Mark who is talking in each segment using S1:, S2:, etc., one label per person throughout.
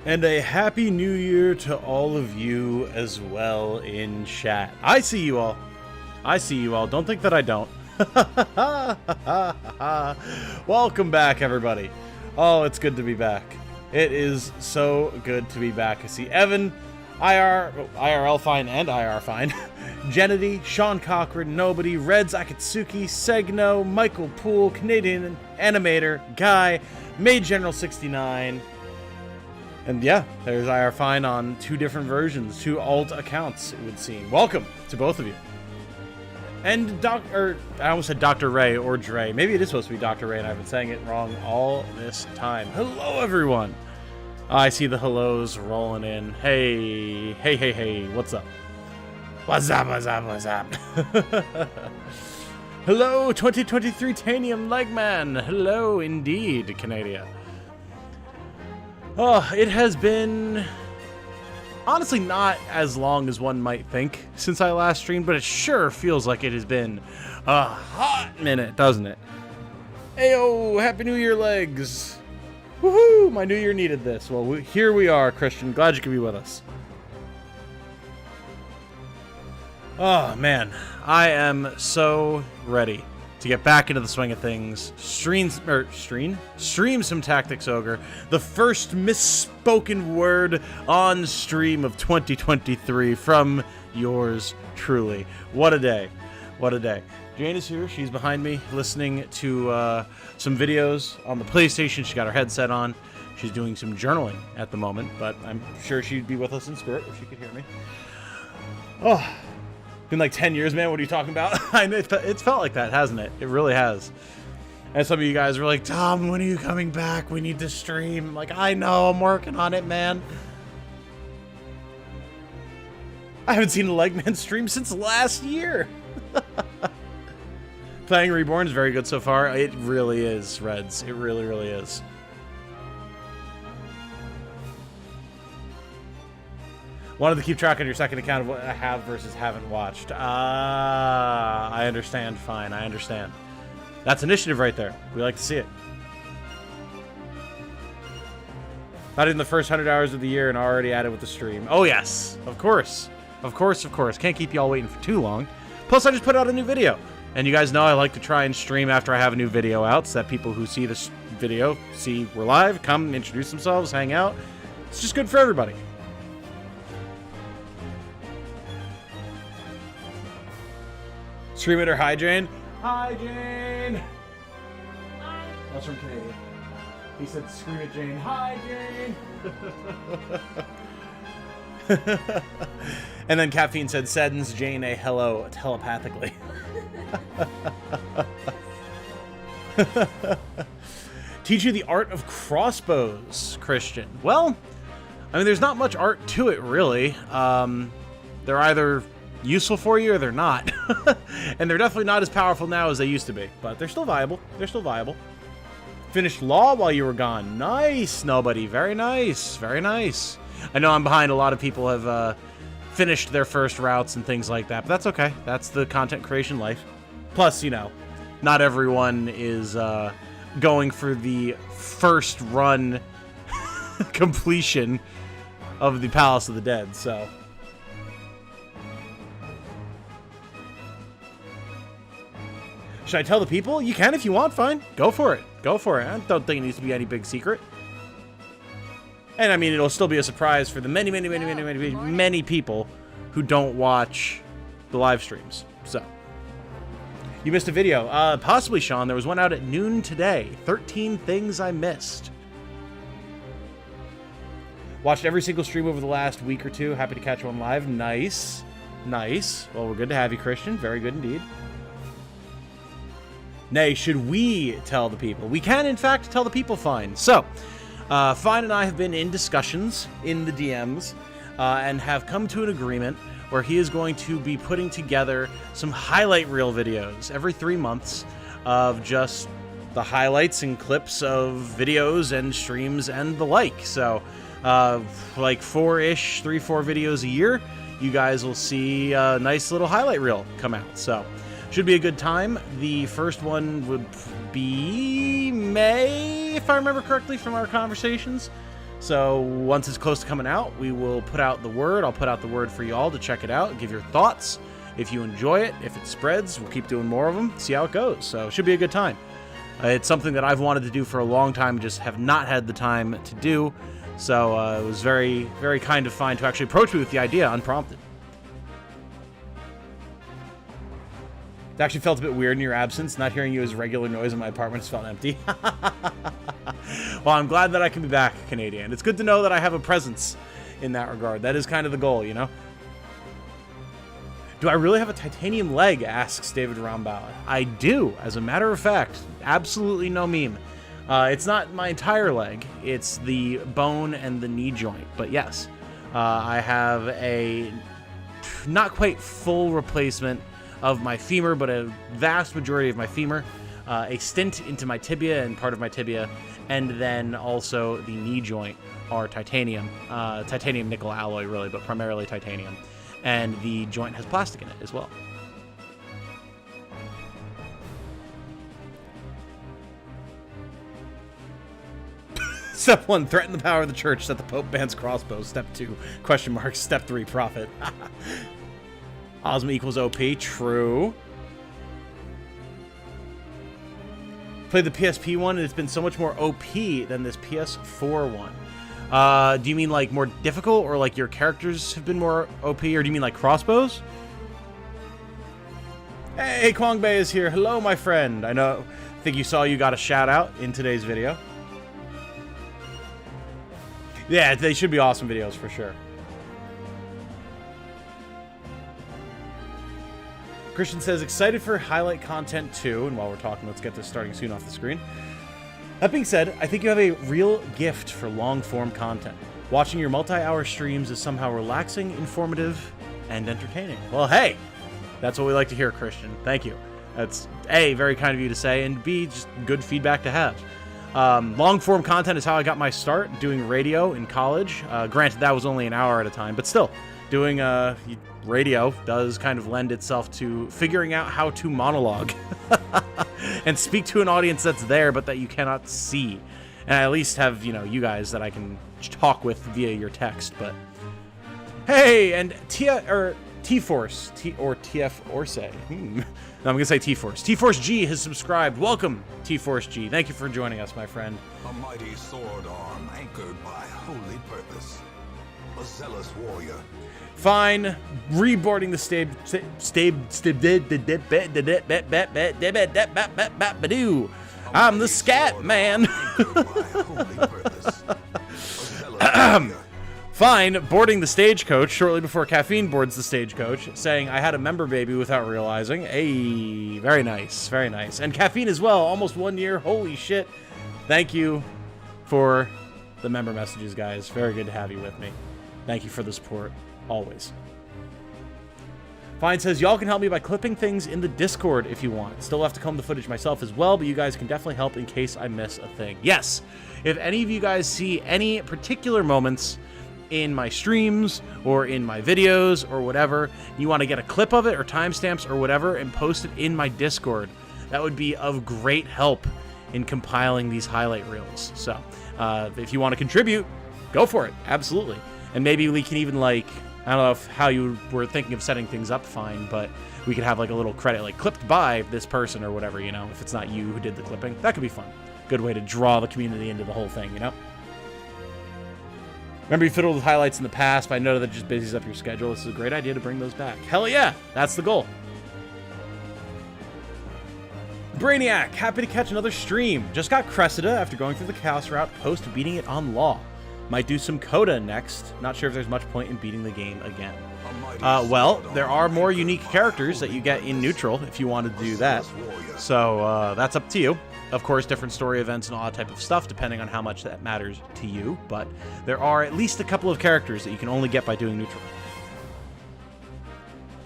S1: And a happy new year to all of you as well in chat. I see you all. I see you all. Don't think that I don't. Welcome back, everybody. Oh, it's good to be back. It is so good to be back. I see Evan, IRL Fine and IR Fine, Gennady, Sean Cochran, Nobody, Reds Akatsuki, Segno, Michael Poole, Canadian Animator, Guy, Made General 69. And yeah, there's IR Fine on two different versions, two alt accounts, it would seem. Welcome to both of you. And I almost said Dr. Ray or Dre. Maybe it is supposed to be Dr. Ray and I've been saying it wrong all this time. Hello, everyone. I see the hellos rolling in. Hey, hey, hey, hey, what's up? What's up, what's up, what's up? Hello, 2023 Tanium Legman. Hello, indeed, Canada. Oh, it has been honestly not as long as one might think since I last streamed, but it sure feels like it has been a hot minute, doesn't it? Ayo, Happy New Year, legs. Woohoo, my new year needed this. Well, here we are, Christian. Glad you could be with us. Oh, man. I am so ready to get back into the swing of things, stream some Tactics Ogre, the first misspoken word on stream of 2023 from yours truly. What a day. What a day. Jane is here. She's behind me listening to some videos on the PlayStation. She got her headset on. She's doing some journaling at the moment, but I'm sure she'd be with us in spirit if she could hear me. Oh, been like 10 years, man. What are you talking about? I know it's felt like that, hasn't it? It really has. And some of you guys were like, Tom, when are you coming back? We need to stream. I'm like, I know, I'm working on it, man. I haven't seen a Legman stream since last year. Playing Reborn is very good so far. It really is, Reds. It really, really is. Wanted to keep track on your second account of what I have versus haven't watched. I understand. Fine, I understand. That's initiative right there. We like to see it. Not in the first 100 hours of the year and already added with the stream. Oh, yes. Of course. Of course, of course. Can't keep y'all waiting for too long. Plus, I just put out a new video. And you guys know I like to try and stream after I have a new video out so that people who see this video see we're live, come, introduce themselves, hang out. It's just good for everybody. Stream it or hi, Jane. Hi, Jane. Hi. That's from Canadian. He said, scream it, Jane. Hi, Jane. And then Caffeine said, sends Jane a hello telepathically. Teach you the art of crossbows, Christian. Well, I mean, there's not much art to it, really. They're either useful for you or they're not. And they're definitely not as powerful now as they used to be, but they're still viable. They're still viable. Finished law while you were gone. Nice, Nobody. Very nice. Very nice. I know I'm behind. A lot of people have finished their first routes and things like that, but that's okay. That's the content creation life. Plus, you know, not everyone is going for the first run completion of the Palace of the Dead, so. Should I tell the people? You can if you want, fine. Go for it. Go for it. I don't think it needs to be any big secret. And I mean, it'll still be a surprise for the many people who don't watch the live streams. So, you missed a video. Possibly, Sean. There was one out at noon today. 13 things I missed. Watched every single stream over the last week or two. Happy to catch one live. Nice. Nice. Well, we're good to have you, Christian. Very good indeed. Nay, should we tell the people? We can, in fact, tell the people, Fine. So, Fine and I have been in discussions in the DMs and have come to an agreement where he is going to be putting together some highlight reel videos every 3 months of just the highlights and clips of videos and streams and the like. So, like 3-4 videos a year, you guys will see a nice little highlight reel come out. So, should be a good time. The first one would be May, if I remember correctly from our conversations. So once it's close to coming out, we will put out the word. I'll put out the word for y'all to check it out, give your thoughts. If you enjoy it, if it spreads, we'll keep doing more of them, see how it goes. So it should be a good time. It's something that I've wanted to do for a long time, just have not had the time to do. So it was very, very kind of Fine to actually approach me with the idea unprompted. It actually felt a bit weird in your absence. Not hearing you as regular noise in my apartment just felt empty. Well, I'm glad that I can be back, Canadian. It's good to know that I have a presence in that regard. That is kind of the goal, you know? Do I really have a titanium leg, asks David Rambau. I do, as a matter of fact. Absolutely no meme. It's not my entire leg. It's the bone and the knee joint. But yes, I have a not quite full replacement of my femur, but a vast majority of my femur. A stint into my tibia and part of my tibia. And then also the knee joint are titanium. Titanium nickel alloy, really, but primarily titanium. And the joint has plastic in it as well. Step 1, threaten the power of the church that the Pope bans crossbows. Step 2, question mark. Step 3, profit. Ozma equals OP. True. Played the PSP one, and it's been so much more OP than this PS4 one. Do you mean like more difficult, or like your characters have been more OP, or do you mean like crossbows? Hey, Kwang Bei is here. Hello, my friend. I think you saw you got a shout out in today's video. Yeah, they should be awesome videos for sure. Christian says, excited for highlight content too. And while we're talking, let's get this starting soon off the screen. That being said, I think you have a real gift for long-form content. Watching your multi-hour streams is somehow relaxing, informative, and entertaining. Well, hey, that's what we like to hear, Christian. Thank you. That's A, very kind of you to say, and B, just good feedback to have. Long-form content is how I got my start doing radio in college. Granted, that was only an hour at a time, but still, doing radio does kind of lend itself to figuring out how to monologue and speak to an audience that's there but that you cannot see. And I at least have, you guys that I can talk with via your text. But hey, and T-Force, or TF Orsay. No, I'm gonna say T-Force. T-Force G has subscribed. Welcome, T-Force G. Thank you for joining us, my friend.
S2: A mighty sword arm anchored by holy purpose. A zealous warrior.
S1: Fine. Reboarding the I'm the scat man. Fine, boarding the stagecoach shortly before Caffeine boards the stagecoach, saying I had a member baby without realizing. Hey, very nice, very nice. And Caffeine as well, almost 1 year. Holy shit. Thank you for the member messages, guys. Very good to have you with me. Thank you for the support, always. Fine says, y'all can help me by clipping things in the Discord if you want. Still have to comb the footage myself as well, but you guys can definitely help in case I miss a thing. Yes, if any of you guys see any particular moments in my streams or in my videos or whatever, you want to get a clip of it or timestamps or whatever and post it in my Discord, that would be of great help in compiling these highlight reels. So if you want to contribute, go for it. Absolutely. And maybe we can even, like, I don't know how you were thinking of setting things up, fine, but we could have like a little credit, like clipped by this person or whatever, if it's not you who did the clipping. That could be fun. Good way to draw the community into the whole thing, Remember you fiddled with highlights in the past, but I know that just busies up your schedule. This is a great idea to bring those back. Hell yeah, that's the goal. Brainiac, happy to catch another stream. Just got Cressida after going through the Chaos route post beating it on Law. Might do some Coda next. Not sure if there's much point in beating the game again. Well, there are more unique characters that you get in Neutral if you want to do that. So that's up to you. Of course, different story events and all that type of stuff, depending on how much that matters to you. But there are at least a couple of characters that you can only get by doing Neutral.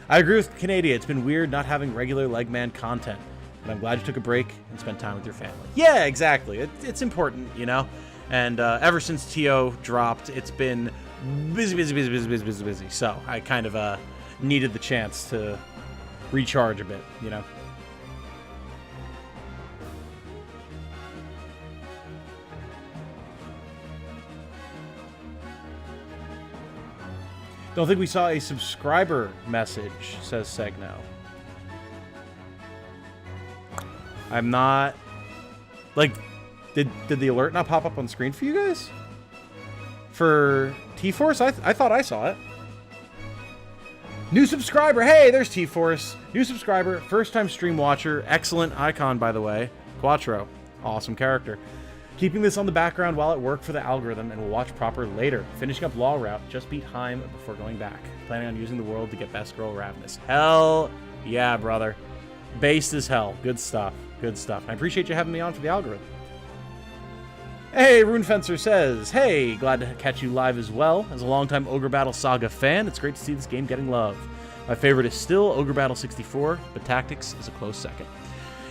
S1: I agree with Canada. It's been weird not having regular Legman content. But I'm glad you took a break and spent time with your family. Yeah, exactly. It's important, And ever since TO dropped, it's been busy. So I kind of needed the chance to recharge a bit, Don't think we saw a subscriber message, says Segno. I'm not... Like, did the alert not pop up on screen for you guys? For T-Force? I thought I saw it. New subscriber! Hey, there's T-Force. New subscriber, first-time stream watcher. Excellent icon, by the way. Quattro. Awesome character. Keeping this on the background while at work for the algorithm, and we'll watch proper later. Finishing up Law Route, just beat Heim before going back. Planning on using the world to get Best Girl Ravenous. Hell yeah, brother. Based as hell. Good stuff. Good stuff. I appreciate you having me on for the algorithm. Hey, Runefencer says, hey, glad to catch you live as well. As a longtime Ogre Battle Saga fan, it's great to see this game getting love. My favorite is still Ogre Battle 64, but Tactics is a close second.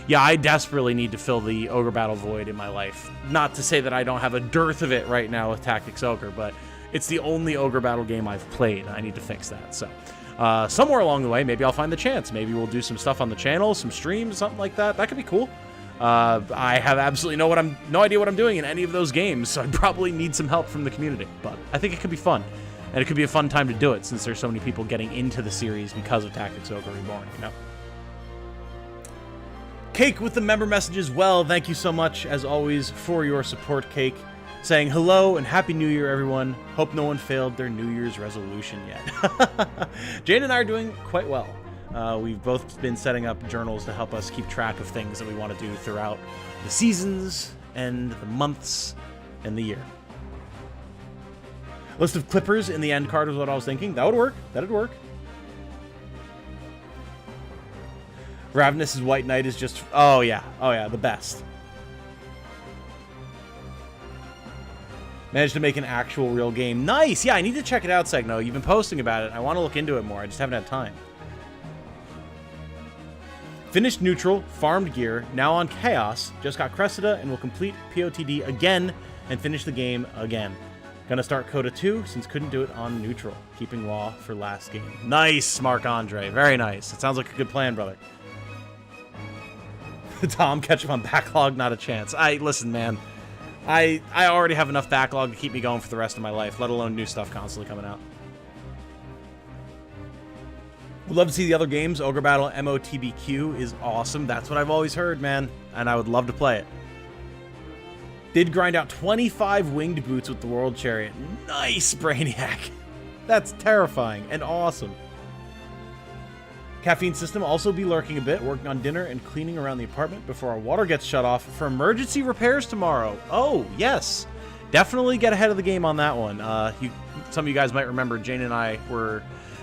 S1: Yeah, I desperately need to fill the Ogre Battle void in my life. Not to say that I don't have a dearth of it right now with Tactics Ogre, but it's the only Ogre Battle game I've played. I need to fix that, so... somewhere along the way, maybe I'll find the chance. Maybe we'll do some stuff on the channel, some streams, something like that. That could be cool. I have absolutely no idea what I'm doing in any of those games, so I probably need some help from the community. But I think it could be fun, and it could be a fun time to do it since there's so many people getting into the series because of Tactics Ogre Reborn, you know? Cake with the member message as well. Thank you so much, as always, for your support, Cake. Saying hello and Happy New Year, everyone. Hope no one failed their New Year's resolution yet. Jane and I are doing quite well. We've both been setting up journals to help us keep track of things that we want to do throughout the seasons and the months and the year. List of clippers in the end card was what I was thinking. That would work. That'd work. Ravenous' White Knight is just... Oh, yeah. Oh, yeah. The best. Managed to make an actual real game. Nice! Yeah, I need to check it out, Segno. You've been posting about it. I want to look into it more. I just haven't had time. Finished neutral, farmed gear, now on chaos. Just got Cressida and will complete POTD again and finish the game again. Gonna start Coda 2 since couldn't do it on neutral. Keeping law for last game. Nice, Marc-Andre. Very nice. It sounds like a good plan, brother. Tom, catch him on backlog, not a chance. Listen, man. I already have enough backlog to keep me going for the rest of my life, let alone new stuff constantly coming out. Would love to see the other games. Ogre Battle MOTBQ is awesome. That's what I've always heard, man. And I would love to play it. Did grind out 25 winged boots with the World Chariot. Nice, Brainiac. That's terrifying and awesome. Caffeine system also be lurking a bit, working on dinner and cleaning around the apartment before our water gets shut off for emergency repairs tomorrow. Oh, yes. Definitely get ahead of the game on that one. Some of you guys might remember Jane and I were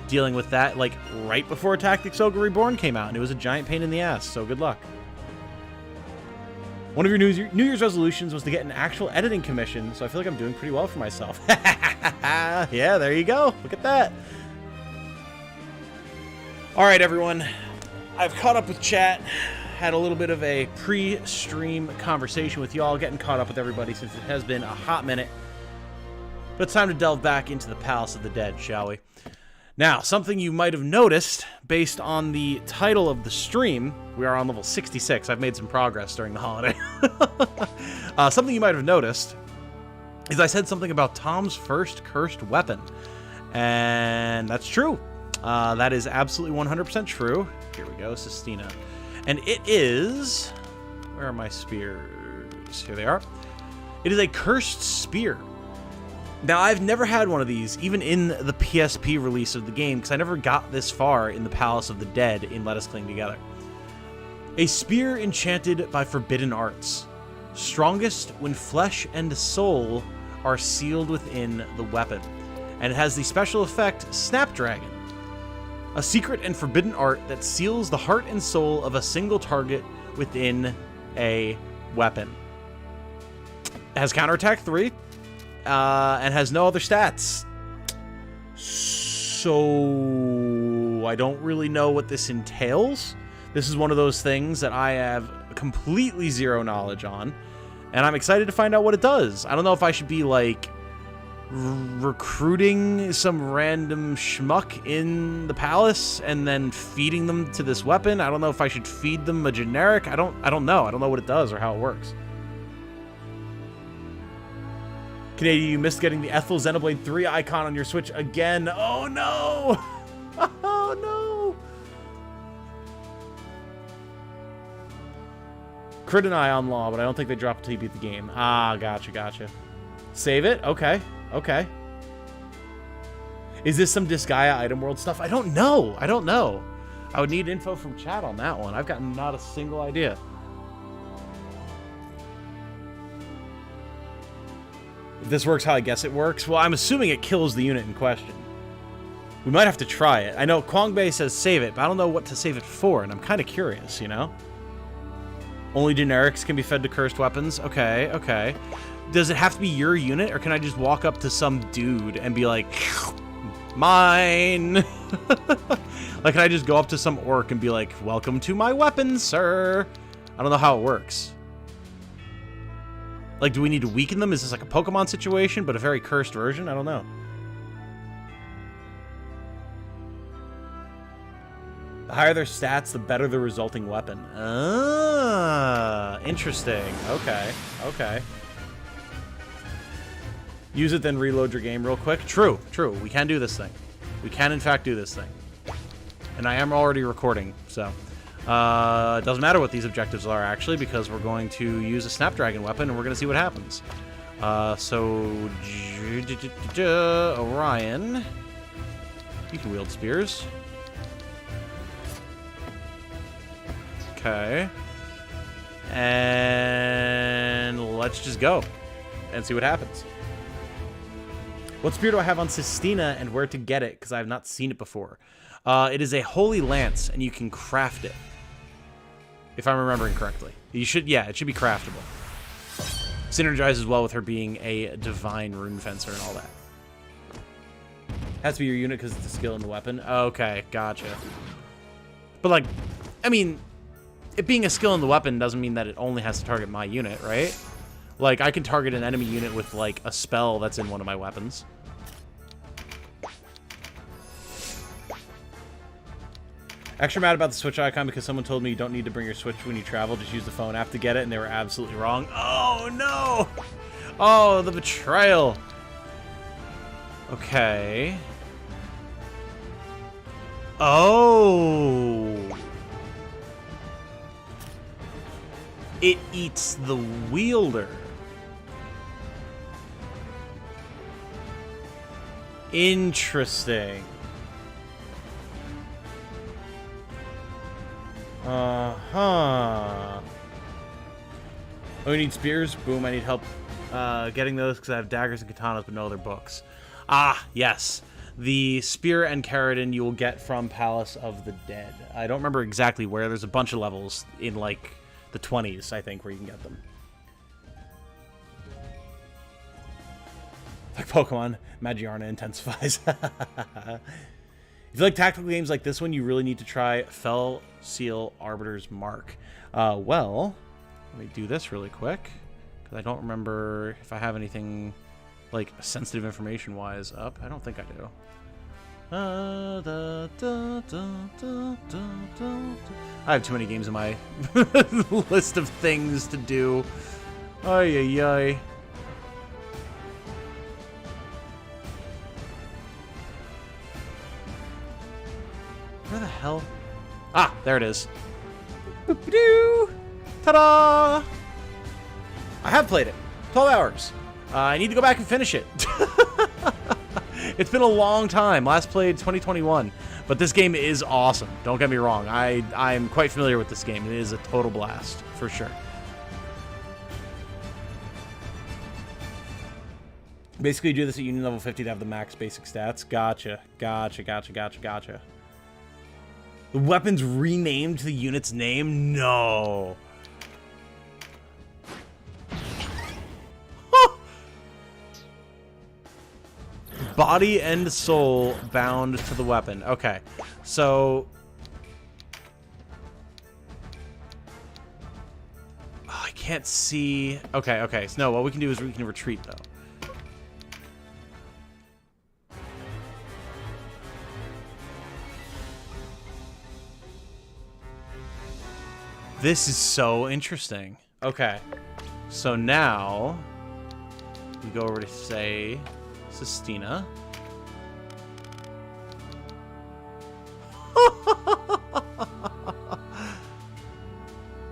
S1: dealing with that like right before Tactics Ogre Reborn came out, and it was a giant pain in the ass, so good luck. One of your New Year's resolutions was to get an actual editing commission, so I feel like I'm doing pretty well for myself. Yeah, there you go. Look at that. All right, everyone. I've caught up with chat, had a little bit of a pre-stream conversation with y'all, getting caught up with everybody since it has been a hot minute. But it's time to delve back into the Palace of the Dead, shall we? Now, something you might have noticed, based on the title of the stream, we are on level 66. I've made some progress during the holiday. Something you might have noticed is I said something about Tom's first cursed weapon. And that's true. That is absolutely 100% true. Here we go, Sistina. And it is... Where are my spears? Here they are. It is a cursed spear. Now, I've never had one of these, even in the PSP release of the game, because I never got this far in the Palace of the Dead in Let Us Cling Together. A spear enchanted by forbidden arts. Strongest when flesh and soul are sealed within the weapon. And it has the special effect Snapdragon. A secret and forbidden art that seals the heart and soul of a single target within a weapon. It has counterattack 3. And has no other stats. So I don't really know what this entails. This is one of those things that I have completely zero knowledge on, and I'm excited to find out what it does. I don't know if I should be like recruiting some random schmuck in the palace and then feeding them to this weapon. I don't know if I should feed them a generic. I don't know. I don't know what it does or how it works. Canadian, you missed getting the Ethel Xenoblade 3 icon on your Switch again. Oh, no. Oh, no. Crit and I on Law, but I don't think they drop until you beat the game. Ah, gotcha. Save it? Okay. Is this some Disgaea Item World stuff? I don't know. I would need info from chat on that one. I've got not a single idea. If this works how I guess it works, well, I'm assuming it kills the unit in question. We might have to try it. I know Kwongbei says save it, but I don't know what to save it for, and I'm kind of curious, you know? Only generics can be fed to cursed weapons. Okay. Does it have to be your unit, or can I just walk up to some dude and be like, mine? Like, can I just go up to some orc and be like, welcome to my weapon, sir? I don't know how it works. Like, do we need to weaken them? Is this like a Pokemon situation, but a very cursed version? I don't know. The higher their stats, the better the resulting weapon. Ah, interesting. Okay. Use it, then reload your game real quick. True. We can do this thing. We can, in fact, do this thing. And I am already recording, so... it doesn't matter what these objectives are, actually, because we're going to use a Snapdragon weapon, and we're going to see what happens. So... Orion... You can wield spears. Okay. And... let's just go. And see what happens. What spear do I have on Sistina, and where to get it? Because I have not seen it before. It is a Holy Lance, and you can craft it. If I'm remembering correctly. It should be craftable. Synergizes well with her being a divine rune fencer and all that. Has to be your unit because it's a skill in the weapon. Okay, gotcha. But, like, I mean, it being a skill in the weapon doesn't mean that it only has to target my unit, right? Like, I can target an enemy unit with, like, a spell that's in one of my weapons. Extra mad about the Switch icon because someone told me you don't need to bring your Switch when you travel, just use the phone app to get it, and they were absolutely wrong. Oh, no! Oh, the betrayal. Okay. Oh! It eats the wielder. Interesting. Uh-huh. Oh, we need spears? Boom, I need help getting those because I have daggers and katanas but no other books. Ah, yes. The spear and Caradon you will get from Palace of the Dead. I don't remember exactly where. There's a bunch of levels in, like, the 20s, I think, where you can get them. Like Pokemon, Magiarna intensifies. If you like tactical games like this one, you really need to try Fell Seal Arbiter's Mark. Well, let me do this really quick, because I don't remember if I have anything, like, sensitive information-wise up. I don't think I do. I have too many games in my list of things to do. Ay, ay, ay. Where the hell? Ah, there it is. Boop-a-doo! Ta-da! I have played it. 12 hours. I need to go back and finish it. It's been a long time. Last played 2021. But this game is awesome. Don't get me wrong. I'm quite familiar with this game. It is a total blast, for sure. Basically, you do this at Union level 50 to have the max basic stats. Gotcha. Gotcha. The weapon's renamed the unit's name? No. Huh. Body and soul bound to the weapon. Okay. So... oh, I can't see... Okay. So, no, what we can do is we can retreat, though. This is so interesting. Okay. So now... We go over to, say, Sistina.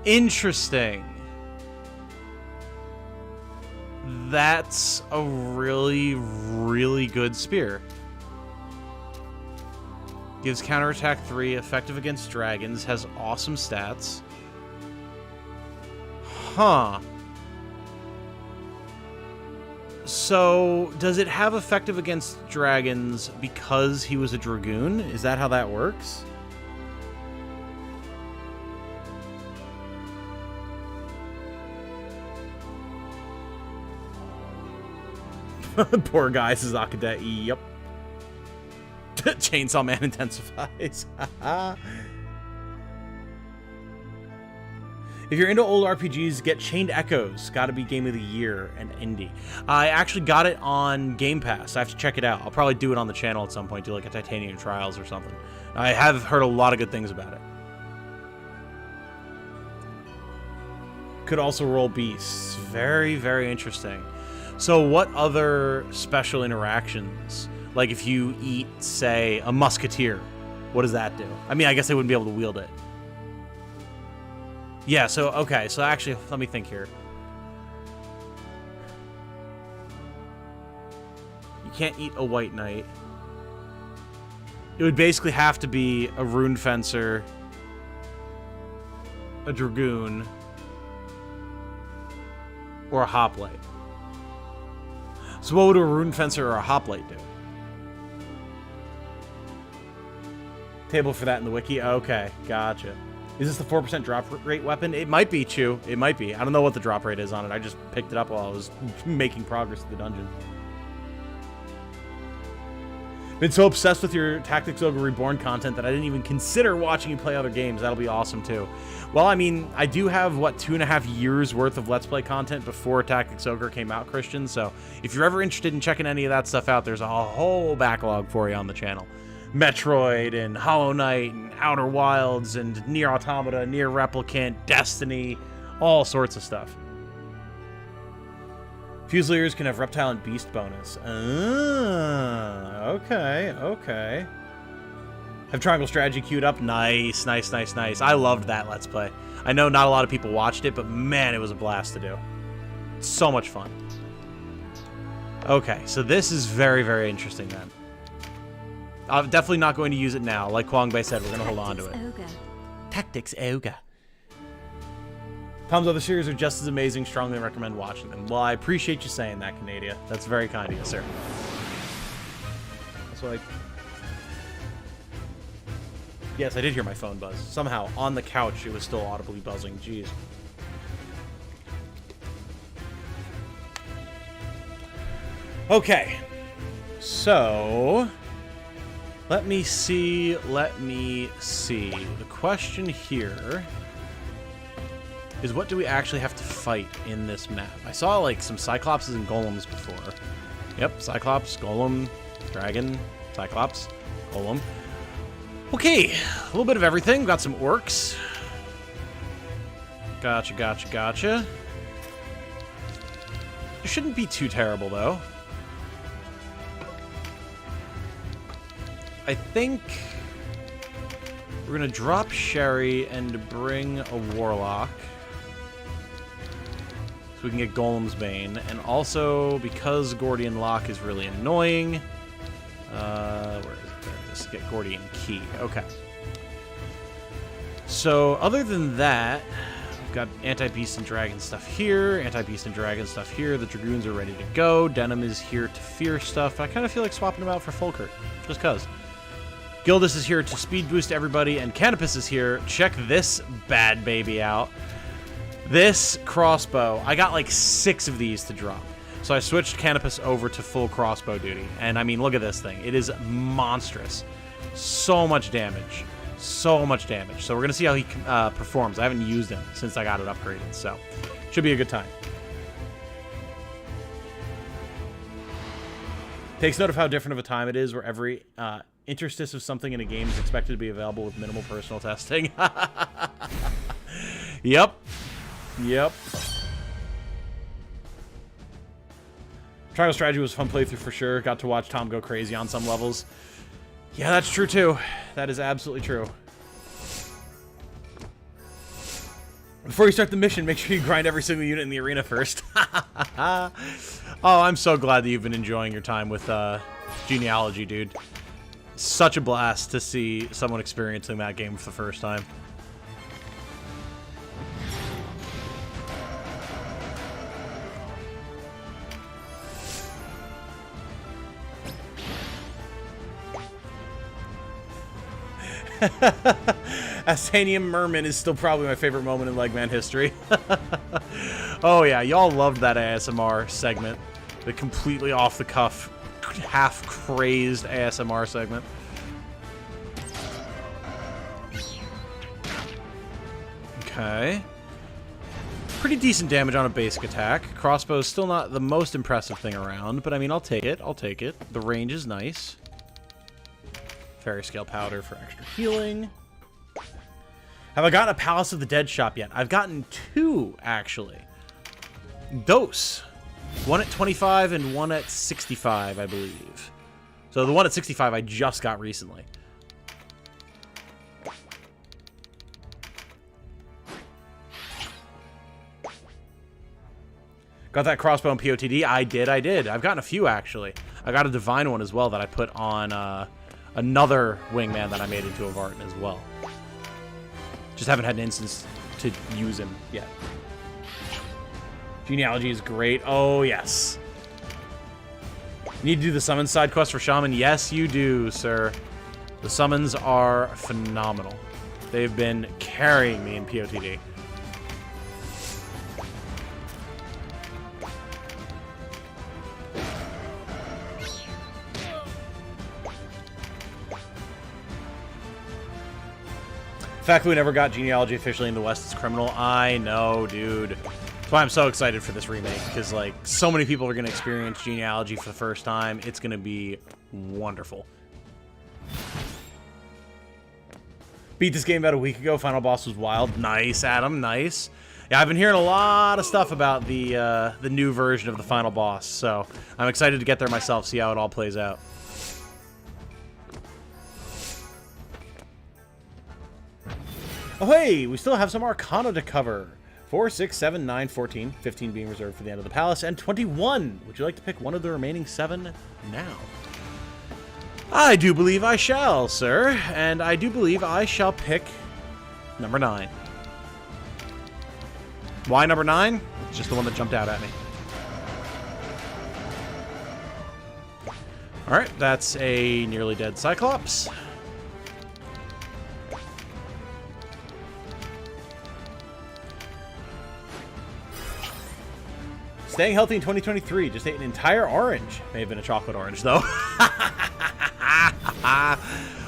S1: Interesting. That's a really, really good spear. Gives counterattack 3, effective against dragons, has awesome stats. Huh. So, does it have effective against dragons because he was a dragoon? Is that how that works? Poor guy, Sazakade. Yep. Chainsaw Man intensifies. If you're into old RPGs, get Chained Echoes. Gotta be Game of the Year and indie. I actually got it on Game Pass. I have to check it out. I'll probably do it on the channel at some point, do like a Titanium Trials or something. I have heard a lot of good things about it. Could also roll beasts. Very, very interesting. So what other special interactions? Like if you eat, say, a musketeer, what does that do? I mean, I guess they wouldn't be able to wield it. Yeah, so, okay, so actually, let me think here. You can't eat a white knight. It would basically have to be a rune fencer, a dragoon, or a hoplite. So what would a rune fencer or a hoplite do? Table for that in the wiki? Okay, gotcha. Is this the 4% drop rate weapon? It might be, Chew. It might be. I don't know what the drop rate is on it. I just picked it up while I was making progress through the dungeon. Been so obsessed with your Tactics Ogre Reborn content that I didn't even consider watching you play other games. That'll be awesome, too. Well, I mean, I do have, what, 2.5 years worth of Let's Play content before Tactics Ogre came out, Christian. So if you're ever interested in checking any of that stuff out, there's a whole backlog for you on the channel. Metroid and Hollow Knight and Outer Wilds and Nier Automata, Nier Replicant, Destiny, all sorts of stuff. Fusiliers can have Reptile and Beast bonus. Okay, okay. Have Triangle Strategy queued up. Nice, nice, nice, nice. I loved that Let's Play. I know not a lot of people watched it, but man, it was a blast to do. So much fun. Okay, so this is very, very interesting then. I'm definitely not going to use it now. Like Kwang Bei said, we're going to hold on to it.
S3: Ogre.
S1: Tactics Ogre. Tom's other series are just as amazing. Strongly recommend watching them. Well, I appreciate you saying that, Canadia. That's very kind of you, sir. So, like... Yes, I did hear my phone buzz. Somehow, on the couch, it was still audibly buzzing. Jeez. Okay. So... Let me see. The question here is, what do we actually have to fight in this map? I saw, like, some Cyclopses and Golems before. Yep, Cyclops, Golem, Dragon, Cyclops, Golem. Okay, a little bit of everything. Got some orcs. Gotcha, gotcha, gotcha. It shouldn't be too terrible, though. I think we're going to drop Sherry and bring a Warlock. So we can get Golem's Bane. And also, because Gordian Lock is really annoying... where is it? There it is. Get Gordian Key. Okay. So, other than that, we've got Anti-Beast and Dragon stuff here. Anti-Beast and Dragon stuff here. The Dragoons are ready to go. Denim is here to fear stuff. I kind of feel like swapping them out for Fulkert. Just because. Gildus is here to speed boost everybody, and Canopus is here. Check this bad baby out. This crossbow, I got like 6 of these to drop. So I switched Canopus over to full crossbow duty. And I mean, look at this thing. It is monstrous. So much damage. So much damage. So we're going to see how he performs. I haven't used him since I got it upgraded. So should be a good time. Takes note of how different of a time it is where every interstice of something in a game is expected to be available with minimal personal testing. Yep. Yep. Trial Strategy was a fun playthrough for sure. Got to watch Tom go crazy on some levels. Yeah, that's true too. That is absolutely true. Before you start the mission, make sure you grind every single unit in the arena first. Oh, I'm so glad that you've been enjoying your time with Genealogy, dude. Such a blast to see someone experiencing that game for the first time. Asanium Merman is still probably my favorite moment in Legman history. Oh yeah, y'all loved that ASMR segment. The completely off-the-cuff, half-crazed ASMR segment. Okay. Pretty decent damage on a basic attack. Crossbow's still not the most impressive thing around, but I mean, I'll take it. I'll take it. The range is nice. Fairy Scale Powder for extra healing. Have I gotten a Palace of the Dead shop yet? I've gotten 2, actually. Dose. One at 25 and one at 65, I believe. So the one at 65 I just got recently. Got that crossbow and POTD? I did. I've gotten a few, actually. I got a Divine one as well that I put on another wingman that I made into a Vartan as well. Just haven't had an instance to use him yet. Genealogy is great. Oh, yes. Need to do the summon side quest for Shaman? Yes, you do, sir. The summons are phenomenal. They've been carrying me in POTD. The fact that we never got Genealogy officially in the West is criminal. I know, dude. That's why I'm so excited for this remake, because, like, so many people are going to experience Genealogy for the first time. It's going to be wonderful. Beat this game about a week ago. Final boss was wild. Nice, Adam. Nice. Yeah, I've been hearing a lot of stuff about the new version of the final boss, so I'm excited to get there myself, see how it all plays out. Oh, hey, we still have some Arcana to cover. 4, 6, 7, 9, 14, 15 being reserved for the end of the palace, and 21. Would you like to pick one of the remaining 7 now? I do believe I shall, sir, and I do believe I shall pick number 9. Why number 9? It's just the one that jumped out at me. Alright, that's a nearly dead Cyclops. Staying healthy in 2023. Just ate an entire orange. May have been a chocolate orange, though.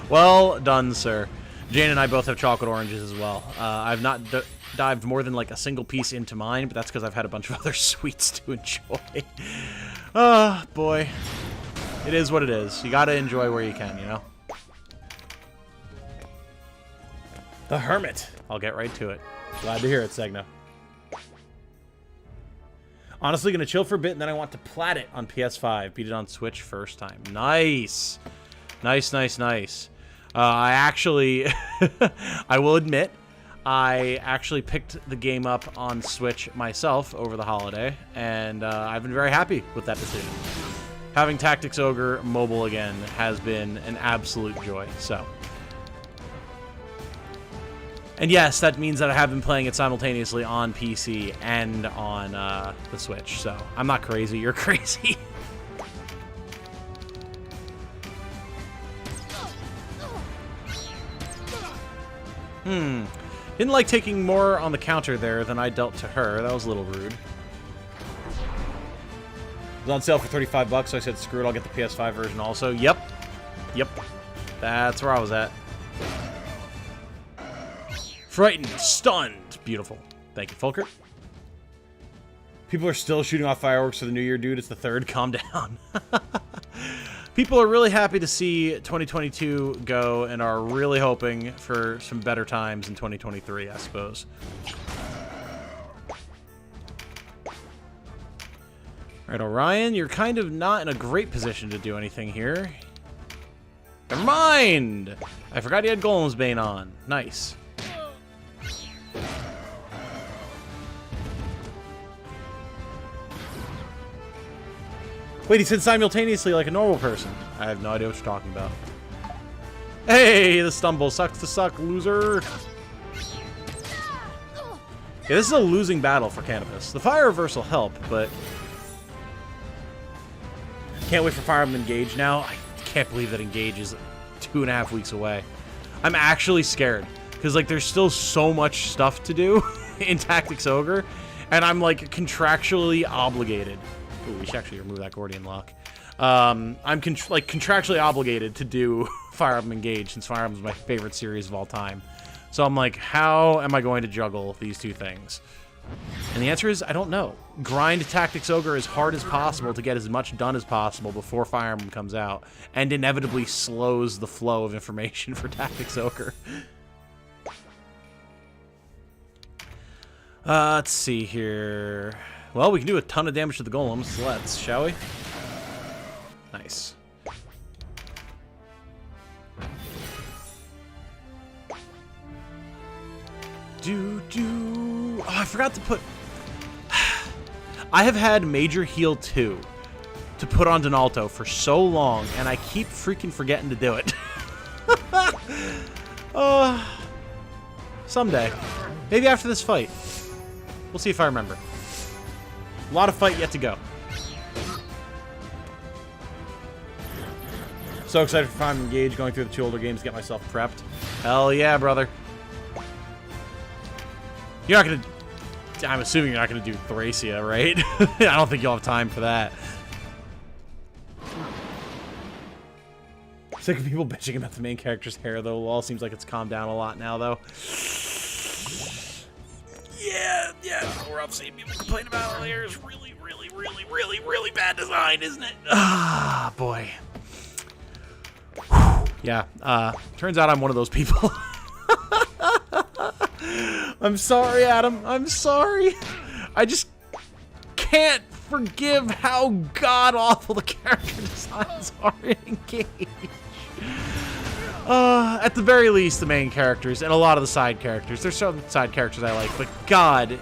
S1: Well done, sir. Jane and I both have chocolate oranges as well. I've not dived more than like a single piece into mine, but that's because I've had a bunch of other sweets to enjoy. Oh, boy. It is what it is. You gotta enjoy where you can, you know? The Hermit. I'll get right to it. Glad to hear it, Segna. Honestly, gonna chill for a bit, and then I want to plat it on PS5. Beat it on Switch first time. Nice. Nice, nice, nice. I actually, I will admit, I actually picked the game up on Switch myself over the holiday, and I've been very happy with that decision. Having Tactics Ogre mobile again has been an absolute joy, so. And yes, that means that I have been playing it simultaneously on PC and on the Switch, so I'm not crazy, you're crazy. Didn't like taking more on the counter there than I dealt to her. That was a little rude. It was on sale for 35 bucks, so I said, screw it, I'll get the PS5 version also. Yep. Yep. That's where I was at. Frightened, stunned. Beautiful. Thank you, Fulkert. People are still shooting off fireworks for the new year, dude. It's the 3rd. Calm down. People are really happy to see 2022 go and are really hoping for some better times in 2023, I suppose. All Alright, Orion, you're kind of not in a great position to do anything here. Never mind! I forgot he had Golem's Bane on. Nice. Wait, he said simultaneously like a normal person. I have no idea what you're talking about. Hey, the stumble sucks to suck, loser. Yeah, this is a losing battle for Canopus. The fire reverse will help, but can't wait for Fire Emblem Engage now. I can't believe that Engage is 2.5 weeks away. I'm actually scared because like there's still so much stuff to do in Tactics Ogre, and I'm like contractually obligated. Ooh, we should actually remove that Gordian lock. I'm contractually obligated to do Fire Emblem Engage since Fire Emblem is my favorite series of all time. So I'm like, how am I going to juggle these two things? And the answer is, I don't know. Grind Tactics Ogre as hard as possible to get as much done as possible before Fire Emblem comes out, and inevitably slows the flow of information for Tactics Ogre. Let's see here. Well, we can do a ton of damage to the golems. Let's, shall we? Nice. Oh, I forgot to put... I have had Major Heal 2 to put on Donalto for so long, and I keep freaking forgetting to do it. Someday. Maybe after this fight. We'll see if I remember. A lot of fight yet to go. So excited for Fire Emblem Engage, going through the 2 older games to get myself prepped. Hell yeah, brother. You're not gonna... I'm assuming you're not gonna do Thracia, right? I don't think you'll have time for that. Sick of people bitching about the main character's hair, though. Lol, seems like it's calmed down a lot now, though. Yeah, we're off seeing people complain about earlier. It's really bad design, isn't it? Ah, boy. Yeah, turns out I'm one of those people. I'm sorry, Adam. I'm sorry. I just can't forgive how god-awful the character designs are in Engage. At the very least, the main characters and a lot of the side characters. There's some side characters I like, but God,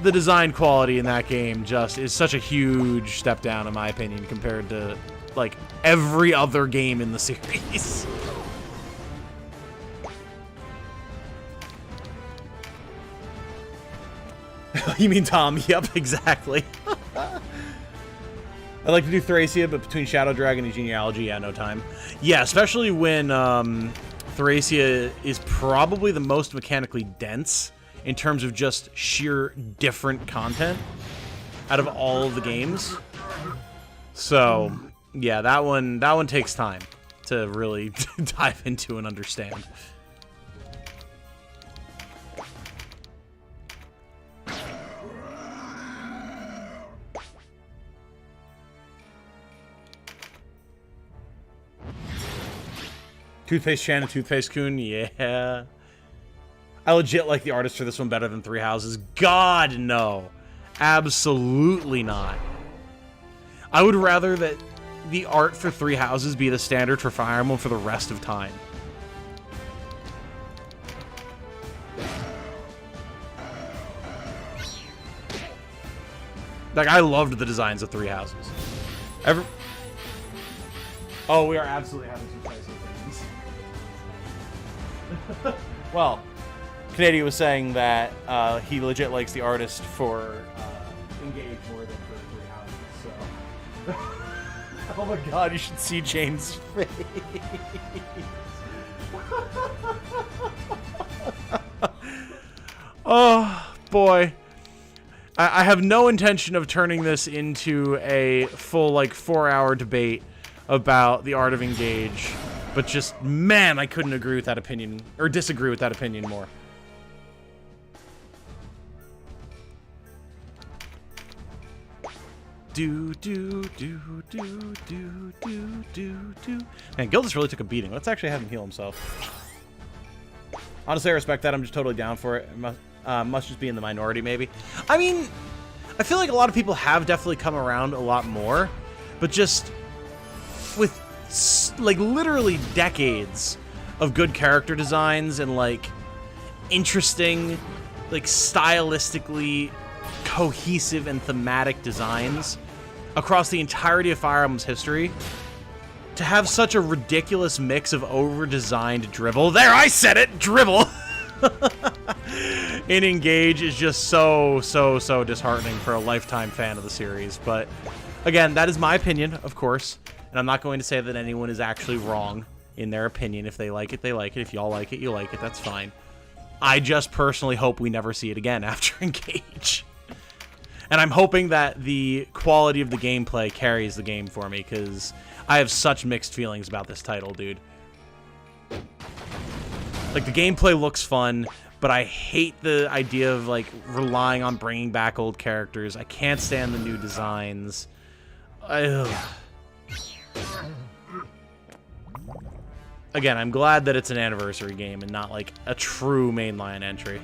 S1: the design quality in that game just is such a huge step down, in my opinion, compared to, like, every other game in the series. You mean Tom? Yep, exactly. I'd like to do Thracia, but between Shadow Dragon and Genealogy, yeah, no time. Yeah, especially when Thracia is probably the most mechanically dense in terms of just sheer different content out of all of the games. So, yeah, that one takes time to really dive into and understand. Toothpaste Chan and Toothpaste Kun, yeah. I legit like the artist for this one better than Three Houses. God, no. Absolutely not. I would rather that the art for Three Houses be the standard for Fire Emblem for the rest of time. Like, I loved the designs of Three Houses. Oh, we are absolutely having some spicy things. Well, Canadian was saying that he legit likes the artist for Engage more than for Three Houses, so... Oh my god, you should see James' face. Oh, boy. I have no intention of turning this into a full, like, 4-hour debate about the art of Engage, but just, man, I couldn't agree with that opinion, or disagree with that opinion more. Man, Gildas really took a beating. Let's actually have him heal himself. Honestly, I respect that. I'm just totally down for it. Must just be in the minority, maybe. I mean, I feel like a lot of people have definitely come around a lot more, but just with like literally decades of good character designs and like interesting, like stylistically cohesive and thematic designs across the entirety of Fire Emblem's history, to have such a ridiculous mix of over-designed drivel, there, I said it, drivel, in Engage is just so disheartening for a lifetime fan of the series. But again, that is my opinion, of course, and I'm not going to say that anyone is actually wrong in their opinion. If they like it, they like it. If y'all like it, you like it. That's fine. I just personally hope we never see it again after Engage. And I'm hoping that the quality of the gameplay carries the game for me, because I have such mixed feelings about this title, dude. Like, the gameplay looks fun, but I hate the idea of, like, relying on bringing back old characters. I can't stand the new designs. Ugh. Again, I'm glad that it's an anniversary game and not, like, a true mainline entry.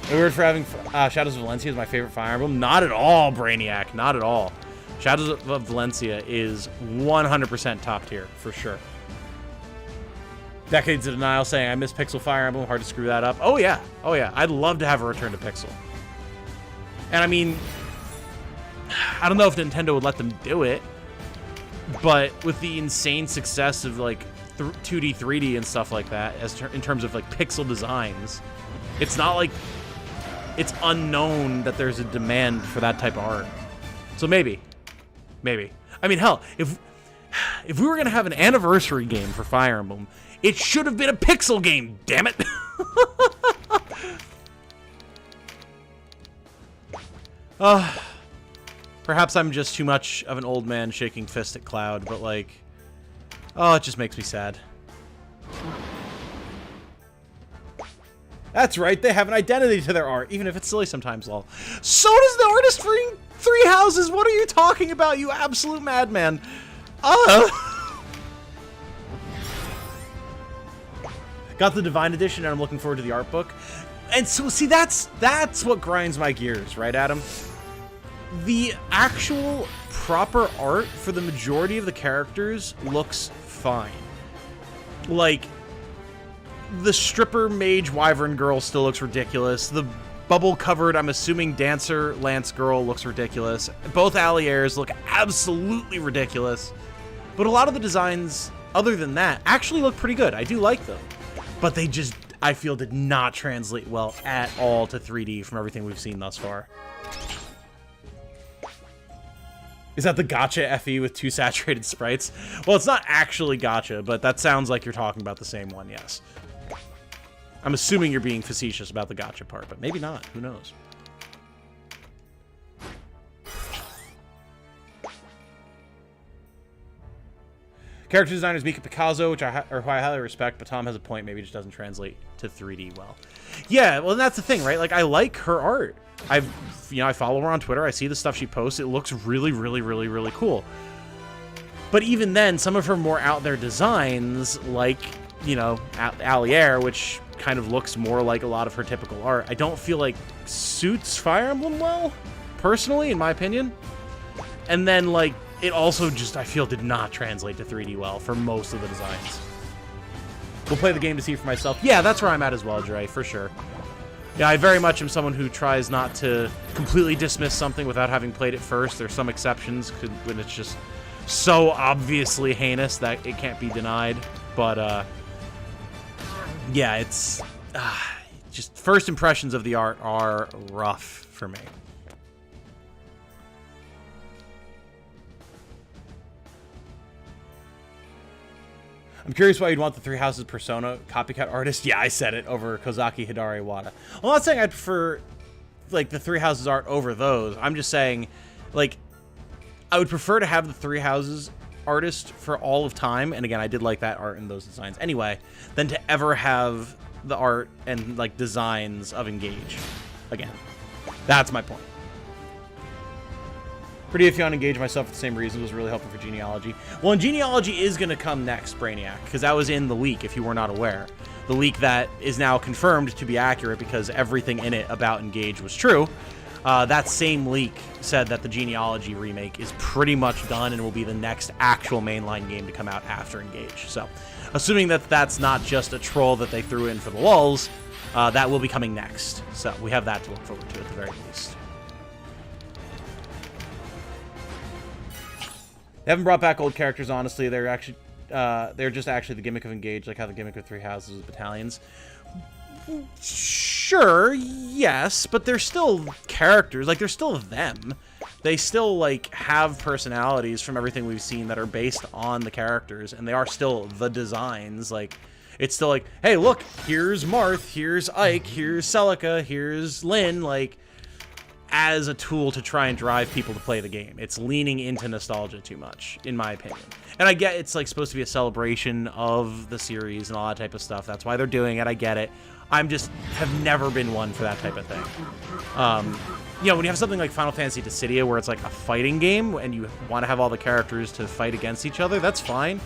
S1: The word for having Shadows of Valencia is my favorite Fire Emblem. Not at all, Brainiac. Not at all. Shadows of Valencia is 100% top tier, for sure. Decades of Denial saying, I miss Pixel Fire Emblem. Hard to screw that up. Oh, yeah. Oh, yeah. I'd love to have a return to Pixel. And, I mean, I don't know if Nintendo would let them do it, but with the insane success of, like, 2D, 3D and stuff like that, in terms of, like, pixel designs, it's not like it's unknown that there's a demand for that type of art. So maybe. Maybe. I mean, hell, if we were going to have an anniversary game for Fire Emblem, it should have been a pixel game, damn it! Perhaps I'm just too much of an old man shaking fist at Cloud, but like, oh, it just makes me sad. That's right, they have an identity to their art, even if it's silly sometimes, lol. So does the artist for Three Houses! What are you talking about, you absolute madman? Got the Divine Edition, and I'm looking forward to the art book. And so, see, that's what grinds my gears, right, Adam? The actual proper art for the majority of the characters looks fine. Like, the stripper mage wyvern girl still looks ridiculous. The bubble-covered, I'm assuming, dancer lance girl looks ridiculous. Both alliers look absolutely ridiculous. But a lot of the designs, other than that, actually look pretty good. I do like them. But they just, I feel, did not translate well at all to 3D from everything we've seen thus far. Is that the gacha FE with 2 saturated sprites? Well, it's not actually gacha, but that sounds like you're talking about the same one, yes. I'm assuming you're being facetious about the gacha part, but maybe not. Who knows? Character designers Mika Picasso, who I highly respect, but Tom has a point. Maybe it just doesn't translate to 3D well. Yeah, well, that's the thing, right? Like, I like her art. I follow her on Twitter. I see the stuff she posts. It looks really, really, really, really cool. But even then, some of her more out there designs, like, you know, Allier, which kind of looks more like a lot of her typical art, I don't feel like suits Fire Emblem well, personally, in my opinion. And then, like, it also just, I feel, did not translate to 3D well for most of the designs. We'll play the game to see for myself. Yeah, that's where I'm at as well, Dre, for sure. Yeah, I very much am someone who tries not to completely dismiss something without having played it first. There's some exceptions when it's just so obviously heinous that it can't be denied. But, yeah, it's just first impressions of the art are rough for me. I'm curious why you'd want the Three Houses Persona copycat artist. Yeah, I said it, over Kozaki Hidari Wada. I'm not saying I'd prefer, like, the Three Houses art over those. I'm just saying, like, I would prefer to have the Three Houses artist for all of time, and again, I did like that art and those designs anyway, than to ever have the art and, like, designs of Engage. Again, that's my point. Pretty iffy on Engage myself for the same reason. Was really hoping for Genealogy. Well, and Genealogy is going to come next, Brainiac, because that was in the leak, if you were not aware. The leak that is now confirmed to be accurate because everything in it about Engage was true. That same leak said that the Genealogy remake is pretty much done and will be the next actual mainline game to come out after Engage. So, assuming that that's not just a troll that they threw in for the lulz, that will be coming next. So, we have that to look forward to at the very least. They haven't brought back old characters, honestly. They're just actually the gimmick of Engage, like how the gimmick of Three Houses was battalions. Sure, yes, but they're still characters. Like, they're still them. They still, like, have personalities from everything we've seen that are based on the characters, and they are still the designs. Like, it's still like, hey, look, here's Marth, here's Ike, here's Celica, here's Lynn, like, as a tool to try and drive people to play the game. It's leaning into nostalgia too much, in my opinion. And I get it's, like, supposed to be a celebration of the series and all that type of stuff. That's why they're doing it. I get it. I'm just have never been one for that type of thing. You know, when you have something like Final Fantasy Dissidia where it's like a fighting game and you want to have all the characters to fight against each other, that's fine.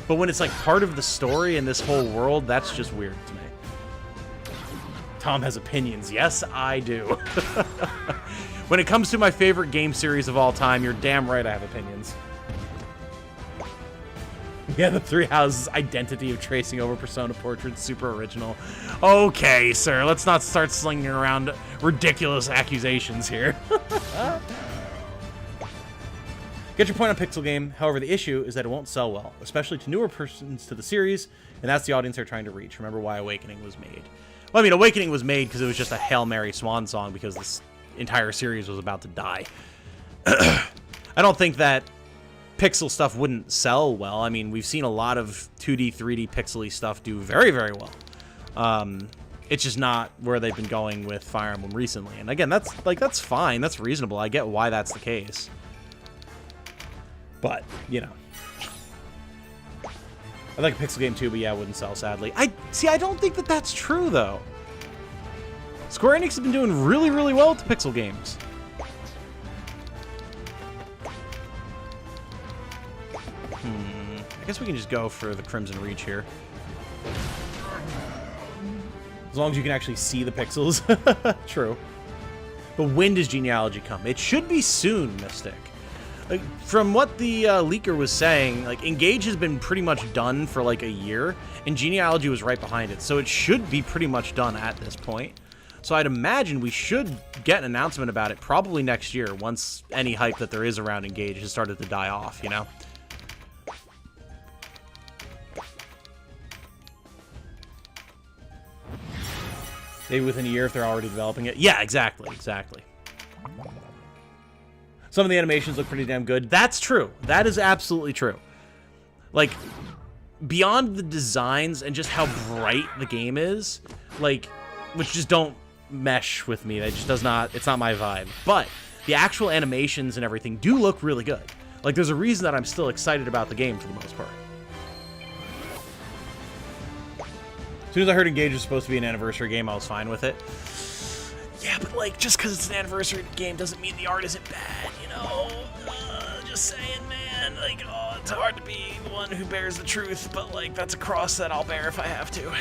S1: But when it's like part of the story and this whole world, that's just weird to me. Tom has opinions. Yes, I do. When it comes to my favorite game series of all time, you're damn right I have opinions. Yeah, the Three Houses identity of tracing over Persona portraits, super original. Okay, sir, let's not start slinging around ridiculous accusations here. Get your point on Pixel Game. However, the issue is that it won't sell well, especially to newer persons to the series, and that's the audience they're trying to reach. Remember why Awakening was made. Well, I mean, Awakening was made because it was just a Hail Mary swan song because this entire series was about to die. I don't think that pixel stuff wouldn't sell well. I mean, we've seen a lot of 2D, 3D pixely stuff do very, very well. It's just not where they've been going with Fire Emblem recently. And again, that's fine. That's reasonable. I get why that's the case. But, you know. I like a pixel game too, but yeah, it wouldn't sell, sadly. I don't think that that's true, though. Square Enix have been doing really, really well with the pixel games. I guess we can just go for the Crimson Reach here. As long as you can actually see the pixels. True. But when does Genealogy come? It should be soon, Mystic. Like, from what the leaker was saying, like, Engage has been pretty much done for like a year, and Genealogy was right behind it, so it should be pretty much done at this point. So I'd imagine we should get an announcement about it probably next year, once any hype that there is around Engage has started to die off, you know? Maybe within a year if they're already developing it. Yeah, exactly, exactly. Some of the animations look pretty damn good. That's true. That is absolutely true. Like, beyond the designs and just how bright the game is, like, which just don't mesh with me. That just does not, it's not my vibe. But the actual animations and everything do look really good. Like, there's a reason that I'm still excited about the game for the most part. As soon as I heard Engage was supposed to be an anniversary game, I was fine with it. Yeah, but, like, just because it's an anniversary game doesn't mean the art isn't bad, you know? Just saying, man. Like, oh, it's hard to be the one who bears the truth, but, like, that's a cross that I'll bear if I have to.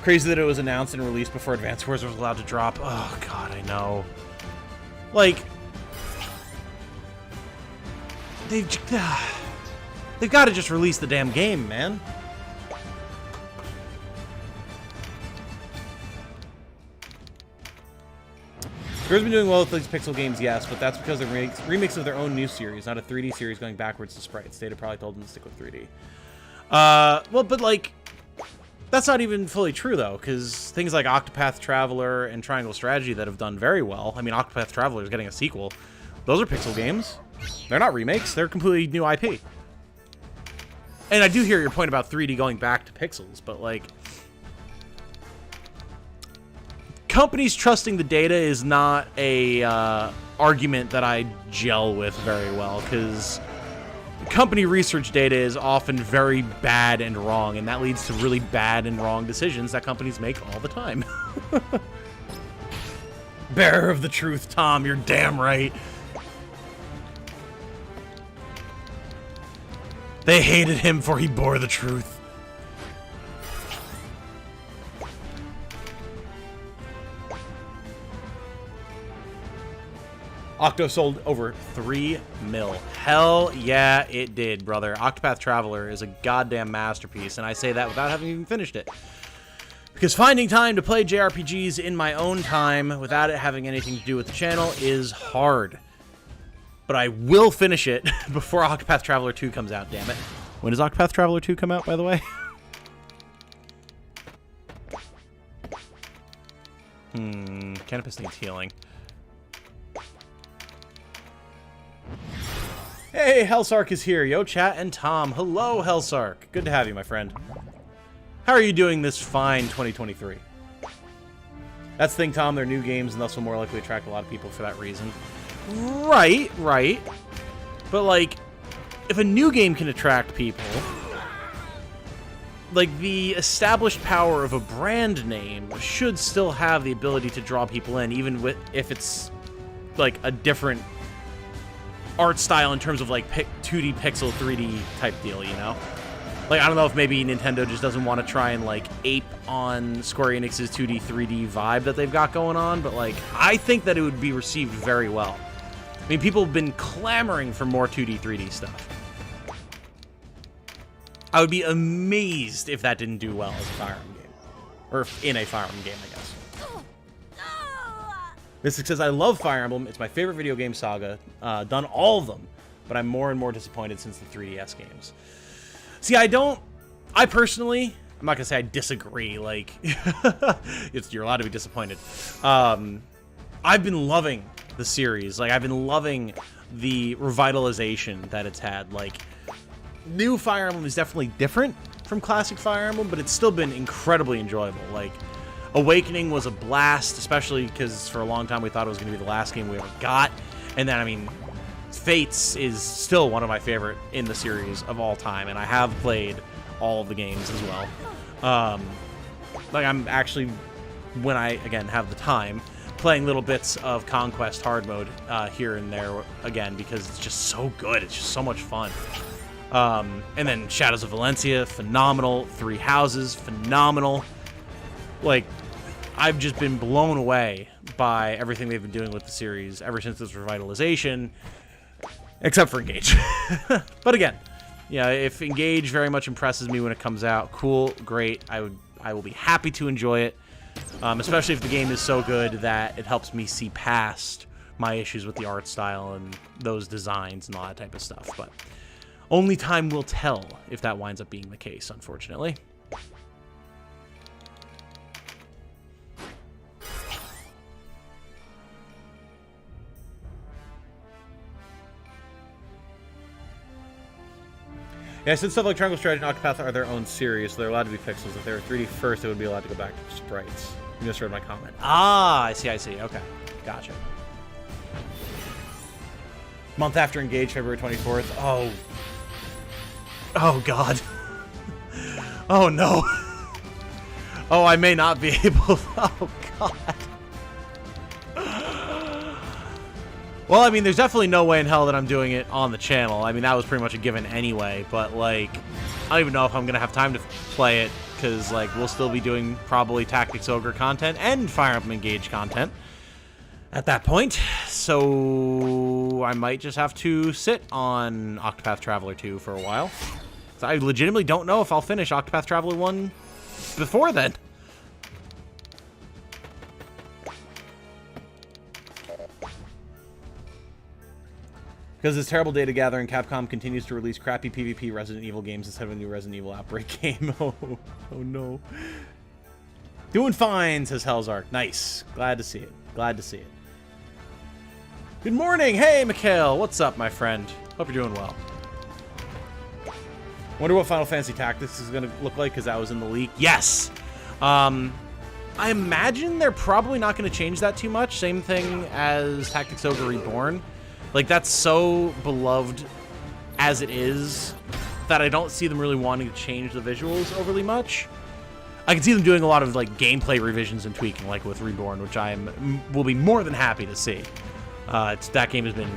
S1: Crazy that it was announced and released before Advance Wars was allowed to drop. Oh, God, I know. Like, they've got to just release the damn game, man. Square's been doing well with these pixel games, yes, but that's because they're remakes of their own new series, not a 3D series going backwards to sprites. Data probably told them to stick with 3D. Well, but, like, that's not even fully true, though, because things like Octopath Traveler and Triangle Strategy that have done very well, I mean, Octopath Traveler is getting a sequel. Those are pixel games. They're not remakes. They're completely new IP. And I do hear your point about 3D going back to pixels, but, like, companies trusting the data is not a argument that I gel with very well, because company research data is often very bad and wrong, and that leads to really bad and wrong decisions that companies make all the time. Bearer of the truth, Tom, you're damn right. They hated him for he bore the truth. Octo sold over 3 mil. Hell yeah, it did, brother. Octopath Traveler is a goddamn masterpiece, and I say that without having even finished it. Because finding time to play JRPGs in my own time without it having anything to do with the channel is hard. But I will finish it before Octopath Traveler 2 comes out, damn it. When does Octopath Traveler 2 come out, by the way? Canopus needs healing. Hey, Hellsark is here. Yo, chat and Tom. Hello, Hellsark. Good to have you, my friend. How are you doing this fine 2023? That's the thing, Tom. They're new games, and thus will more likely attract a lot of people for that reason. Right. But, like, if a new game can attract people, like, the established power of a brand name should still have the ability to draw people in, even if it's, like, a different art style in terms of, like, 2D pixel 3D type deal, you know? Like, I don't know if maybe Nintendo just doesn't want to try and, like, ape on Square Enix's 2D 3D vibe that they've got going on, but, like, I think that it would be received very well. I mean, people have been clamoring for more 2D 3D stuff. I would be amazed if that didn't do well as a Fire Emblem game. Or in a Fire Emblem game, I guess. Mystic says, I love Fire Emblem. It's my favorite video game saga. Done all of them. But I'm more and more disappointed since the 3DS games. See, I personally, I'm not going to say I disagree. Like, you're allowed to be disappointed. I've been loving the series. Like, I've been loving the revitalization that it's had. Like, new Fire Emblem is definitely different from classic Fire Emblem, but it's still been incredibly enjoyable. Like, Awakening was a blast, especially because for a long time we thought it was going to be the last game we ever got. And then, I mean, Fates is still one of my favorite in the series of all time, and I have played all of the games as well. Like, I'm actually, when I, again, have the time, playing little bits of Conquest Hard Mode here and there again, because it's just so good. It's just so much fun. And then Shadows of Valencia, phenomenal. Three Houses, phenomenal. Like, I've just been blown away by everything they've been doing with the series ever since this revitalization, except for Engage. But again, yeah, if Engage very much impresses me when it comes out, cool, great. I will be happy to enjoy it, especially if the game is so good that it helps me see past my issues with the art style and those designs and all that type of stuff. But only time will tell if that winds up being the case, unfortunately. Yeah, since stuff like Triangle Strategy and Octopath are their own series, so they're allowed to be pixels. If they were 3D first, they would be allowed to go back to sprites. You misread my comment. Ah, I see. Okay. Gotcha. Month after Engage, February 24th. Oh, God. Oh, no. Oh, I may not be able... Oh, God. Well, I mean, there's definitely no way in hell that I'm doing it on the channel. I mean, that was pretty much a given anyway, but, like, I don't even know if I'm going to have time to play it, because, like, we'll still be doing probably Tactics Ogre content and Fire Emblem Engage content at that point. So I might just have to sit on Octopath Traveler 2 for a while. So I legitimately don't know if I'll finish Octopath Traveler 1 before then. Because this terrible data gathering, Capcom continues to release crappy PvP Resident Evil games instead of a new Resident Evil Outbreak game. Oh no. Doing fine, says Hellsark. Nice. Glad to see it. Glad to see it. Good morning. Hey, Mikhail. What's up, my friend? Hope you're doing well. Wonder what Final Fantasy Tactics is going to look like, because that was in the leak. Yes! I imagine they're probably not going to change that too much. Same thing as Tactics Ogre Reborn. Like, that's so beloved as it is that I don't see them really wanting to change the visuals overly much. I can see them doing a lot of, like, gameplay revisions and tweaking, like with Reborn, which will be more than happy to see. That game has been...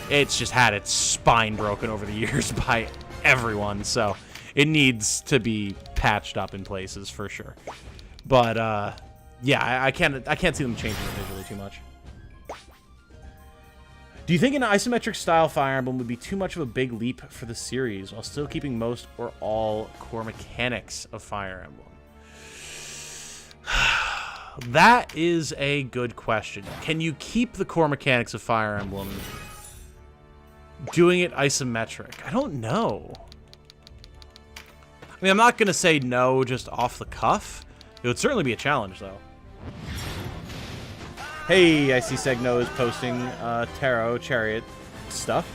S1: It's just had its spine broken over the years by everyone, so it needs to be patched up in places for sure. But yeah, I can't see them changing it visually too much. Do you think an isometric style Fire Emblem would be too much of a big leap for the series while still keeping most or all core mechanics of Fire Emblem? That is a good question. Can you keep the core mechanics of Fire Emblem doing it isometric? I don't know. I mean, I'm not going to say no just off the cuff. It would certainly be a challenge, though. Hey, I see Segno is posting Tarot Chariot stuff.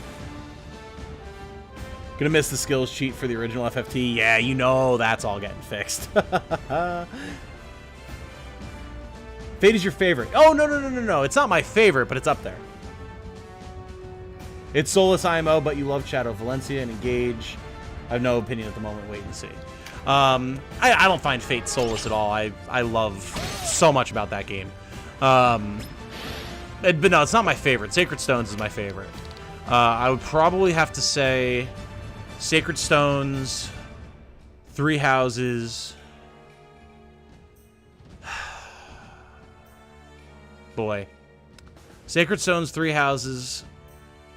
S1: Gonna miss the skills cheat for the original FFT. Yeah, you know that's all getting fixed. Fate is your favorite. Oh, no. It's not my favorite, but it's up there. It's Solus IMO, but you love Shadow Valencia and Engage. I have no opinion at the moment. Wait and see. I don't find Fate soulless at all. I love so much about that game. But no, it's not my favorite. Sacred Stones is my favorite. I would probably have to say Sacred Stones, Three Houses. Boy. Sacred Stones, Three Houses,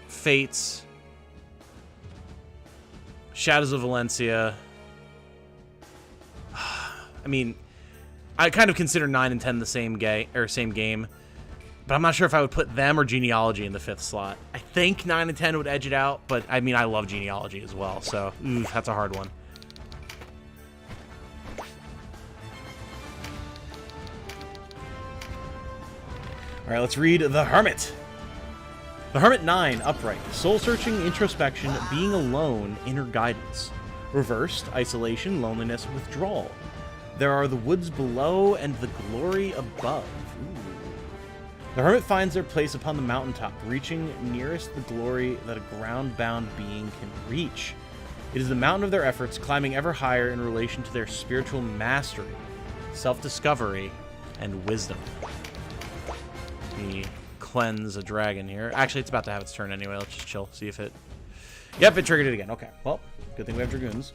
S1: Fates, Shadows of Valencia. I mean, I kind of consider 9 and 10 the same game, but I'm not sure if I would put them or Genealogy in the 5th slot. I think 9 and 10 would edge it out, but I mean, I love Genealogy as well, so that's a hard one. All right, let's read The Hermit. The Hermit 9, upright. Soul-searching, introspection, being alone, inner guidance. Reversed, isolation, loneliness, withdrawal. There are the woods below and the glory above. Ooh. The Hermit finds their place upon the mountaintop, reaching nearest the glory that a ground-bound being can reach. It is the mountain of their efforts, climbing ever higher in relation to their spiritual mastery, self-discovery, and wisdom. Let me cleanse a dragon here. Actually, it's about to have its turn anyway. Let's just chill, see if it... Yep, it triggered it again. Okay, well, good thing we have Dragoons.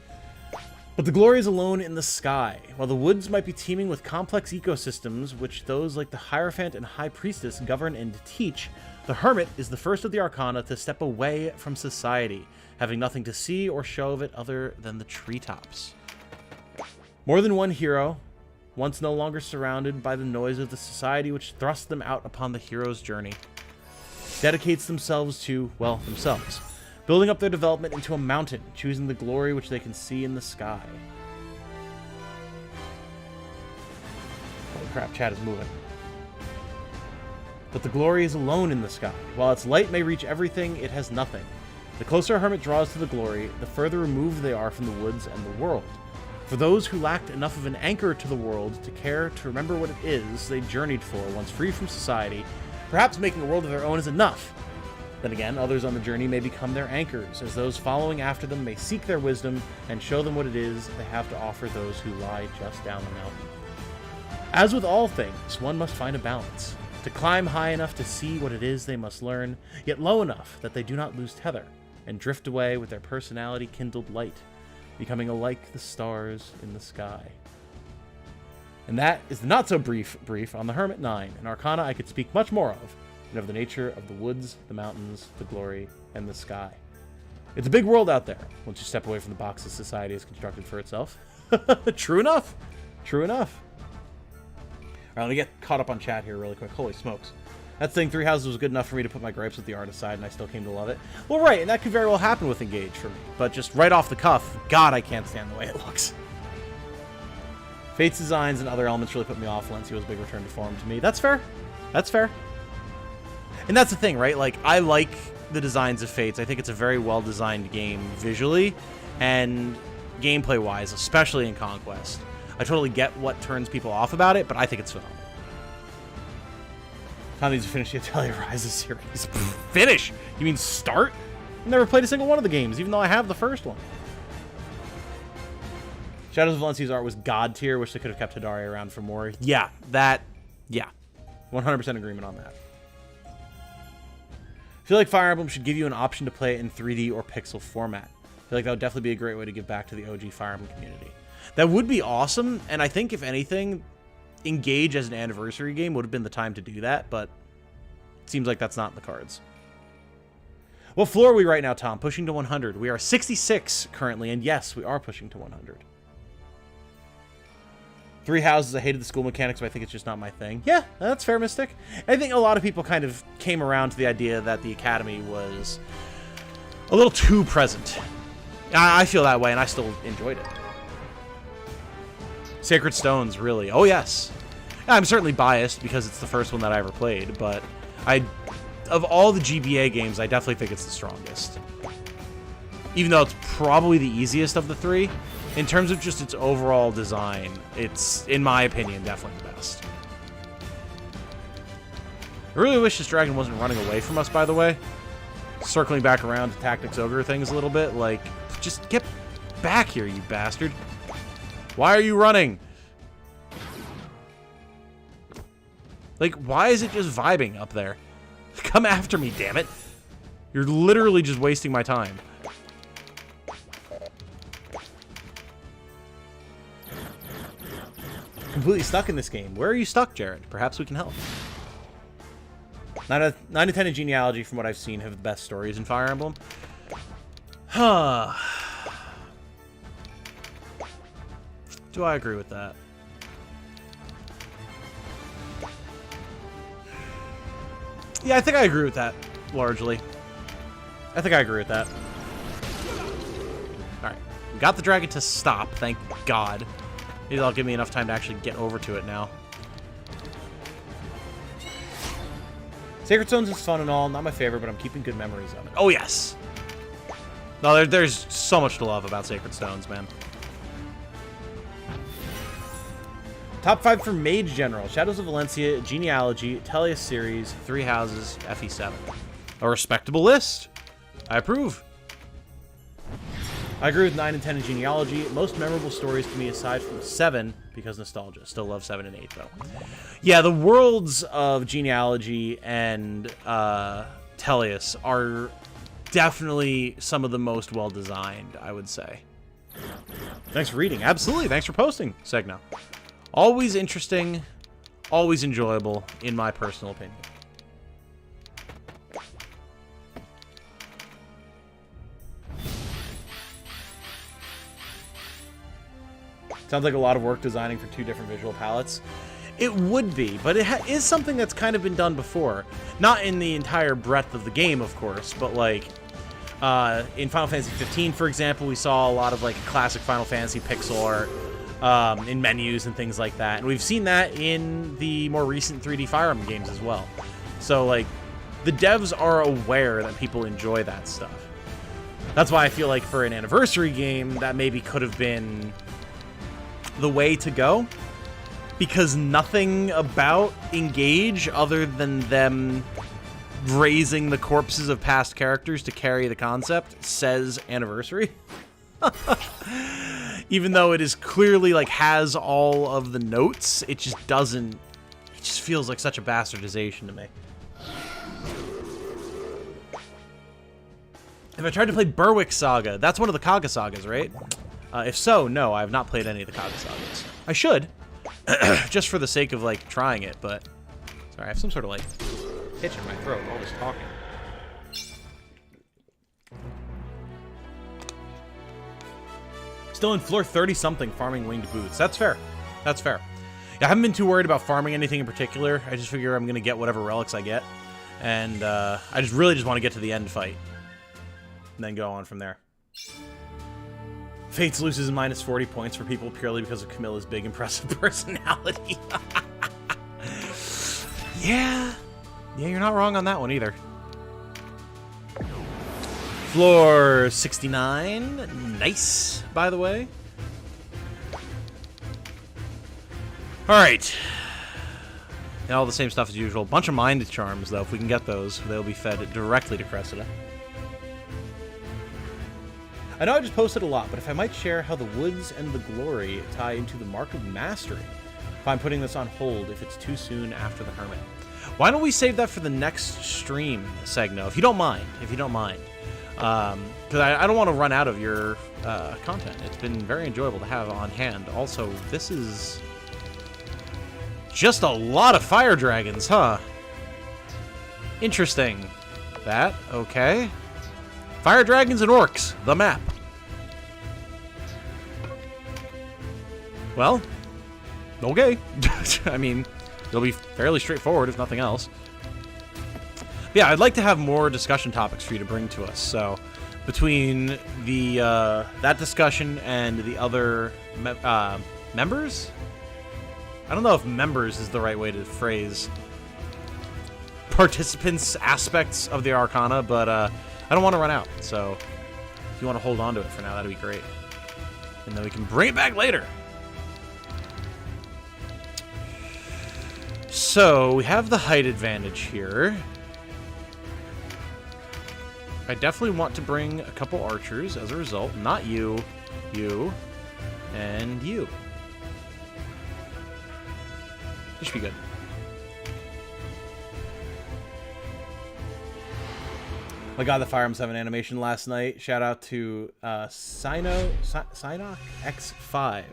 S1: But the glory is alone in the sky. While the woods might be teeming with complex ecosystems, which those like the Hierophant and High Priestess govern and teach, the Hermit is the first of the Arcana to step away from society, having nothing to see or show of it other than the treetops. More than one hero, once no longer surrounded by the noise of the society which thrust them out upon the hero's journey, dedicates themselves to, well, themselves, building up their development into a mountain, choosing the glory which they can see in the sky. Holy crap, chat is moving. But the glory is alone in the sky. While its light may reach everything, it has nothing. The closer a hermit draws to the glory, the further removed they are from the woods and the world. For those who lacked enough of an anchor to the world to care to remember what it is they journeyed for once free from society, perhaps making a world of their own is enough. Then again, others on the journey may become their anchors, as those following after them may seek their wisdom and show them what it is they have to offer those who lie just down the mountain. As with all things, one must find a balance, to climb high enough to see what it is they must learn, yet low enough that they do not lose tether, and drift away with their personality-kindled light, becoming alike the stars in the sky. And that is the not-so-brief on the Hermit 9, an arcana I could speak much more of, and of the nature of the woods, the mountains, the glory, and the sky. It's a big world out there, once you step away from the boxes society has constructed for itself. True enough. True enough. Alright, let me get caught up on chat here really quick. Holy smokes. That thing, Three Houses, was good enough for me to put my gripes with the art aside, and I still came to love it. Well, right, and that could very well happen with Engage for me. But just right off the cuff, God, I can't stand the way it looks. Fate's designs and other elements really put me off. Valencia was a big return to form to me. That's fair. That's fair. And that's the thing, right? Like, I like the designs of Fates. I think it's a very well-designed game visually and gameplay-wise, especially in Conquest. I totally get what turns people off about it, but I think it's phenomenal. Time needs to finish the Atelier Rises series. Finish? You mean start? I've never played a single one of the games, even though I have the first one. Shadows of Valencia's art was god tier. Wish they could have kept Hidari around for more. Yeah, that... Yeah. 100% agreement on that. I feel like Fire Emblem should give you an option to play it in 3D or pixel format. feel like that would definitely be a great way to give back to the OG Fire Emblem community. That would be awesome, and I think, if anything, Engage as an anniversary game would have been the time to do that, but it seems like that's not in the cards. What floor are we right now, Tom? Pushing to 100. We are 66 currently, and yes, we are pushing to 100. 3 houses. I hated the school mechanics, but I think it's just not my thing. Yeah, that's fair, Mystic. I think a lot of people kind of came around to the idea that the Academy was a little too present. I feel that way, and I still enjoyed it. Sacred Stones, really. Oh, yes. I'm certainly biased because it's the first one that I ever played, but of all the GBA games, I definitely think it's the strongest. Even though it's probably the easiest of the 3, in terms of just its overall design, it's, in my opinion, definitely the best. I really wish this dragon wasn't running away from us, by the way. Circling back around to Tactics Ogre things a little bit, like, just get back here, you bastard. Why are you running? Like, why is it just vibing up there? Come after me, damn it. You're literally just wasting my time. Completely stuck in this game. Where are you stuck, Jared? Perhaps we can help. 9 out of 10 in Genealogy, from what I've seen, have the best stories in Fire Emblem. Huh. Do I agree with that? Yeah, I think I agree with that, largely. I think I agree with that. Alright. We got the dragon to stop, thank God. Maybe that'll give me enough time to actually get over to it now. Sacred Stones is fun and all. Not my favorite, but I'm keeping good memories of it. Oh, yes! No, there's so much to love about Sacred Stones, man. Top 5 for Mage General. Shadows of Valencia, Genealogy, Tellius Series, 3 Houses, FE7. A respectable list. I approve. I agree with 9 and 10 in Genealogy. Most memorable stories to me aside from 7, because nostalgia. Still love 7 and 8, though. Yeah, the worlds of Genealogy and Tellius are definitely some of the most well-designed, I would say. Thanks for reading. Absolutely. Thanks for posting, Segna. Always interesting, always enjoyable, in my personal opinion. Sounds like a lot of work designing for 2 different visual palettes. It would be, but it is something that's kind of been done before. Not in the entire breadth of the game, of course, but like in Final Fantasy 15, for example, we saw a lot of like classic Final Fantasy pixel art in menus and things like that. And we've seen that in the more recent 3D Fire Emblem games as well. So like the devs are aware that people enjoy that stuff. That's why I feel like for an anniversary game, that maybe could have been the way to go, because nothing about Engage, other than them raising the corpses of past characters to carry the concept, says anniversary. Even though it is clearly like has all of the notes, it just doesn't. It just feels like such a bastardization to me. If I tried to play Berwick Saga, that's one of the Kaga sagas, right? If so, no, I have not played any of the Kaga sagas. I should, just for the sake of like trying it, but sorry, I have some sort of like hitch in my throat all this talking. Still in floor 30-something farming winged boots. That's fair. That's fair. Yeah, I haven't been too worried about farming anything in particular. I just figure I'm going to get whatever relics I get. And I really just want to get to the end fight. And then go on from there. Fates loses minus 40 points for people purely because of Camilla's big, impressive personality. Yeah. Yeah, you're not wrong on that one either. Floor 69. Nice, by the way. Alright. All the same stuff as usual. Bunch of mind charms, though. If we can get those, they'll be fed directly to Cressida. I know I just posted a lot, but if I might share how the woods and the glory tie into the mark of mastery. If I'm putting this on hold, if it's too soon after the hermit. Why don't we save that for the next stream, Segno, if you don't mind. If you don't mind. Because I don't want to run out of your content. It's been very enjoyable to have on hand. Also, this is just a lot of fire dragons, huh? Interesting. That, okay. Fire dragons and orcs, the map. Well, okay. I mean, it'll be fairly straightforward if nothing else. Yeah, I'd like to have more discussion topics for you to bring to us. So, between the that discussion and the other members, I don't know if members is the right way to phrase participants aspects of the Arcana, but I don't want to run out. So, if you want to hold on to it for now, that'd be great, and then we can bring it back later. So we have the height advantage here. I definitely want to bring a couple archers as a result. Not you, you, and you. This should be good. I got the Fire Emblem 7 animation last night. Shout out to Sinoc X5.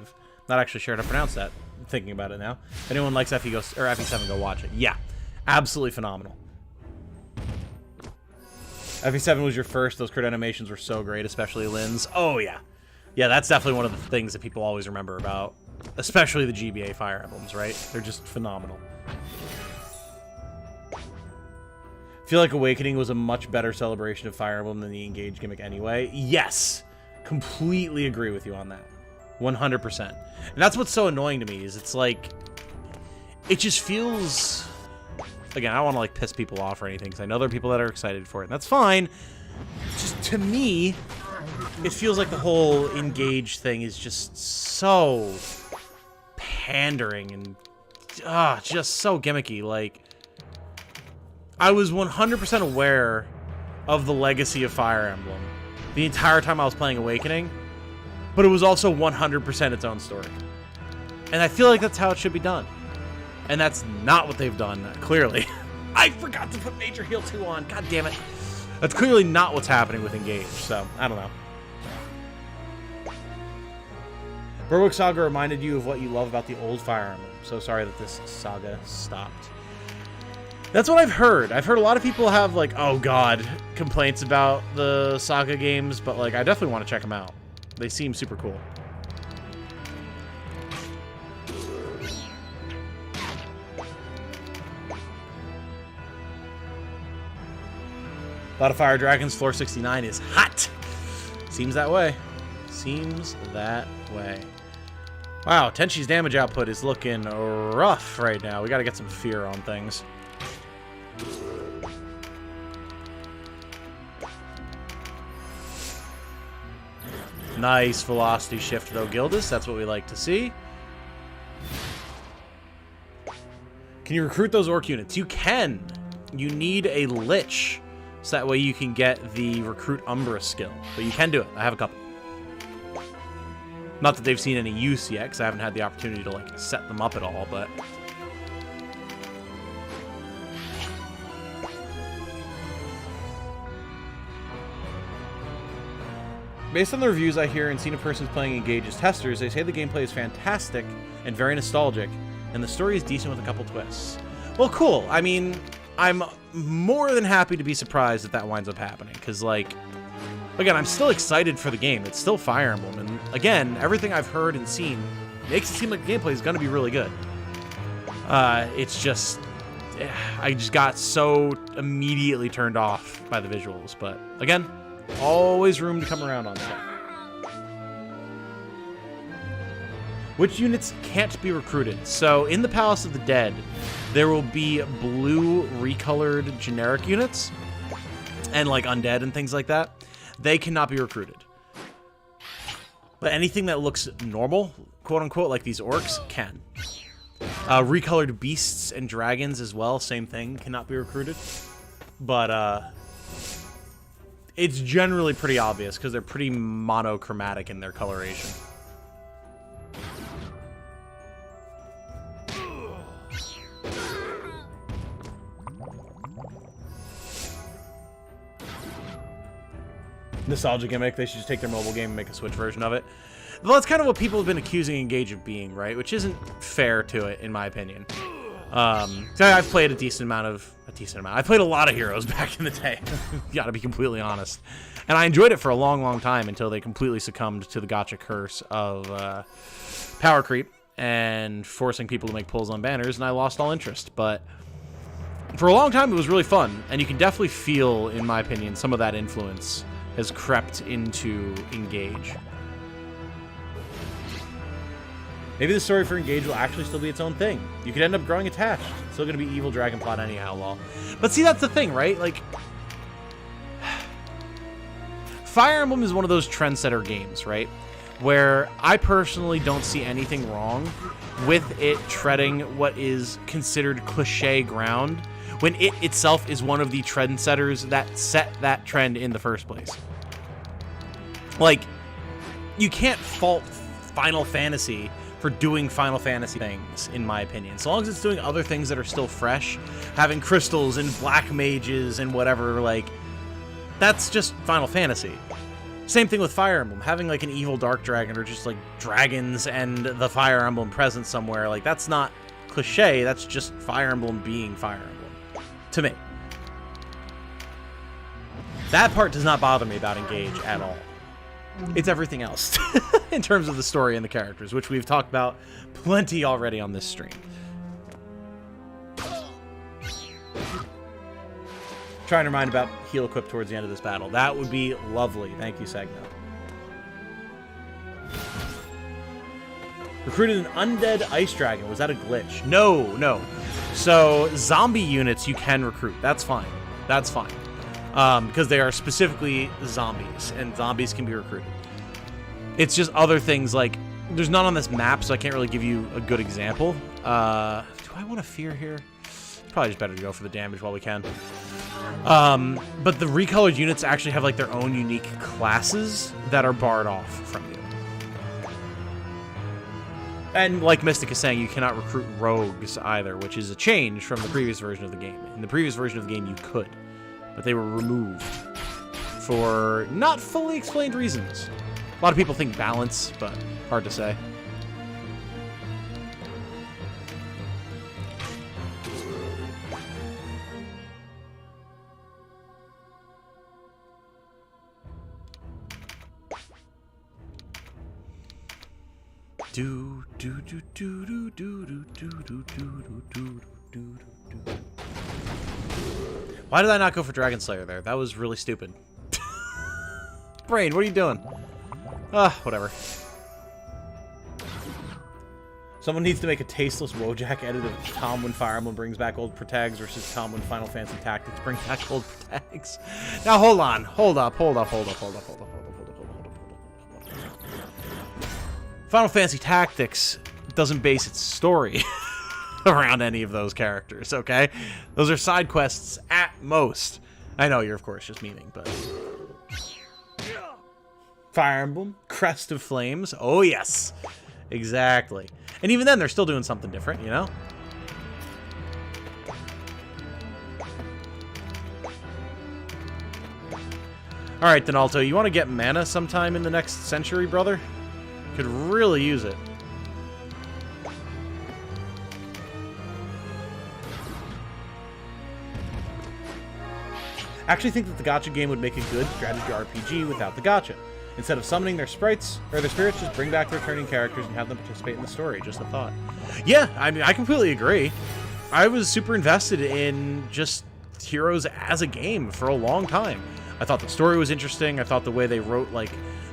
S1: Not actually sure how to pronounce that. I'm thinking about it now. If anyone likes FE, FE7, go watch it. Yeah, absolutely phenomenal. FE7 was your first. Those crit animations were so great, especially Lynn's. Oh, yeah. Yeah, that's definitely one of the things that people always remember about, especially the GBA Fire Emblems, right? They're just phenomenal. I feel like Awakening was a much better celebration of Fire Emblem than the Engage gimmick anyway. Yes, completely agree with you on that. 100%. And that's what's so annoying to me, is it's like, it just feels... Again, I don't want to like piss people off or anything, because I know there are people that are excited for it, and that's fine. Just to me, it feels like the whole Engage thing is just so pandering and just so gimmicky. Like, I was 100% aware of the legacy of Fire Emblem the entire time I was playing Awakening, but it was also 100% its own story. And I feel like that's how it should be done. And that's not what they've done, clearly. I forgot to put Major Heal 2 on. God damn it. That's clearly not what's happening with Engage, so I don't know. Berwick Saga reminded you of what you love about the old Fire Emblem. So sorry that this saga stopped. That's what I've heard. I've heard a lot of people have, like, oh god, complaints about the Saga games, but, like, I definitely want to check them out. They seem super cool. A lot of fire dragons. Floor 69 is hot. Seems that way. Seems that way. Wow, Tenshi's damage output is looking rough right now. We got to get some fear on things. Nice velocity shift, though, Gildas. That's what we like to see. Can you recruit those orc units? You can. You need a Lich, so that way you can get the Recruit Umbra skill. But you can do it. I have a couple. Not that they've seen any use yet, because I haven't had the opportunity to, like, set them up at all, but... Based on the reviews I hear and seen of persons playing Engage as testers, they say the gameplay is fantastic and very nostalgic, and the story is decent with a couple twists. Well, cool. I mean, I'm more than happy to be surprised that that winds up happening, because, like, again, I'm still excited for the game. It's still Fire Emblem, and again, everything I've heard and seen makes it seem like the gameplay is going to be really good. It's just, I just got so immediately turned off by the visuals, but again, always room to come around on stuff. Which units can't be recruited? So, in the Palace of the Dead, there will be blue recolored generic units, and like undead and things like that. They cannot be recruited. But anything that looks normal, quote unquote, like these orcs, can. Recolored beasts and dragons as well, same thing, cannot be recruited. But, it's generally pretty obvious because they're pretty monochromatic in their coloration. nostalgia gimmick. They should just take their mobile game and make a Switch version of it. Well, that's kind of what people have been accusing Engage of being, right? Which isn't fair to it, in my opinion. So I've played a decent amount. I played a lot of Heroes back in the day. Gotta be completely honest. And I enjoyed it for a long, long time until they completely succumbed to the gacha curse of power creep and forcing people to make pulls on banners, and I lost all interest. But for a long time, it was really fun, and you can definitely feel, in my opinion, some of that influence has crept into Engage. Maybe the story for Engage will actually still be its own thing. You could end up growing attached. It's still going to be evil dragon plot anyhow, lol. But see, that's the thing, right? Like, Fire Emblem is one of those trendsetter games, right? Where I personally don't see anything wrong with it treading what is considered cliche ground when it itself is one of the trendsetters that set that trend in the first place. Like, you can't fault Final Fantasy for doing Final Fantasy things, in my opinion. So long as it's doing other things that are still fresh, having crystals and black mages and whatever, like, that's just Final Fantasy. Same thing with Fire Emblem. Having, like, an evil dark dragon or just, like, dragons and the Fire Emblem present somewhere, like, that's not cliche. That's just Fire Emblem being Fire Emblem. To me. That part does not bother me about Engage at all. It's everything else in terms of the story and the characters, which we've talked about plenty already on this stream. Trying to remind about heal equip towards the end of this battle. That would be lovely. Thank you, Segno. Recruited an undead ice dragon. Was that a glitch? No. So zombie units you can recruit. That's fine. That's fine. Because they are specifically zombies, and zombies can be recruited. It's just other things like, there's none on this map, so I can't really give you a good example. Do I want to fear here? Probably just better to go for the damage while we can. But the recolored units actually have like their own unique classes that are barred off from you. And like Mystic is saying, you cannot recruit rogues either, which is a change from the previous version of the game. In the previous version of the game, you could. But they were removed for not fully explained reasons. A lot of people think balance, but hard to say. Do do do do do do do do do do do do do. Why did I not go for Dragon Slayer there? That was really stupid. Brain, what are you doing? Whatever. Someone needs to make a tasteless Wojak edit of Tom when Fire Emblem brings back old protags versus Tom when Final Fantasy Tactics brings back old protags. Now hold on. Hold up. Final Fantasy Tactics doesn't base its story around any of those characters, okay? Those are side quests at most. I know you're, of course, just memeing, but... Fire Emblem, Crest of Flames. Oh, yes. Exactly. And even then, they're still doing something different, you know? Alright, Donalto, you want to get mana sometime in the next century, brother? Could really use it. I actually think that the gacha game would make a good strategy RPG without the gacha. Instead of summoning their sprites, or their spirits, just bring back the returning characters and have them participate in the story. Just a thought. Yeah, I mean, I completely agree. I was super invested in just Heroes as a game for a long time. I thought the story was interesting. I thought the way they wrote, like,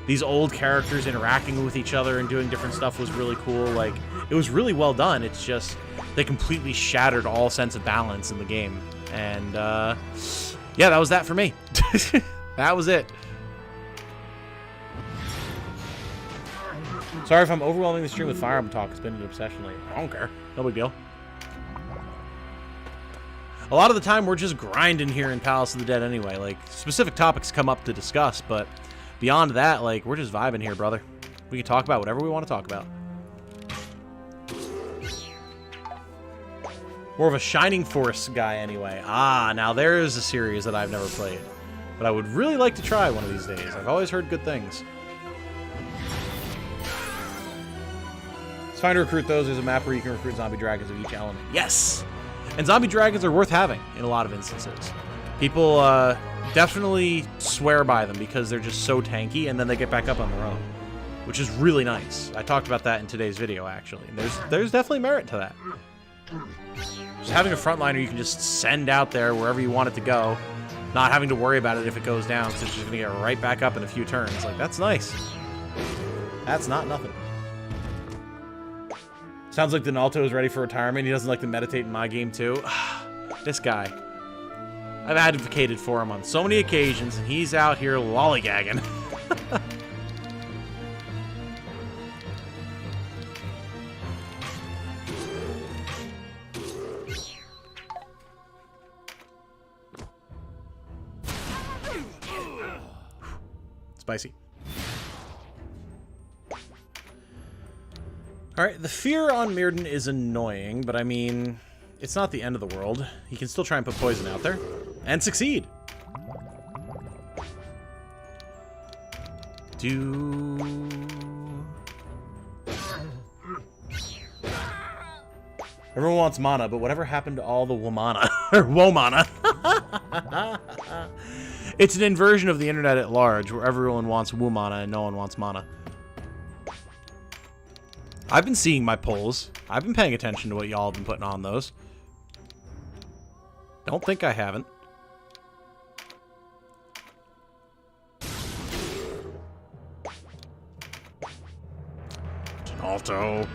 S1: these old characters interacting with each other and doing different stuff was really cool. Like, it was really well done. It's just, they completely shattered all sense of balance in the game. And, yeah, that was that for me. That was it. Sorry if I'm overwhelming the stream with Fire Emblem talk. It's been an obsession lately. I don't care. No big deal. A lot of the time, we're just grinding here in Palace of the Dead anyway. Like, specific topics come up to discuss, but beyond that, like, we're just vibing here, brother. We can talk about whatever we want to talk about. More of a Shining Force guy anyway. Ah, now there is a series that I've never played. but I would really like to try one of these days. I've always heard good things. It's fine to recruit those. There's a map where you can recruit zombie dragons of each element. Yes! And zombie dragons are worth having in a lot of instances. People definitely swear by them because they're just so tanky, and then they get back up on their own, which is really nice. I talked about that in today's video, actually. And there's definitely merit to that. Just having a frontliner you can just send out there wherever you want it to go, not having to worry about it if it goes down, because it's just going to get right back up in a few turns. Like, that's nice. That's not nothing. Sounds like Donalto is ready for retirement. He doesn't like to meditate in my game, too. This guy. I've advocated for him on so many occasions, and he's out here lollygagging. Spicy. Alright, the fear on Mirrodin is annoying, but I mean, it's not the end of the world. He can still try and put poison out there. And succeed! Everyone wants mana, but whatever happened to all the Womana? Or Womana? It's an inversion of the internet at large, where everyone wants Womana and no one wants mana. I've been seeing my polls. I've been paying attention to what y'all have been putting on those. Don't think I haven't. Alto.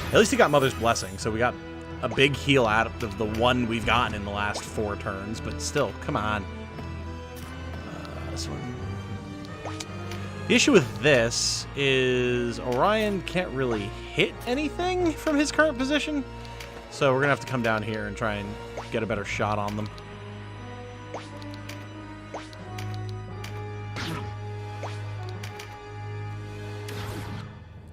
S1: At least he got Mother's Blessing, so we got a big heal out of the one we've gotten in the last 4 turns, but still, come on. This one. The issue with this is Orion can't really hit anything from his current position, so we're going to have to come down here and try and get a better shot on them.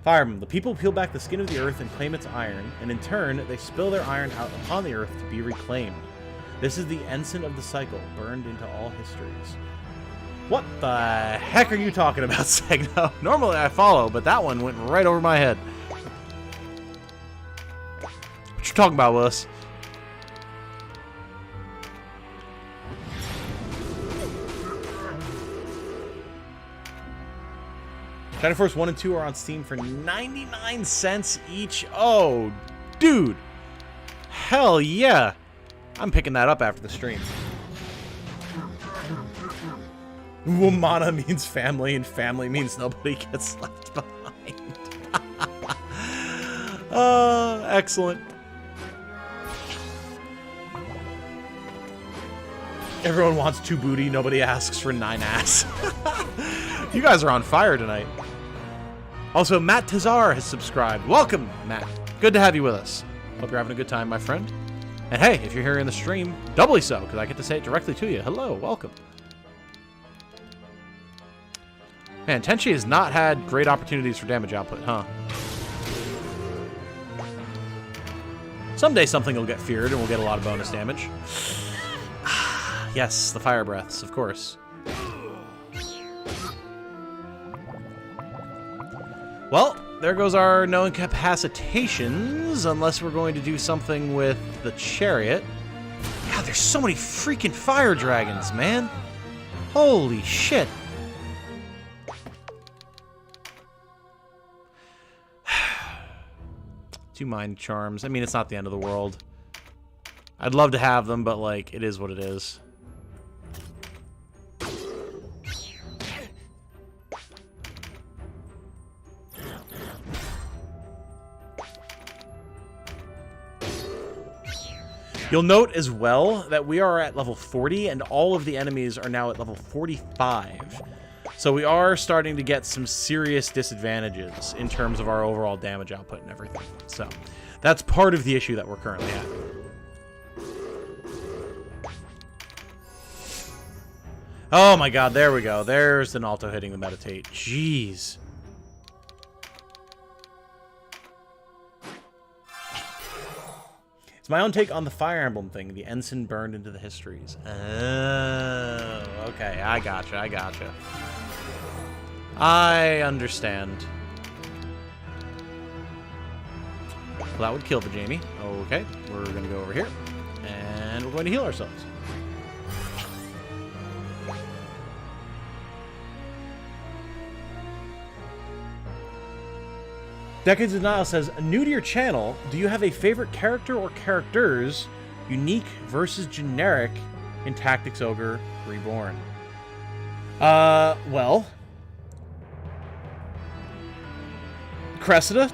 S1: Fireman, the people peel back the skin of the earth and claim its iron, and in turn, they spill their iron out upon the earth to be reclaimed. This is the ensign of the cycle, burned into all histories. What the heck are you talking about, Segno? Normally I follow, but that one went right over my head. What you talking about, Willis? China Force 1 and 2 are on Steam for 99 cents each. Oh, dude. Hell yeah. I'm picking that up after the stream. Womana means family, and family means nobody gets left behind. Excellent. Everyone wants 2 booty, nobody asks for 9 ass. You guys are on fire tonight. Also, Matt Tazar has subscribed. Welcome, Matt. Good to have you with us. Hope you're having a good time, my friend. And hey, if you're here in the stream, doubly so, because I get to say it directly to you. Hello, welcome. Man, Tenchi has not had great opportunities for damage output, huh? Someday something will get feared and we'll get a lot of bonus damage. Yes, the fire breaths, of course. Well, there goes our no incapacitations, unless we're going to do something with the chariot. God, there's so many freaking fire dragons, man. Holy shit. 2 mind charms. I mean, it's not the end of the world. I'd love to have them, but, like, it is what it is. You'll note as well that we are at level 40 and all of the enemies are now at level 45. So we are starting to get some serious disadvantages in terms of our overall damage output and everything. So that's part of the issue that we're currently at. Oh my god, there we go. There's Donalto hitting the meditate. Jeez. It's my own take on the Fire Emblem thing. The ensign burned into the histories. Oh, okay. I gotcha. I gotcha. I understand. Well, that would kill the Jamie. Okay, we're going to go over here. And we're going to heal ourselves. Decades of Denial says, new to your channel, do you have a favorite character or characters, unique versus generic, in Tactics Ogre Reborn? Well... Cressida?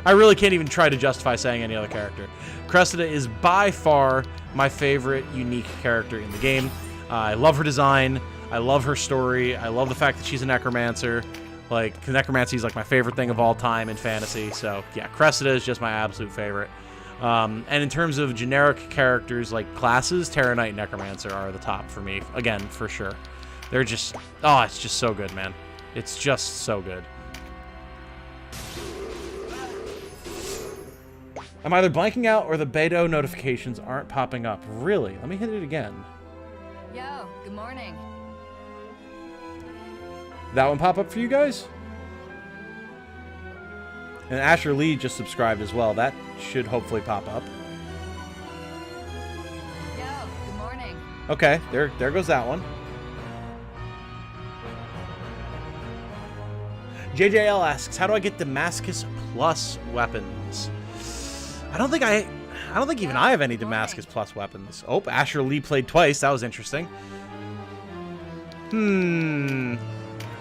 S1: I really can't even try to justify saying any other character. Cressida is by far my favorite unique character in the game. I love her design. I love her story. I love the fact that she's a necromancer. Like, necromancy is like my favorite thing of all time in fantasy. So, yeah, Cressida is just my absolute favorite. And in terms of generic characters, like classes, Terra Knight and Necromancer are the top for me. Again, for sure. They're just... Oh, it's just so good, man. It's just so good. I'm either blanking out or the Beidou notifications aren't popping up. Really? Let me hit it again.
S3: Yo, good morning.
S1: That one pop up for you guys? And Asher Lee just subscribed as well. That should hopefully pop up.
S3: Yo, good morning.
S1: Okay, there goes that one. JJL asks, how do I get Damascus Plus weapons? I don't think even I have any Damascus Plus weapons. Oh, Asher Lee played twice. That was interesting.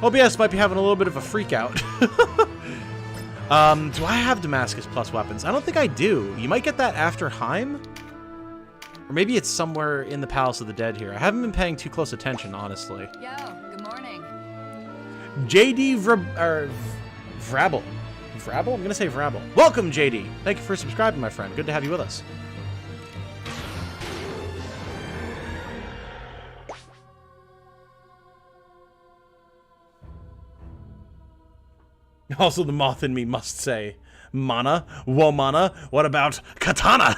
S1: OBS might be having a little bit of a freak out. Do I have Damascus Plus weapons? I don't think I do. You might get that after Heim? Or maybe it's somewhere in the Palace of the Dead here. I haven't been paying too close attention, honestly.
S3: Yo, good morning.
S1: JD Vrabble. Vrabble? I'm going to say Vrabble. Welcome, JD. Thank you for subscribing, my friend. Good to have you with us. Also, the moth in me must say, Mana? Womana? What about Katana?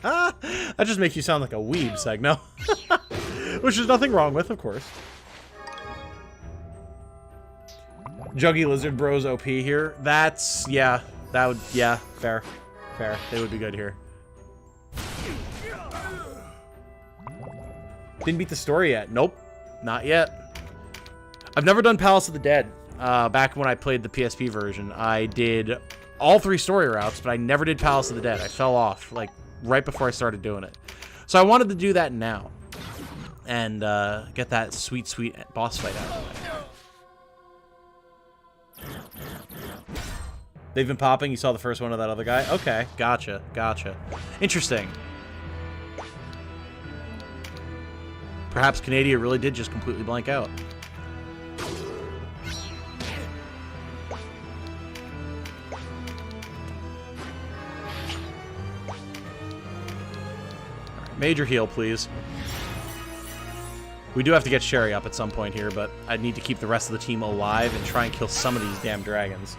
S1: That just makes you sound like a weeb, Segno. Which there's nothing wrong with, of course. Juggy Lizard Bros OP here. That's, yeah, that would, yeah, fair. Fair. They would be good here. Didn't beat the story yet. Nope. Not yet. I've never done Palace of the Dead. Back when I played the PSP version, I did all 3 story routes, but I never did Palace of the Dead. I fell off, like, right before I started doing it. So I wanted to do that now. And, get that sweet, sweet boss fight out of the way. They've been popping. You saw the first one of that other guy? Okay, gotcha, gotcha. Interesting. Perhaps Canada really did just completely blank out. Major heal, please. We do have to get Sherry up at some point here, but I need to keep the rest of the team alive and try and kill some of these damn dragons.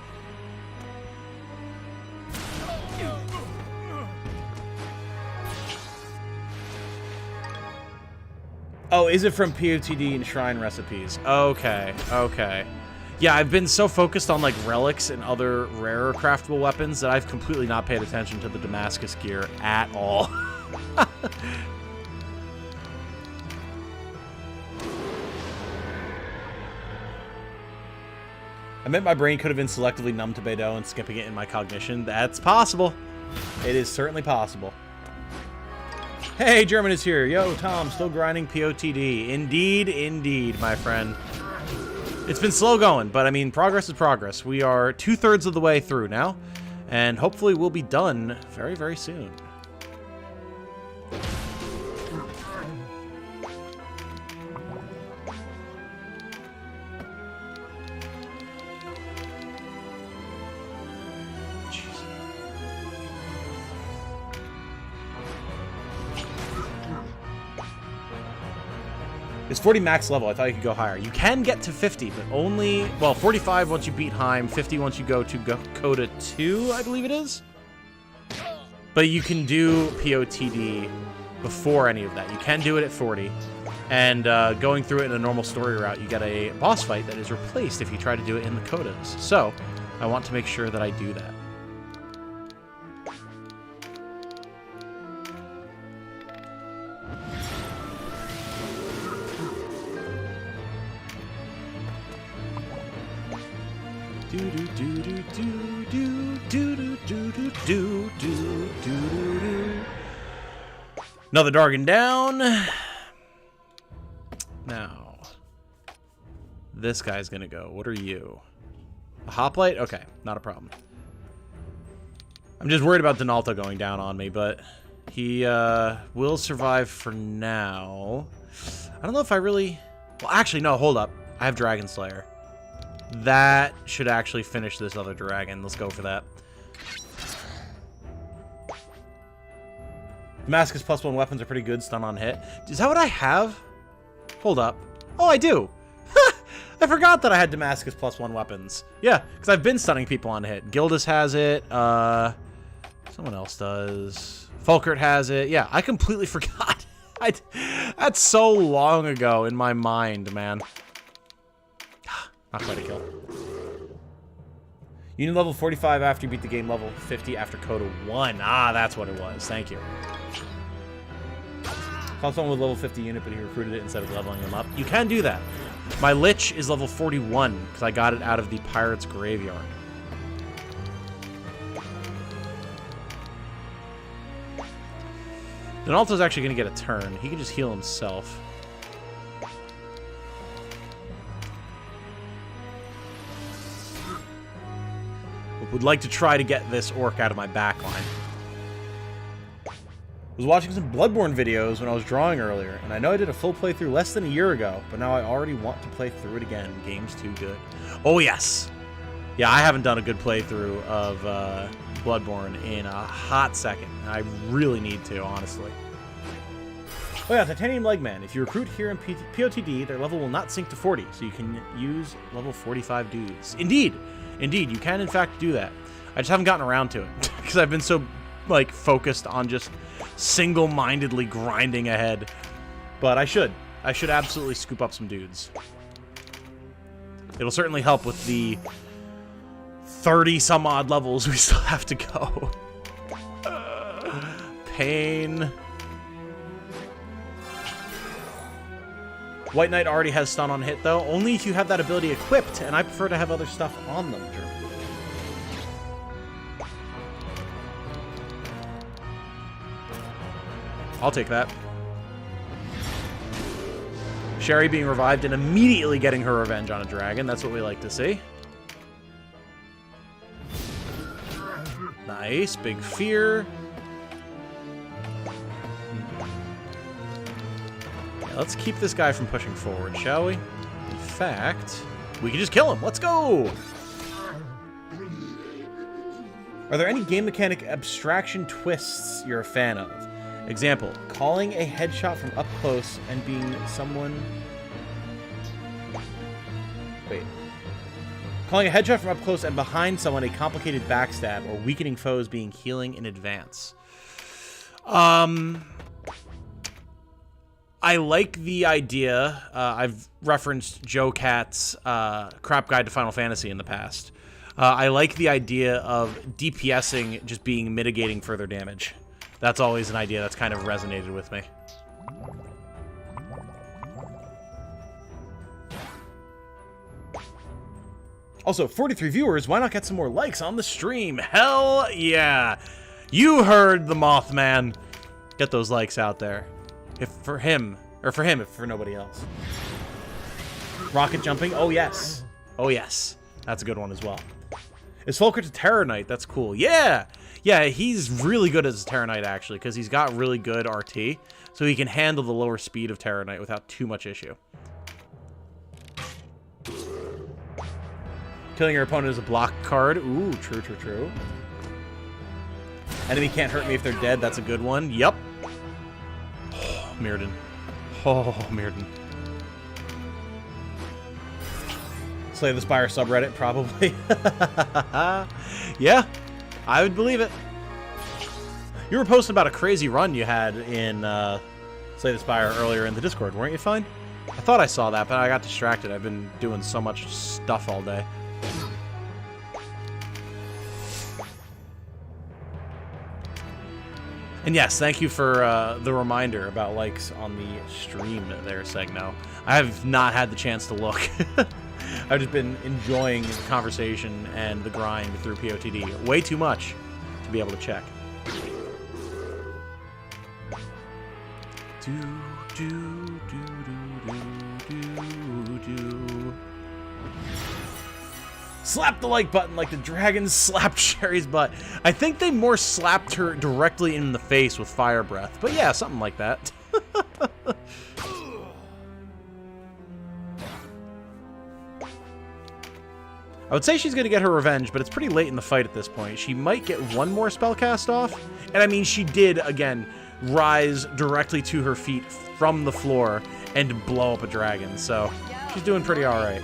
S1: Oh, is it from POTD and Shrine Recipes? Okay, okay. Yeah, I've been so focused on, like, relics and other rarer craftable weapons that I've completely not paid attention to the Damascus gear at all. I meant my brain could have been selectively numb to Beidou and skipping it in my cognition. That's possible. It is certainly possible. Hey, German is here. Yo, Tom, still grinding POTD. Indeed, indeed, my friend. It's been slow going, but I mean, progress is progress. We are 2/3 of the way through now, and hopefully we'll be done very, very soon. It's 40 max level. I thought you could go higher. You can get to 50, but only... Well, 45 once you beat Heim, 50 once you go to Coda 2, I believe it is? But you can do POTD before any of that. You can do it at 40. And going through it in a normal story route, you get a boss fight that is replaced if you try to do it in the codas. So, I want to make sure that I do that. Another Dargon down. Now, this guy's gonna go. What are you? A hoplite? Okay, not a problem. I'm just worried about Donalto going down on me, but he will survive for now. I don't know if I really... Well, actually, no, hold up. I have Dragon Slayer. That should actually finish this other dragon. Let's go for that. Damascus +1 weapons are pretty good. Stun on hit. Is that what I have? Hold up. Oh, I do. I forgot that I had Damascus +1 weapons. Yeah, because I've been stunning people on hit. Gildas has it. Someone else does. Fulkert has it. Yeah, I completely forgot. That's so long ago in my mind, man. Not quite a kill. You need level 45 after you beat the game, level 50 after Coda 1. Ah, that's what it was. Thank you. Called someone with level 50 unit, but he recruited it instead of leveling him up. You can do that. My Lich is level 41, because I got it out of the Pirate's Graveyard. Donalto's actually going to get a turn. He can just heal himself. Would like to try to get this orc out of my backline. I was watching some Bloodborne videos when I was drawing earlier, and I know I did a full playthrough less than a year ago, but now I already want to play through it again. Game's too good. Oh, yes! Yeah, I haven't done a good playthrough of Bloodborne in a hot second. I really need to, honestly. Oh yeah, Titanium Legman. If you recruit here in POTD, their level will not sink to 40, so you can use level 45 dudes. Indeed! Indeed, you can in fact do that. I just haven't gotten around to it, because I've been so, like, focused on just single-mindedly grinding ahead. But I should. I should absolutely scoop up some dudes. It'll certainly help with the 30-some-odd levels we still have to go. Pain. White Knight already has stun on hit, though. Only if you have that ability equipped, and I prefer to have other stuff on them. I'll take that. Sherry being revived and immediately getting her revenge on a dragon. That's what we like to see. Nice. Big fear. Let's keep this guy from pushing forward, shall we? In fact, we can just kill him. Let's go! Are there any game mechanic abstraction twists you're a fan of? Example, calling a headshot from up close and being someone... Wait. Calling a headshot from up close and behind someone a complicated backstab, or weakening foes being healing in advance. I like the idea. I've referenced Joe Cat's Crap Guide to Final Fantasy in the past. I like the idea of DPSing just being mitigating further damage. That's always an idea that's kind of resonated with me. Also, 43 viewers, why not get some more likes on the stream? Hell yeah! You heard the Mothman. Get those likes out there. If for him, if for nobody else. Rocket jumping? Oh, yes. Oh, yes. That's a good one as well. Is Fulkert a Terror Knight? That's cool. Yeah! Yeah, he's really good as a Terror Knight, actually, because he's got really good RT, so he can handle the lower speed of Terror Knight without too much issue. Killing your opponent is a block card. Ooh, true, true, true. Enemy can't hurt me if they're dead. That's a good one. Yup. Oh, Mirrodin. Oh, Mirrodin. Slay the Spire subreddit, probably. Yeah, I would believe it. You were posting about a crazy run you had in Slay the Spire earlier in the Discord, weren't you, Fine? I thought I saw that, but I got distracted. I've been doing so much stuff all day. And yes, thank you for the reminder about likes on the stream there, Segno. I have not had the chance to look. I've just been enjoying the conversation and the grind through POTD way too much to be able to check. Slap the like button like the dragon slapped Sherry's butt. I think they more slapped her directly in the face with fire breath. But yeah, something like that. I would say she's going to get her revenge, but it's pretty late in the fight at this point. She might get one more spell cast off. And I mean, she did, again, rise directly to her feet from the floor and blow up a dragon. So she's doing pretty all right.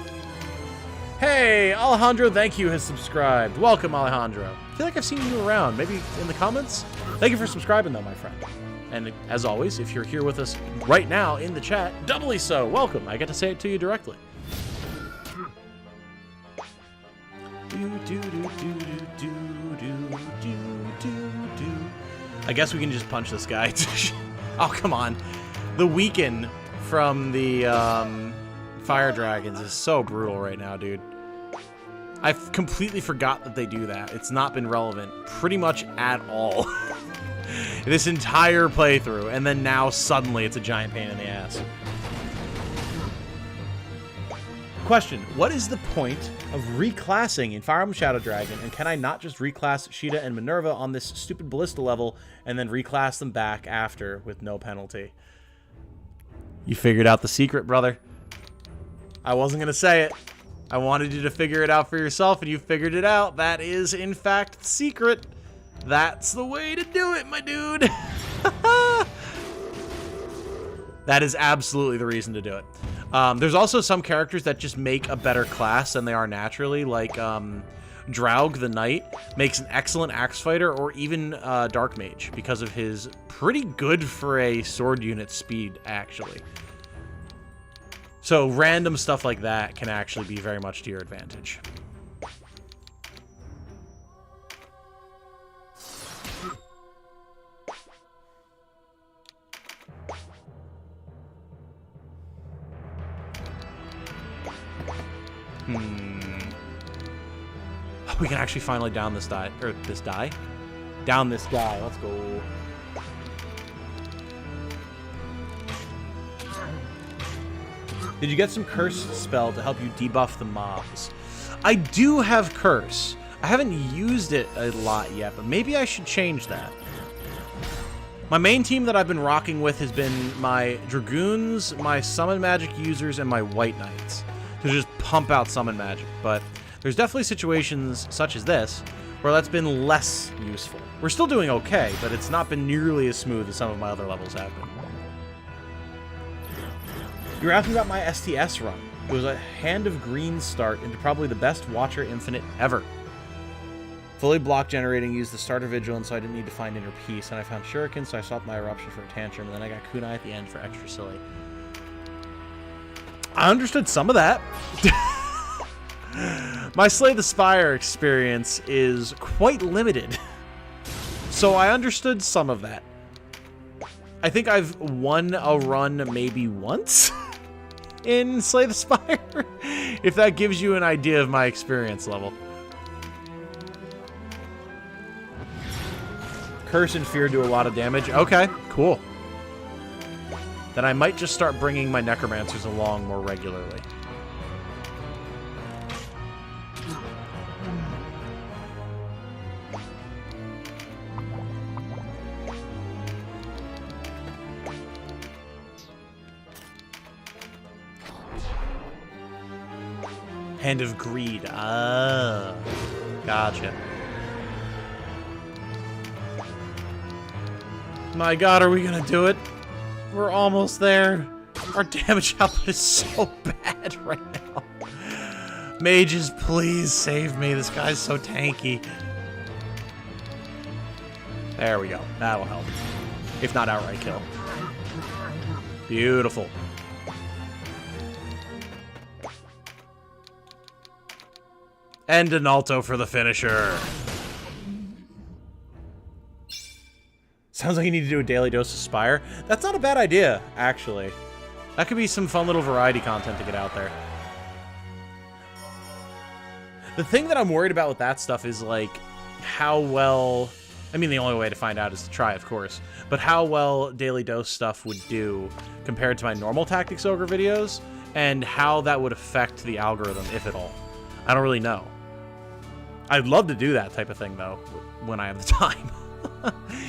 S1: Hey, Alejandro, thank you, has subscribed. Welcome, Alejandro. I feel like I've seen you around, maybe in the comments. Thank you for subscribing, though, my friend. And as always, if you're here with us right now in the chat, doubly so. Welcome. I get to say it to you directly. I guess we can just punch this guy. Oh, come on. The weaken from the fire dragons is so brutal right now, dude. I completely forgot that they do that. It's not been relevant pretty much at all. This entire playthrough, and then now suddenly it's a giant pain in the ass. Question, what is the point of reclassing in Fire Emblem Shadow Dragon, and can I not just reclass Sheeta and Minerva on this stupid Ballista level and then reclass them back after with no penalty? You figured out the secret, brother. I wasn't going to say it. I wanted you to figure it out for yourself, and you figured it out. That is, in fact, the secret. That's the way to do it, my dude. That is absolutely the reason to do it. There's also some characters that just make a better class than they are naturally, like Draug the Knight makes an excellent axe fighter, or even Dark Mage, because of his pretty good for a sword unit speed, actually. So random stuff like that can actually be very much to your advantage. We can actually finally down this die, or this die? Down this guy. Let's go. Did you get some curse spell to help you debuff the mobs? I do have curse. I haven't used it a lot yet, but maybe I should change that. My main team that I've been rocking with has been my Dragoons, my Summon Magic users, and my White Knights to just pump out Summon Magic, but there's definitely situations such as this where that's been less useful. We're still doing okay, but it's not been nearly as smooth as some of my other levels have been. You were asking about my STS run. It was a Hand of Green start into probably the best Watcher Infinite ever. Fully block generating, used the starter Vigilance so I didn't need to find Inner Peace, and I found Shuriken, so I swapped my Eruption for a Tantrum, and then I got Kunai at the end for extra silly. I understood some of that. My Slay the Spire experience is quite limited, so I understood some of that. I think I've won a run maybe once in Slay the Spire, if that gives you an idea of my experience level. Curse and Fear do a lot of damage. Okay, cool. Then I might just start bringing my Necromancers along more regularly. Hand of Greed. Ah, gotcha. My god, are we gonna do it? We're almost there. Our damage output is so bad right now. Mages, please save me. This guy's so tanky. There we go. That'll help. If not outright kill. Beautiful. And an alto for the finisher. Sounds like you need to do a daily dose of Spire. That's not a bad idea, actually. That could be some fun little variety content to get out there. The thing that I'm worried about with that stuff is, like, how well... I mean, the only way to find out is to try, of course. But how well daily dose stuff would do compared to my normal Tactics Ogre videos, and how that would affect the algorithm, if at all. I don't really know. I'd love to do that type of thing, though, when I have the time.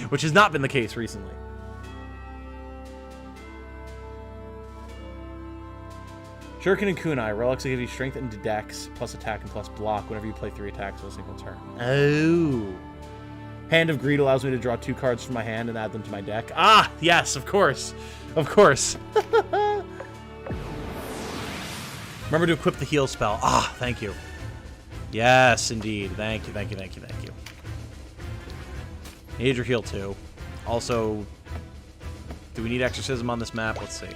S1: Which has not been the case recently. Shuriken and Kunai. Relics that give you strength and dex, plus attack and plus block whenever you play 3 attacks on a single turn. Oh. Hand of Greed allows me to draw 2 cards from my hand and add them to my deck. Ah, yes, of course. Of course. Remember to equip the heal spell. Ah, thank you. Yes, indeed. Thank you, thank you, thank you, thank you. Need your heal too. Also, do we need exorcism on this map? Let's see.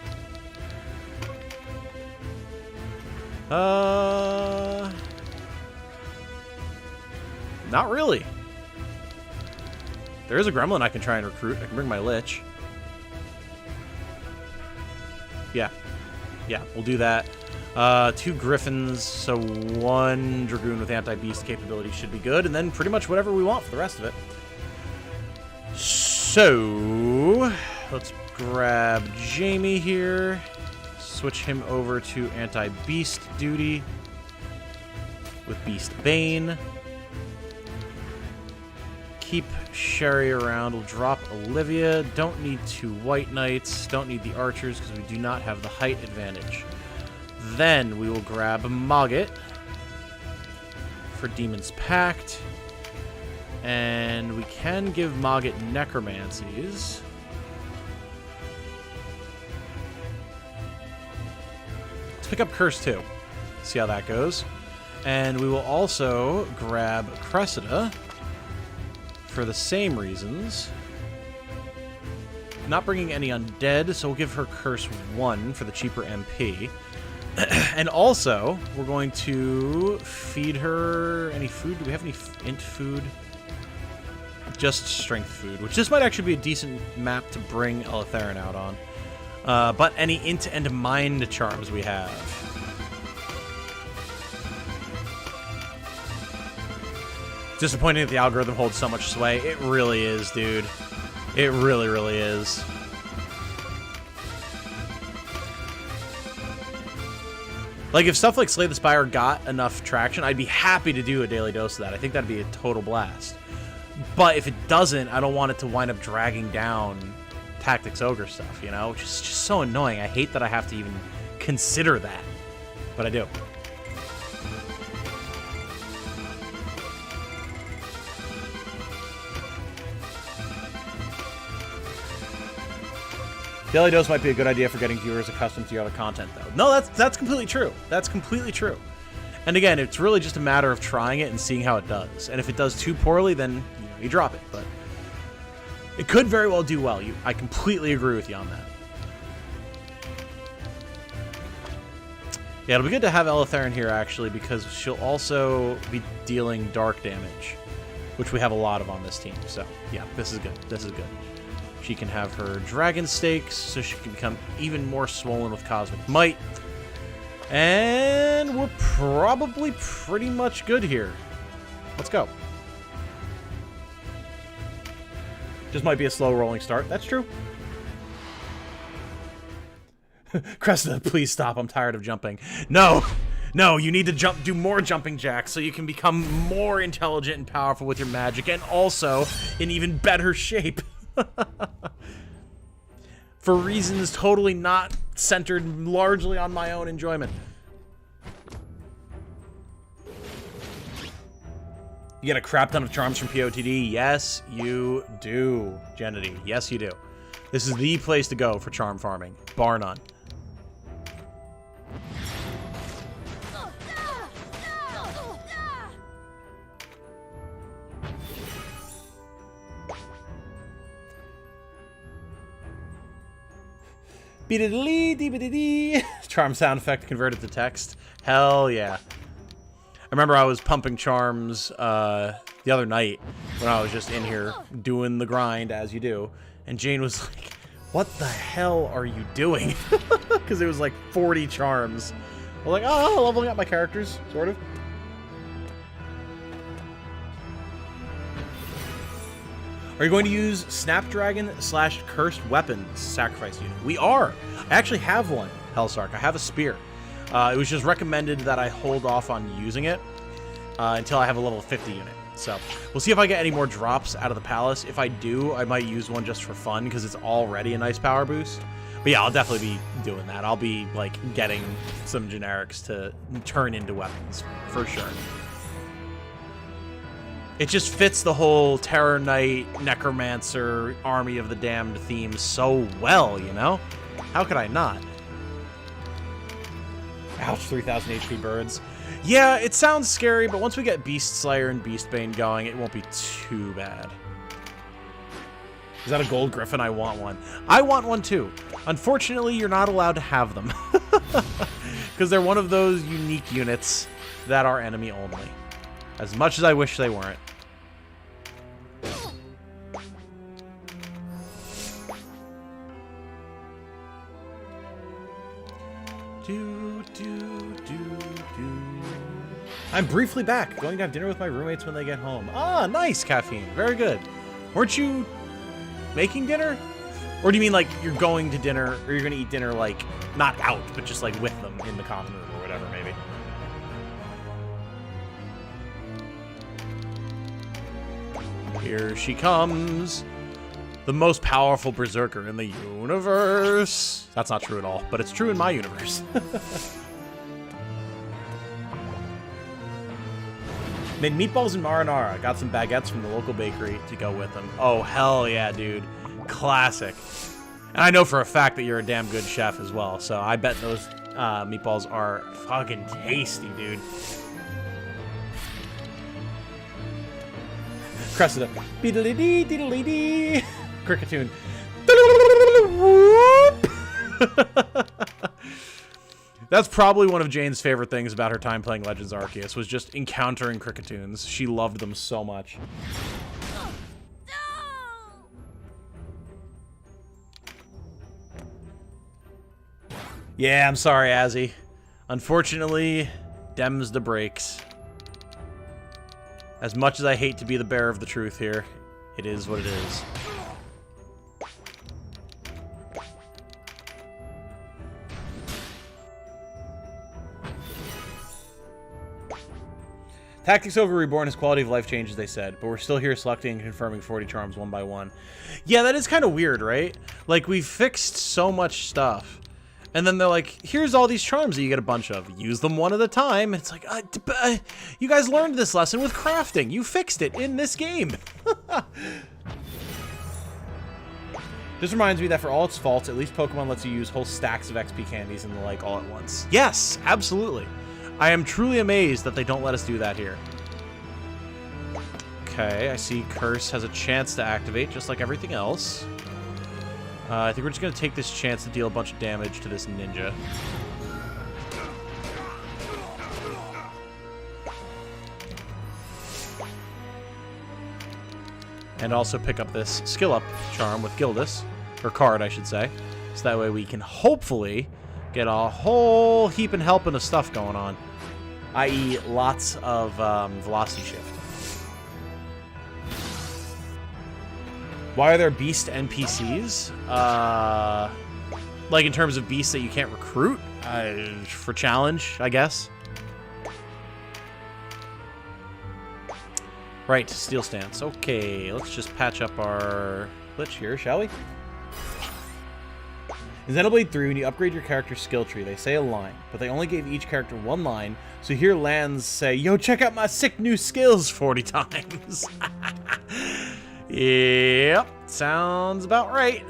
S1: Not really. There is a gremlin I can try and recruit. I can bring my lich. Yeah. Yeah, we'll do that. 2 griffins, so 1 dragoon with anti-beast capability should be good, and then pretty much whatever we want for the rest of it. So, let's grab Jamie here. Switch him over to anti-beast duty with Beast Bane. Keep Sherry around. We'll drop Olivia. Don't need 2 white knights. Don't need the archers because we do not have the height advantage. Then we will grab Mogget for Demon's Pact. And we can give Mogget necromancies. Let's pick up Curse too. See how that goes. And we will also grab Cressida for the same reasons. Not bringing any undead, so we'll give her Curse 1 for the cheaper MP. And also, we're going to feed her any food. Do we have any int food? Just strength food, which this might actually be a decent map to bring Eleutherin out on. But any int and mind charms we have. Disappointing that the algorithm holds so much sway. It really is, dude. It really, really is. Like, if stuff like Slay the Spire got enough traction, I'd be happy to do a daily dose of that. I think that'd be a total blast. But if it doesn't, I don't want it to wind up dragging down Tactics Ogre stuff, you know? Which is just so annoying. I hate that I have to even consider that. But I do. Daily dose might be a good idea for getting viewers accustomed to your other content, though. No, that's completely true. That's completely true. And again, it's really just a matter of trying it and seeing how it does. And if it does too poorly, then you drop it. But it could very well do well. I completely agree with you on that. Yeah, it'll be good to have Eleutherin here, actually, because she'll also be dealing dark damage, which we have a lot of on this team. So, yeah, this is good. This is good. She can have her Dragon Stakes, so she can become even more swollen with Cosmic Might. And we're probably pretty much good here. Let's go. Just might be a slow rolling start. That's true. Cressida, please stop. I'm tired of jumping. No! No, you need to do more jumping jacks so you can become more intelligent and powerful with your magic, and also in even better shape. For reasons totally not centered largely on my own enjoyment. You get a crap ton of charms from POTD? Yes, you do, Genity. Yes, you do. This is the place to go for charm farming, bar none. Be-da-dee-dee-be-dee-dee. Charm sound effect converted to text. Hell yeah. I remember I was pumping charms the other night when I was just in here doing the grind, as you do. And Jane was like, what the hell are you doing? Because it was like 40 charms. I was like, oh, leveling up my characters, sort of. Are you going to use Snapdragon/Cursed Weapons Sacrifice Unit? We are. I actually have one, Hellsark. I have a spear. It was just recommended that I hold off on using it until I have a level 50 unit. So we'll see if I get any more drops out of the palace. If I do, I might use one just for fun because it's already a nice power boost. But yeah, I'll definitely be doing that. I'll be like getting some generics to turn into weapons for sure. It just fits the whole Terror Knight, Necromancer, Army of the Damned theme so well, you know? How could I not? Ouch, 3,000 HP birds. Yeah, it sounds scary, but once we get Beast Slayer and Beastbane going, it won't be too bad. Is that a gold griffin? I want one. I want one too. Unfortunately, you're not allowed to have them. Because they're one of those unique units that are enemy only. As much as I wish they weren't. I'm briefly back, going to have dinner with my roommates when they get home. Ah, nice, Caffeine. Very good. Weren't you making dinner? Or do you mean like you're going to dinner, or you're going to eat dinner like, not out, but just like with them in the common room or whatever, maybe? Here she comes. The most powerful berserker in the universe. That's not true at all, but it's true in my universe. Made meatballs and marinara. Got some baguettes from the local bakery to go with them. Oh, hell yeah, dude. Classic. And I know for a fact that you're a damn good chef as well, so I bet those meatballs are fucking tasty, dude. Cressida. Beedly-dee, diddly-dee. Cricketune. That's probably one of Jane's favorite things about her time playing Legends Arceus, was just encountering Cricketoons. She loved them so much. Yeah, I'm sorry, Azzy. Unfortunately, dems the breaks. As much as I hate to be the bearer of the truth here, it is what it is. Tactics Ogre Reborn has quality of life changes, they said, but we're still here selecting and confirming 40 charms one by one. Yeah, that is kind of weird, right? Like, we've fixed so much stuff. And then they're like, here's all these charms that you get a bunch of. Use them one at a time. It's like, you guys learned this lesson with crafting. You fixed it in this game. This reminds me that for all its faults, at least Pokemon lets you use whole stacks of XP candies and the like all at once. Yes, absolutely. I am truly amazed that they don't let us do that here. Okay, I see Curse has a chance to activate, just like everything else. I think we're just going to take this chance to deal a bunch of damage to this ninja. And also pick up this skill up charm with Gildas, or card, I should say. So that way we can hopefully get a whole heap and helping of stuff going on. I.e. lots of velocity shift. Why are there beast NPCs? Like in terms of beasts that you can't recruit? For challenge, I guess. Right, steel stance. Okay, let's just patch up our glitch here, shall we? In Xenoblade 3, when you upgrade your character's skill tree, they say a line, but they only gave each character one line, so here Lands say, yo, check out my sick new skills 40 times. Yep, sounds about right.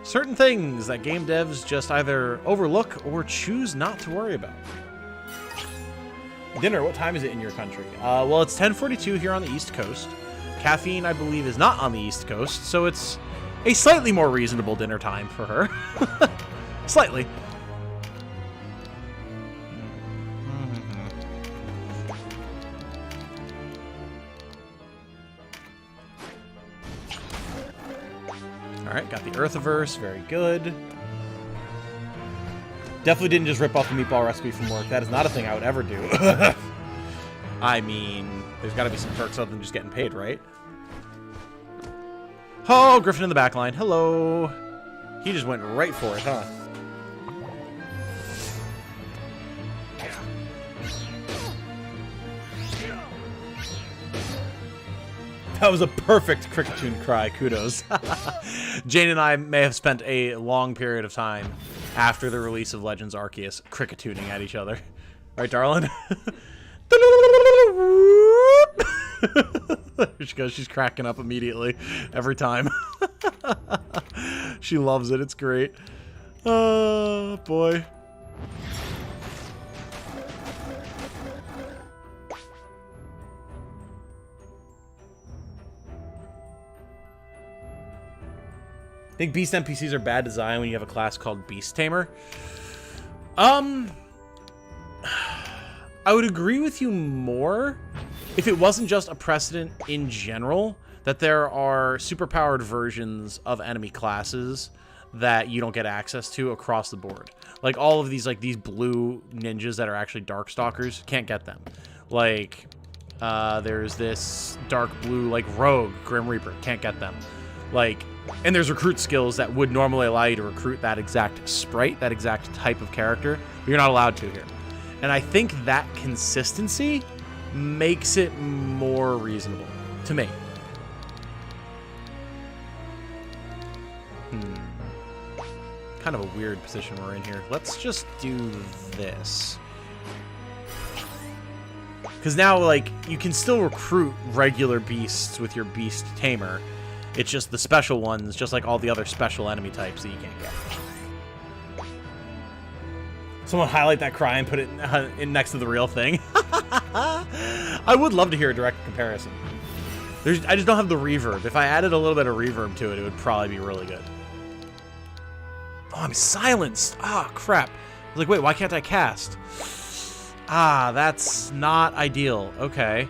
S1: Certain things that game devs just either overlook or choose not to worry about. Dinner, what time is it in your country? Well, it's 10:42 here on the East Coast. Caffeine, I believe, is not on the East Coast, so it's a slightly more reasonable dinner time for her. Slightly. Alright, got the Earthiverse. Very good. Definitely didn't just rip off the meatball recipe from work. That is not a thing I would ever do. I mean, there's got to be some perks other than just getting paid, right? Oh, Griffin in the back line. Hello. He just went right for it, huh? That was a perfect Cricketune cry. Kudos. Jane and I may have spent a long period of time after the release of Legends Arceus cricketooning at each other. Right, darling? There she goes. She's cracking up immediately every time. She loves it. It's great. Oh, boy. I think Beast NPCs are bad design when you have a class called Beast Tamer. I would agree with you more if it wasn't just a precedent in general that there are superpowered versions of enemy classes that you don't get access to across the board. Like all of these, like these blue ninjas that are actually Darkstalkers, can't get them. Like, there's this dark blue, like rogue Grim Reaper, can't get them. Like, and there's recruit skills that would normally allow you to recruit that exact sprite, that exact type of character, but you're not allowed to here. And I think that consistency makes it more reasonable to me. Kind of a weird position we're in here. Let's just do this. Because now, like, you can still recruit regular beasts with your Beast Tamer. It's just the special ones, just like all the other special enemy types that you can't get. Someone highlight that cry and put it in next to the real thing. I would love to hear a direct comparison. I just don't have the reverb. If I added a little bit of reverb to it, it would probably be really good. Oh, I'm silenced. Ah, crap. I was like, wait, why can't I cast? Ah, that's not ideal. Okay.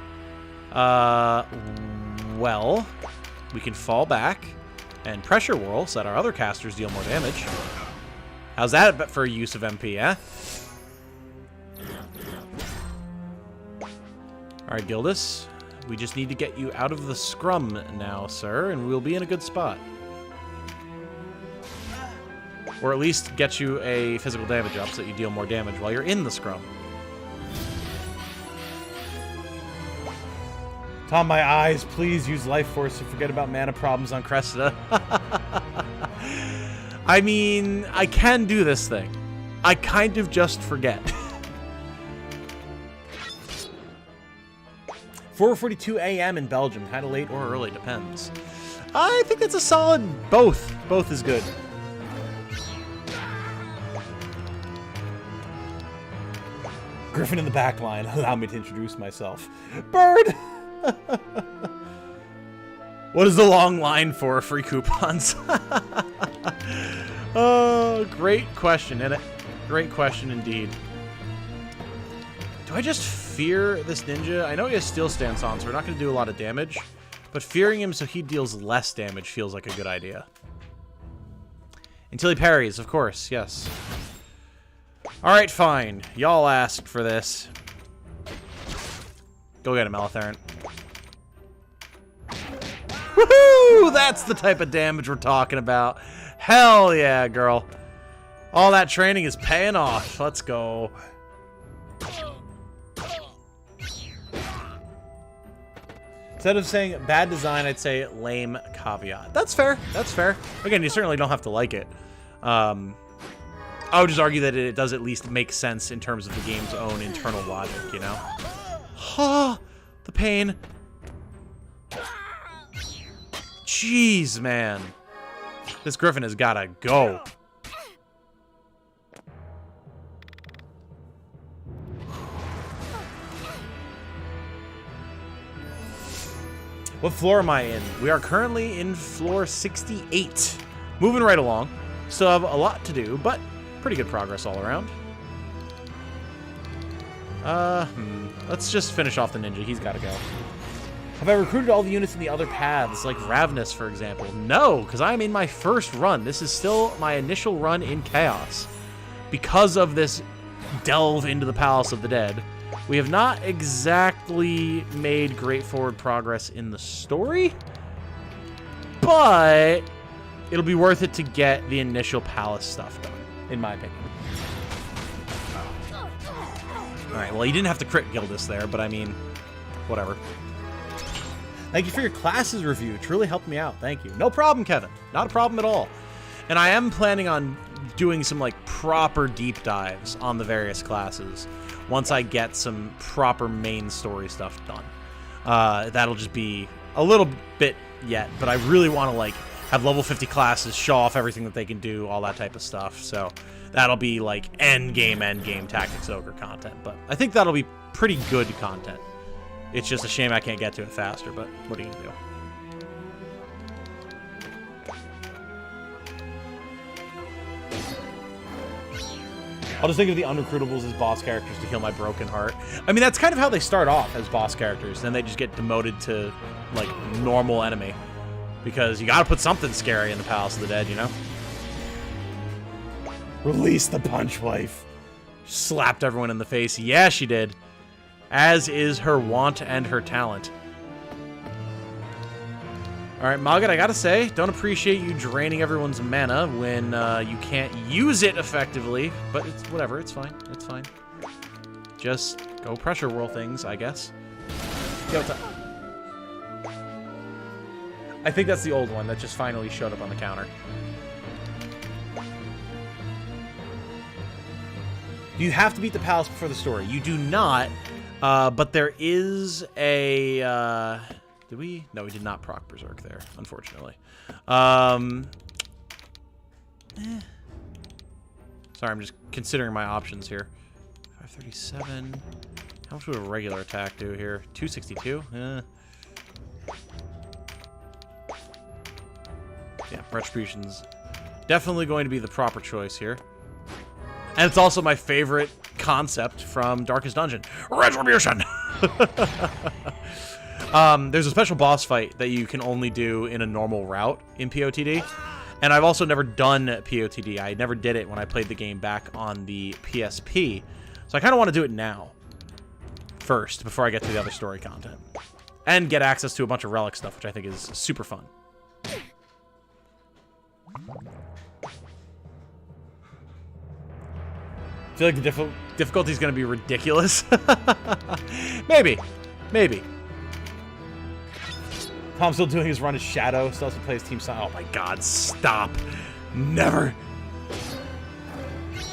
S1: Well, we can fall back and pressure whirl so that our other casters deal more damage. How's that for use of MP, eh? Alright, Gildas. We just need to get you out of the scrum now, sir, and we'll be in a good spot. Or at least get you a physical damage up so that you deal more damage while you're in the scrum. Tom, my eyes, please use Life Force to forget about mana problems on Cressida. I mean, I can do this thing. I kind of just forget. 4:42 a.m. in Belgium. Kind of late or early, depends. I think that's a solid both. Both is good. Griffin in the back line. Allow me to introduce myself. Bird! What is the long line for free coupons? Oh, great question, isn't it? Great question indeed. Do I just fear this ninja? I know he has Steel Stance on, so we're not going to do a lot of damage. But fearing him so he deals less damage feels like a good idea. Until he parries, of course, yes. Alright, fine. Y'all asked for this. Go get him, Eletheric. Woohoo! That's the type of damage we're talking about. Hell yeah, girl. All that training is paying off. Let's go. Instead of saying bad design, I'd say lame caveat. That's fair. That's fair. Again, you certainly don't have to like it. I would just argue that it does at least make sense in terms of the game's own internal logic, you know? Ha! The pain. Jeez, man. This Griffin has gotta go. What floor am I in? We are currently in floor 68. Moving right along. Still have a lot to do, but pretty good progress all around. Let's just finish off the ninja. He's got to go. Have I recruited all the units in the other paths, like Ravenous, for example? No, because I'm in my first run. This is still my initial run in Chaos. Because of this delve into the Palace of the Dead, we have not exactly made great forward progress in the story, but it'll be worth it to get the initial palace stuff done, in my opinion. Alright, well, you didn't have to crit Gildas there, but I mean, whatever. Thank you for your classes review. It truly helped me out. Thank you. No problem, Kevin. Not a problem at all. And I am planning on doing some, like, proper deep dives on the various classes once I get some proper main story stuff done. That'll just be a little bit yet, but I really want to, like, have level 50 classes, show off everything that they can do, all that type of stuff. So that'll be, like, end game Tactics Ogre content. But I think that'll be pretty good content. It's just a shame I can't get to it faster, but what are you going to do? I'll just think of the unrecruitables as boss characters to heal my broken heart. I mean, that's kind of how they start off, as boss characters. Then they just get demoted to, like, normal enemy. Because you gotta put something scary in the Palace of the Dead, you know? Release the Punch Wife. Slapped everyone in the face. Yeah, she did. As is her wont and her talent. Alright, Magat, I gotta say, don't appreciate you draining everyone's mana when you can't use it effectively. But it's whatever, it's fine. It's fine. Just go pressure whirl things, I guess. Yo, I think that's the old one that just finally showed up on the counter. Do you have to beat the palace before the story? You do not, but there is a... Did we? No, we did not proc Berserk there, unfortunately. Sorry, I'm just considering my options here. 537. How much would a regular attack do here? 262? Yeah, Retribution's definitely going to be the proper choice here. And it's also my favorite concept from Darkest Dungeon. Retribution! There's a special boss fight that you can only do in a normal route in POTD. And I've also never done POTD. I never did it when I played the game back on the PSP. So I kind of want to do it now. First, before I get to the other story content. And get access to a bunch of relic stuff, which I think is super fun. I feel like the difficulty is going to be ridiculous. Maybe. Maybe. Tom's still doing his run as Shadow. Still has to play his team side. Oh my god, stop. Never.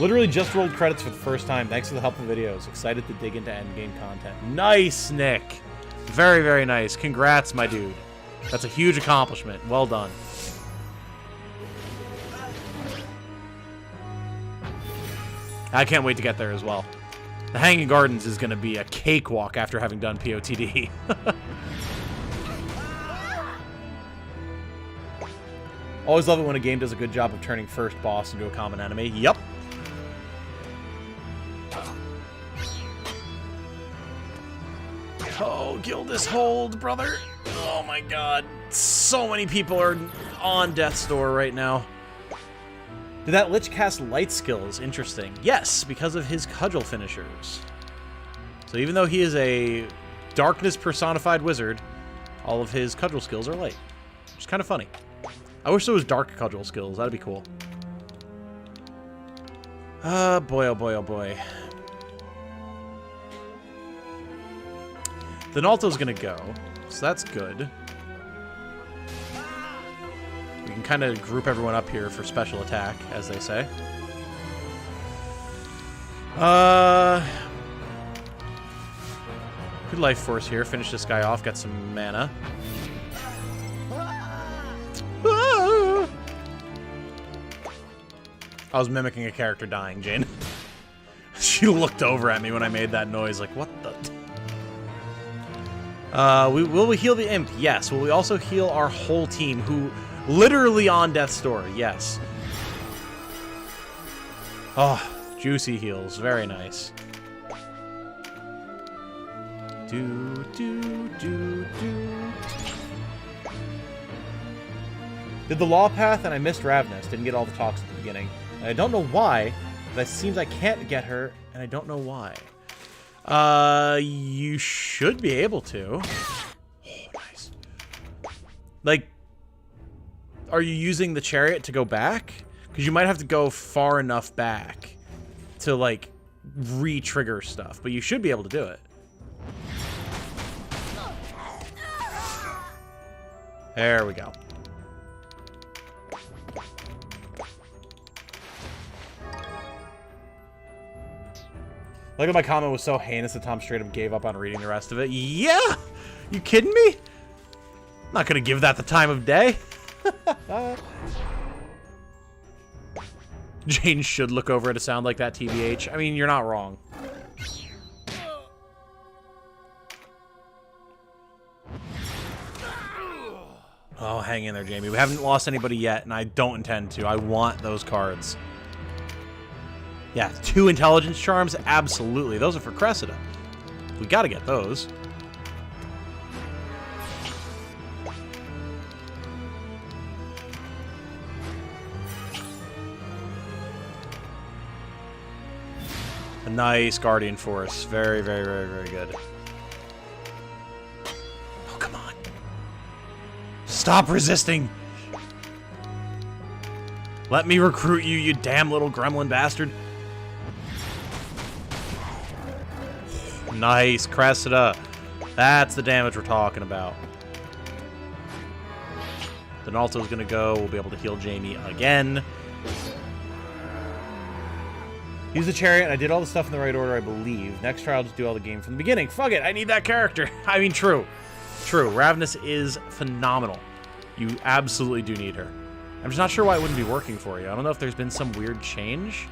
S1: Literally just rolled credits for the first time. Thanks for the helpful videos. Excited to dig into endgame content. Nice, Nick. Very, very nice. Congrats, my dude. That's a huge accomplishment. Well done. I can't wait to get there as well. The Hanging Gardens is going to be a cakewalk after having done POTD. Always love it when a game does a good job of turning first boss into a common enemy. Yep. Oh, Gildas, hold, brother. Oh my god. So many people are on death's door right now. Did that Lich cast light skills? Interesting. Yes, because of his cudgel finishers. So even though he is a darkness personified wizard, all of his cudgel skills are light. Which is kind of funny. I wish there was dark cudgel skills. That'd be cool. Boy, oh boy, oh boy. The Nalto's gonna go, so that's good. We can kind of group everyone up here for special attack, as they say. Good life force here. Finish this guy off. Get some mana. I was mimicking a character dying, Jane. She looked over at me when I made that noise, like, what the... Will we heal the imp? Yes. Will we also heal our whole team, who literally on death's door? Yes. Oh, juicy heals. Very nice. Do, do, do, do. Did the law path, and I missed Ravnus. Didn't get all the talks at the beginning. And I don't know why, but it seems I can't get her, and I don't know why. You should be able to. Oh, nice. Like, are you using the chariot to go back? Because you might have to go far enough back to, like, re-trigger stuff. But you should be able to do it. There we go. Look at my comment was so heinous that Tom straight up gave up on reading the rest of it. Yeah! You kidding me? I'm not gonna give that the time of day. Jane should look over at a sound like that, TBH. I mean, you're not wrong. Oh, hang in there, Jamie. We haven't lost anybody yet, and I don't intend to. I want those cards. Yeah, 2 intelligence charms? Absolutely. Those are for Cressida. We gotta get those. A nice Guardian Force. Very, very, very, very good. Oh, come on. Stop resisting! Let me recruit you, you damn little gremlin bastard. Nice, Cressida. That's the damage we're talking about. Then Alto's gonna go. We'll be able to heal Jamie again. Use the chariot. I did all the stuff in the right order, I believe. Next try, I'll just do all the game from the beginning. Fuck it, I need that character. I mean, true. True, Ravnus is phenomenal. You absolutely do need her. I'm just not sure why it wouldn't be working for you. I don't know if there's been some weird change.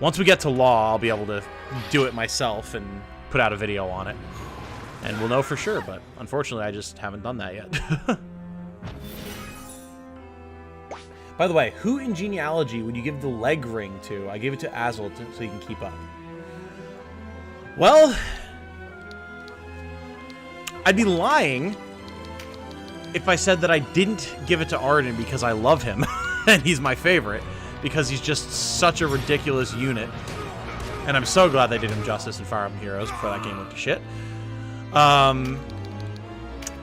S1: Once we get to law, I'll be able to do it myself and put out a video on it. And we'll know for sure, but unfortunately I just haven't done that yet. By the way, who in genealogy would you give the leg ring to? I gave it to Azel so you can keep up. Well, I'd be lying if I said that I didn't give it to Arden because I love him and he's my favorite, because he's just such a ridiculous unit. And I'm so glad they did him justice in Fire Emblem Heroes before that game went to shit.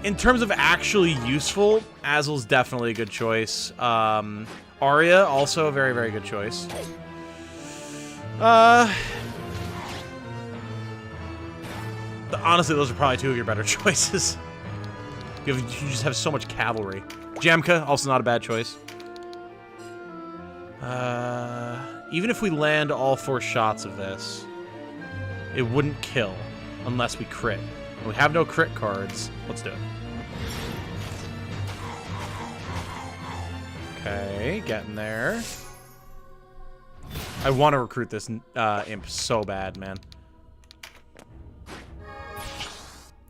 S1: In terms of actually useful, Azel's definitely a good choice. Arya, also a very, very good choice. Honestly, those are probably 2 of your better choices. You just have so much cavalry. Jamka, also not a bad choice. Even if we land all 4 shots of this, it wouldn't kill unless we crit. And we have no crit cards. Let's do it. Okay, getting there. I want to recruit this imp so bad, man.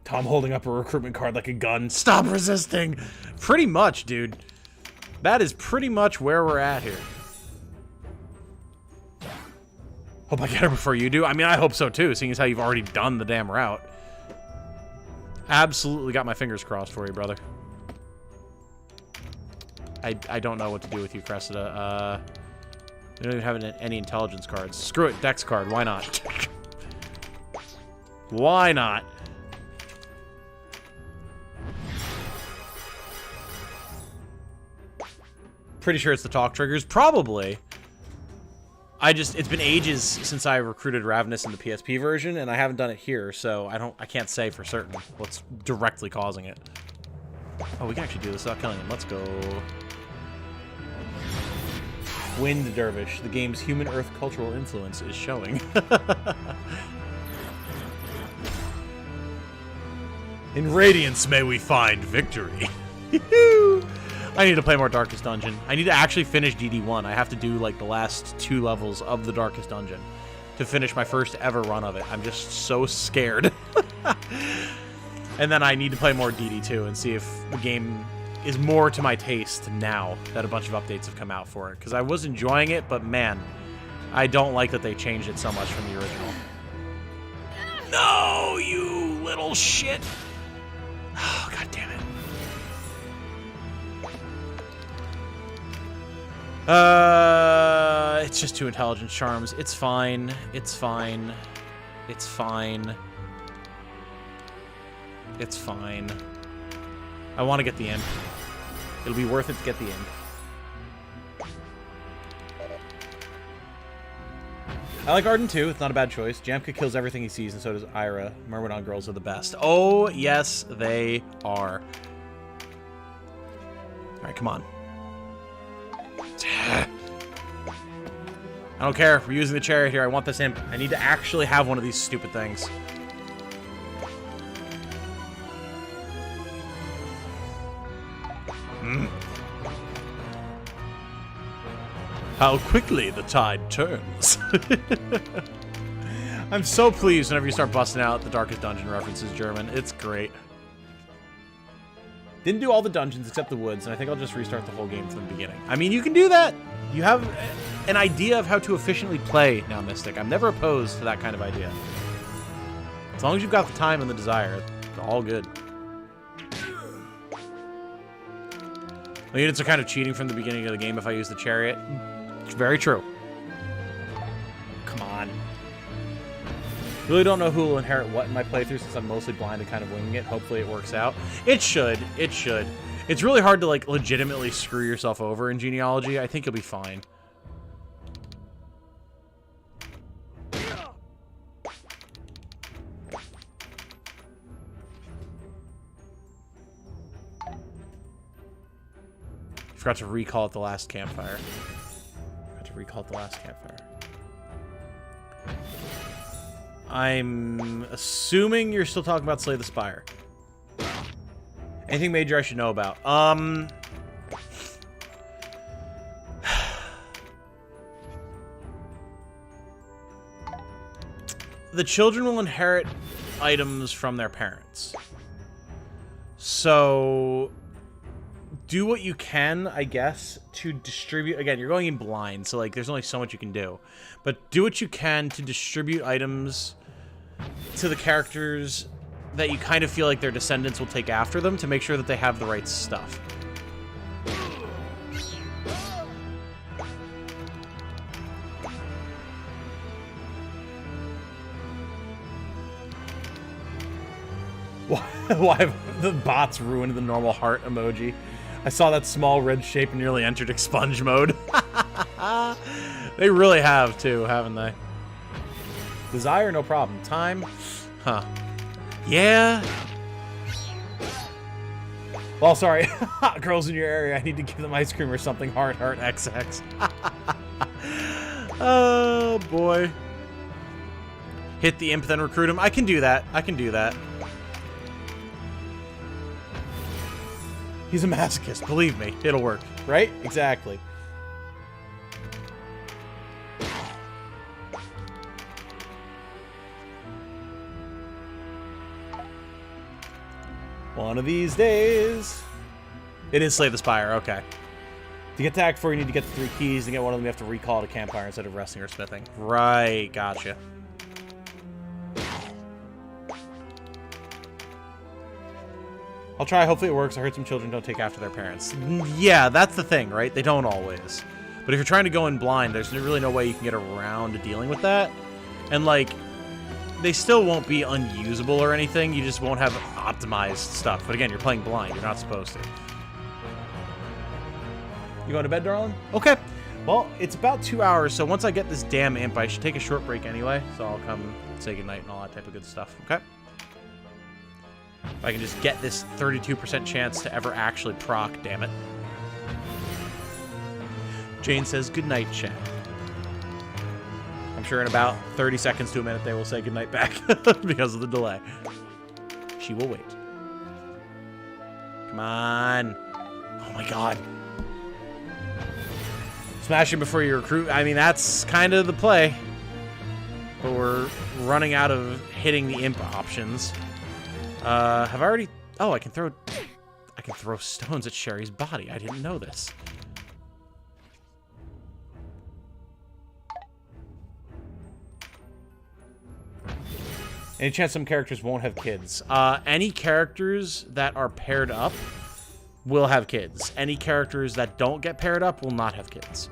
S1: Tom holding up a recruitment card like a gun. Stop resisting! Pretty much, dude. That is pretty much where we're at here. Hope I get her before you do. I mean, I hope so too, seeing as how you've already done the damn route. Absolutely got my fingers crossed for you, brother. I don't know what to do with you, Cressida. We don't even have any intelligence cards. Screw it, Dex card. Why not? Why not? Pretty sure it's the talk triggers. Probably. It's been ages since I recruited Ravnus in the PSP version, and I haven't done it here, so I can't say for certain what's directly causing it. Oh, we can actually do this without killing him. Let's go. Wind Dervish. The game's human earth cultural influence is showing. In Radiance may we find victory. I need to play more Darkest Dungeon. I need to actually finish DD1. I have to do, like, the last 2 levels of the Darkest Dungeon. to finish my first ever run of it. I'm just so scared. And then I need to play more DD2 and see if the game is more to my taste now that a bunch of updates have come out for it. Because I was enjoying it, but man, I don't like that they changed it so much from the original. No, you little shit. Oh, God damn it. It's just 2 intelligence charms. It's fine. It's fine. It's fine. It's fine. I want to get the imp. It'll be worth it to get the imp. I like Arden too. It's not a bad choice. Jamka kills everything he sees, and so does Ira. Myrmidon girls are the best. Oh, yes, they are. All right, come on. I don't care. We're using the chariot here. I want this imp. I need to actually have one of these stupid things. How quickly the tide turns. I'm so pleased whenever you start busting out the Darkest Dungeon references, German. It's great. Didn't do all the dungeons except the woods, and I think I'll just restart the whole game from the beginning. I mean, you can do that. You have an idea of how to efficiently play now, Mystic. I'm never opposed to that kind of idea. As long as you've got the time and the desire, it's all good. The units are kind of cheating from the beginning of the game if I use the chariot. It's very true. Come on. Really don't know who will inherit what in my playthrough since I'm mostly blind and kind of winging it. Hopefully it works out. It should. It should. It's really hard to, like, legitimately screw yourself over in genealogy. I think you'll be fine. Forgot to recall at the last campfire. I'm assuming you're still talking about Slay the Spire. Anything major I should know about? The children will inherit items from their parents. So do what you can, I guess, to distribute. Again, you're going in blind, so like there's only so much you can do. But do what you can to distribute items to the characters that you kind of feel like their descendants will take after them to make sure that they have the right stuff. Why have the bots ruined the normal heart emoji? I saw that small red shape and nearly entered expunge mode. They really have, too, haven't they? Desire, no problem. Time? Huh. Yeah. Well, sorry. Hot girls in your area. I need to give them ice cream or something. Heart, XX. Oh, boy. Hit the imp, then recruit him. I can do that. I can do that. He's a masochist. Believe me. It'll work. Right? Exactly. One of these days. It is Slay the Spire, okay. To get to Act 4, you need to get the 3 keys. To get one of them, you have to recall to campfire instead of resting or smithing. Right, gotcha. I'll try, hopefully it works. I heard some children don't take after their parents. Yeah, that's the thing, right? They don't always. But if you're trying to go in blind, there's really no way you can get around to dealing with that. And, like, they still won't be unusable or anything. You just won't have optimized stuff. But again, you're playing blind. You're not supposed to. You going to bed, darling? Okay. Well, it's about 2 hours, so once I get this damn imp, I should take a short break anyway. So I'll come say goodnight and all that type of good stuff, okay? If I can just get this 32% chance to ever actually proc, damn it. Jane says goodnight, chat. I'm sure in about 30 seconds to a minute they will say goodnight back because of the delay. She will wait. Come on. Oh my god. Smash him before you recruit. I mean, that's kind of the play. but we're running out of hitting the imp options. Have I already... Oh, I can throw stones at Sherry's body. I didn't know this. Any chance some characters won't have kids? Any characters that are paired up will have kids. Any characters that don't get paired up will not have kids.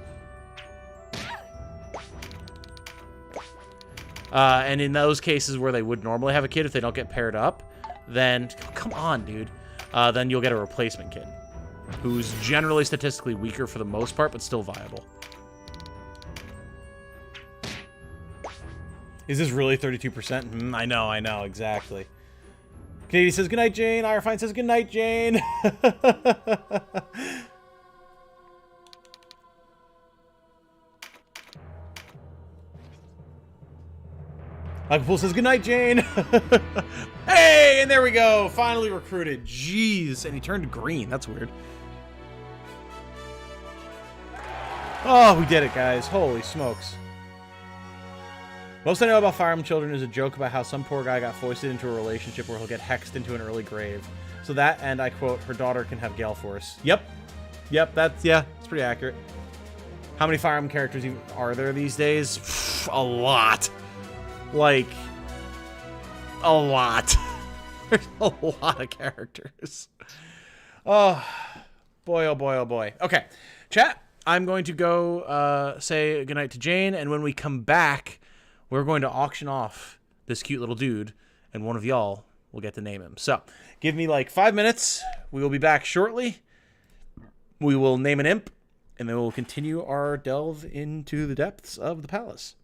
S1: And in those cases where they would normally have a kid, if they don't get paired up, then... Come on, dude. Then you'll get a replacement kid, who's generally statistically weaker for the most part, but still viable. Is this really 32%? I know, exactly. Katie says, "Good night, Jane." Irefine says, "Good night, Jane." Pool says, "Good night, Jane." Hey, and there we go. Finally recruited. Jeez. And he turned green. That's weird. Oh, we did it, guys. Holy smokes. Most I know about Fire Emblem Children is a joke about how some poor guy got foisted into a relationship where he'll get hexed into an early grave. So that, and I quote, her daughter can have Gale Force. Yep, that's, yeah, it's pretty accurate. How many Fire Emblem characters even are there these days? A lot. Like, a lot. There's a lot of characters. Oh, boy, oh boy, oh boy. Okay, chat, I'm going to go say goodnight to Jane, and when we come back, we're going to auction off this cute little dude, and one of y'all will get to name him. So, give me like 5 minutes. We will be back shortly. We will name an imp, and then we'll continue our delve into the depths of the palace.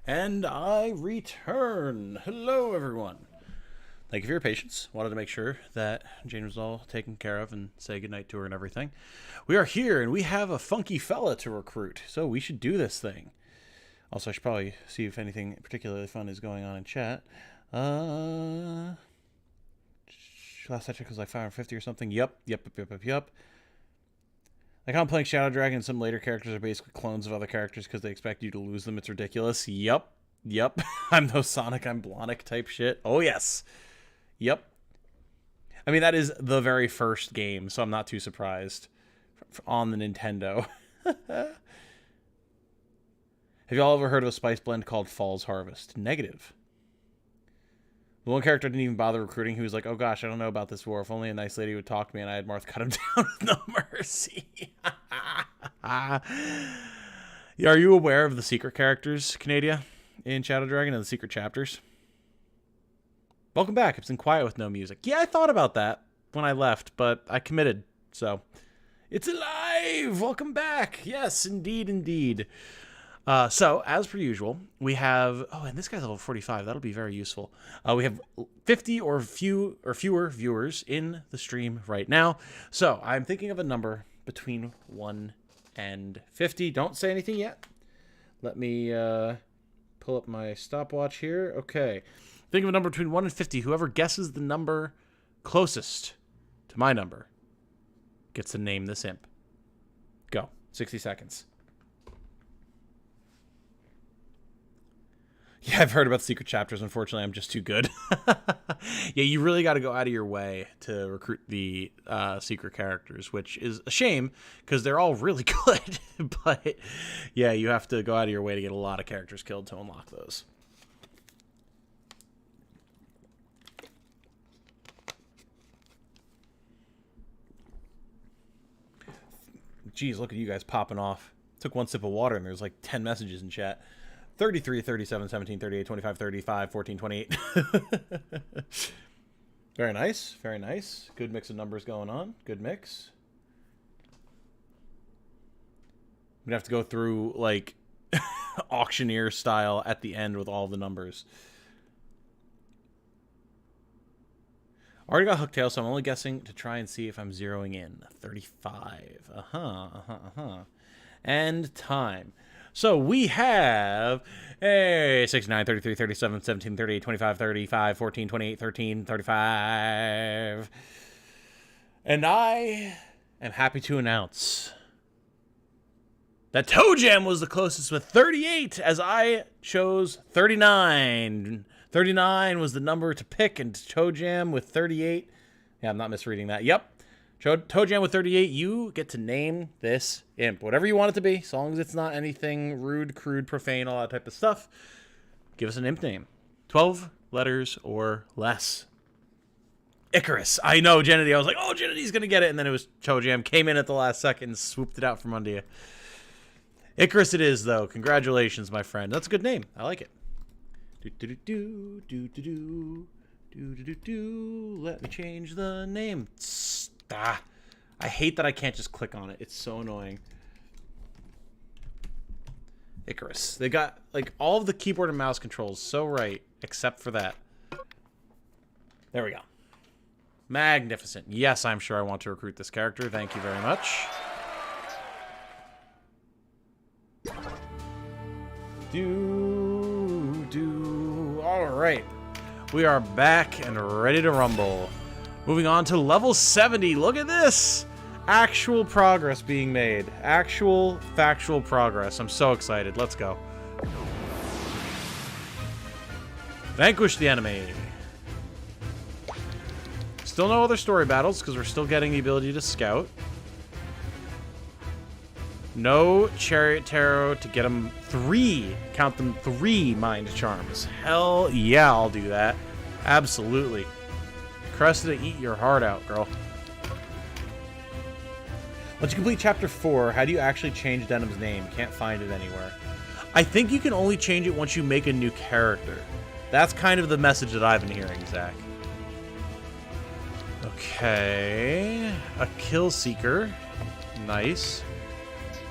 S1: And I return. Hello, everyone. Thank you for your patience. Wanted to make sure that Jane was all taken care of and say goodnight to her and everything. We are here, and we have a funky fella to recruit, so we should do this thing. Also, I should probably see if anything particularly fun is going on in chat. Last I checked was like 550 or something. Yep. Like how I'm playing Shadow Dragon and some later characters are basically clones of other characters because they expect you to lose them. It's ridiculous. Yep. I'm no Sonic, I'm Blonic type shit. Oh, yes. Yep. I mean, that is the very first game, so I'm not too surprised. On the Nintendo. Have y'all ever heard of a spice blend called Fall's Harvest? Negative. The one character didn't even bother recruiting. He was like, oh gosh, I don't know about this war. If only a nice lady would talk to me and I had Marth cut him down with no mercy. Are you aware of the secret characters, Canada, in Shadow Dragon and the secret chapters? Welcome back. It's been quiet with no music. Yeah, I thought about that when I left, but I committed. So, it's alive! Welcome back! Yes, indeed. So, as per usual, we have... Oh, and this guy's level 45. That'll be very useful. We have 50 or fewer viewers in the stream right now. So, I'm thinking of a number between 1 and 50. Don't say anything yet. Let me pull up my stopwatch here. Okay. Think of a number between 1 and 50. Whoever guesses the number closest to my number gets to name this imp. Go. 60 seconds. Yeah, I've heard about the secret chapters. Unfortunately, I'm just too good. Yeah, you really got to go out of your way to recruit the secret characters, which is a shame because they're all really good. But yeah, you have to go out of your way to get a lot of characters killed to unlock those. Jeez, look at you guys popping off. Took one sip of water and there's like 10 messages in chat. 33, 37, 17, 38, 25, 35, 14, 28. Very nice. Very nice. Good mix of numbers going on. Good mix. We'd have to go through, like, auctioneer style at the end with all the numbers. Already got Hooktail, so I'm only guessing to try and see if I'm zeroing in. 35. And time. So we have 69, 33, 37, 17, 38, 25, 35, 14, 28, 13, 35. And I am happy to announce that Toe Jam was the closest with 38, as I chose 39. 39 was the number to pick, and Toe Jam with 38. Yeah, I'm not misreading that. Yep. Toe Jam with 38, you get to name this imp. Whatever you want it to be, as long as it's not anything rude, crude, profane, all that type of stuff. Give us an imp name. 12 letters or less. Icarus. I know, Genity. I was like, oh, Genity's going to get it. And then it was Toe Jam. Came in at the last second and swooped it out from under you. Icarus it is, though. Congratulations, my friend. That's a good name. I like it. Let me change the name. I hate that I can't just click on it. It's so annoying. Icarus. They got, like, all of the keyboard and mouse controls so right, except for that. There we go. Magnificent. Yes, I'm sure I want to recruit this character. Thank you very much. All right. We are back and ready to rumble. Moving on to level 70. Look at this. Actual progress being made. Actual factual progress. I'm so excited. Let's go. Vanquish the enemy. Still no other story battles because we're still getting the ability to scout. No Chariot Tarot to get them 3. Count them 3 Mind Charms. Hell yeah, I'll do that. Absolutely. Cressida, eat your heart out, girl. Once you complete Chapter 4, how do you actually change Denim's name? Can't find it anywhere. I think you can only change it once you make a new character. That's kind of the message that I've been hearing, Zach. Okay. A Kill Seeker. Nice.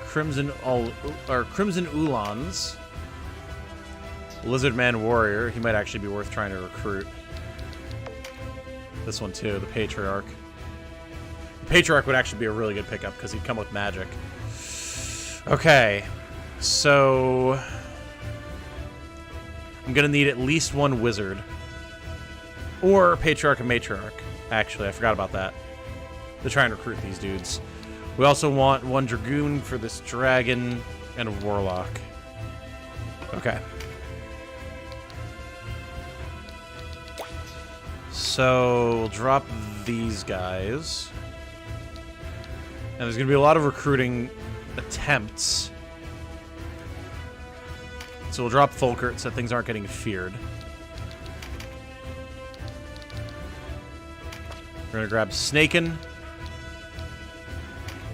S1: Crimson Ulans. Lizard Man Warrior. He might actually be worth trying to recruit. This one too, the Patriarch. The Patriarch would actually be a really good pickup because he'd come with magic. Okay, so I'm gonna need at least one wizard. Or Patriarch and Matriarch. Actually, I forgot about that. To try and recruit these dudes. We also want one Dragoon for this Dragon and a Warlock. Okay. So, we'll drop these guys. And there's going to be a lot of recruiting attempts. So we'll drop Folkert so things aren't getting feared. We're going to grab Snaken.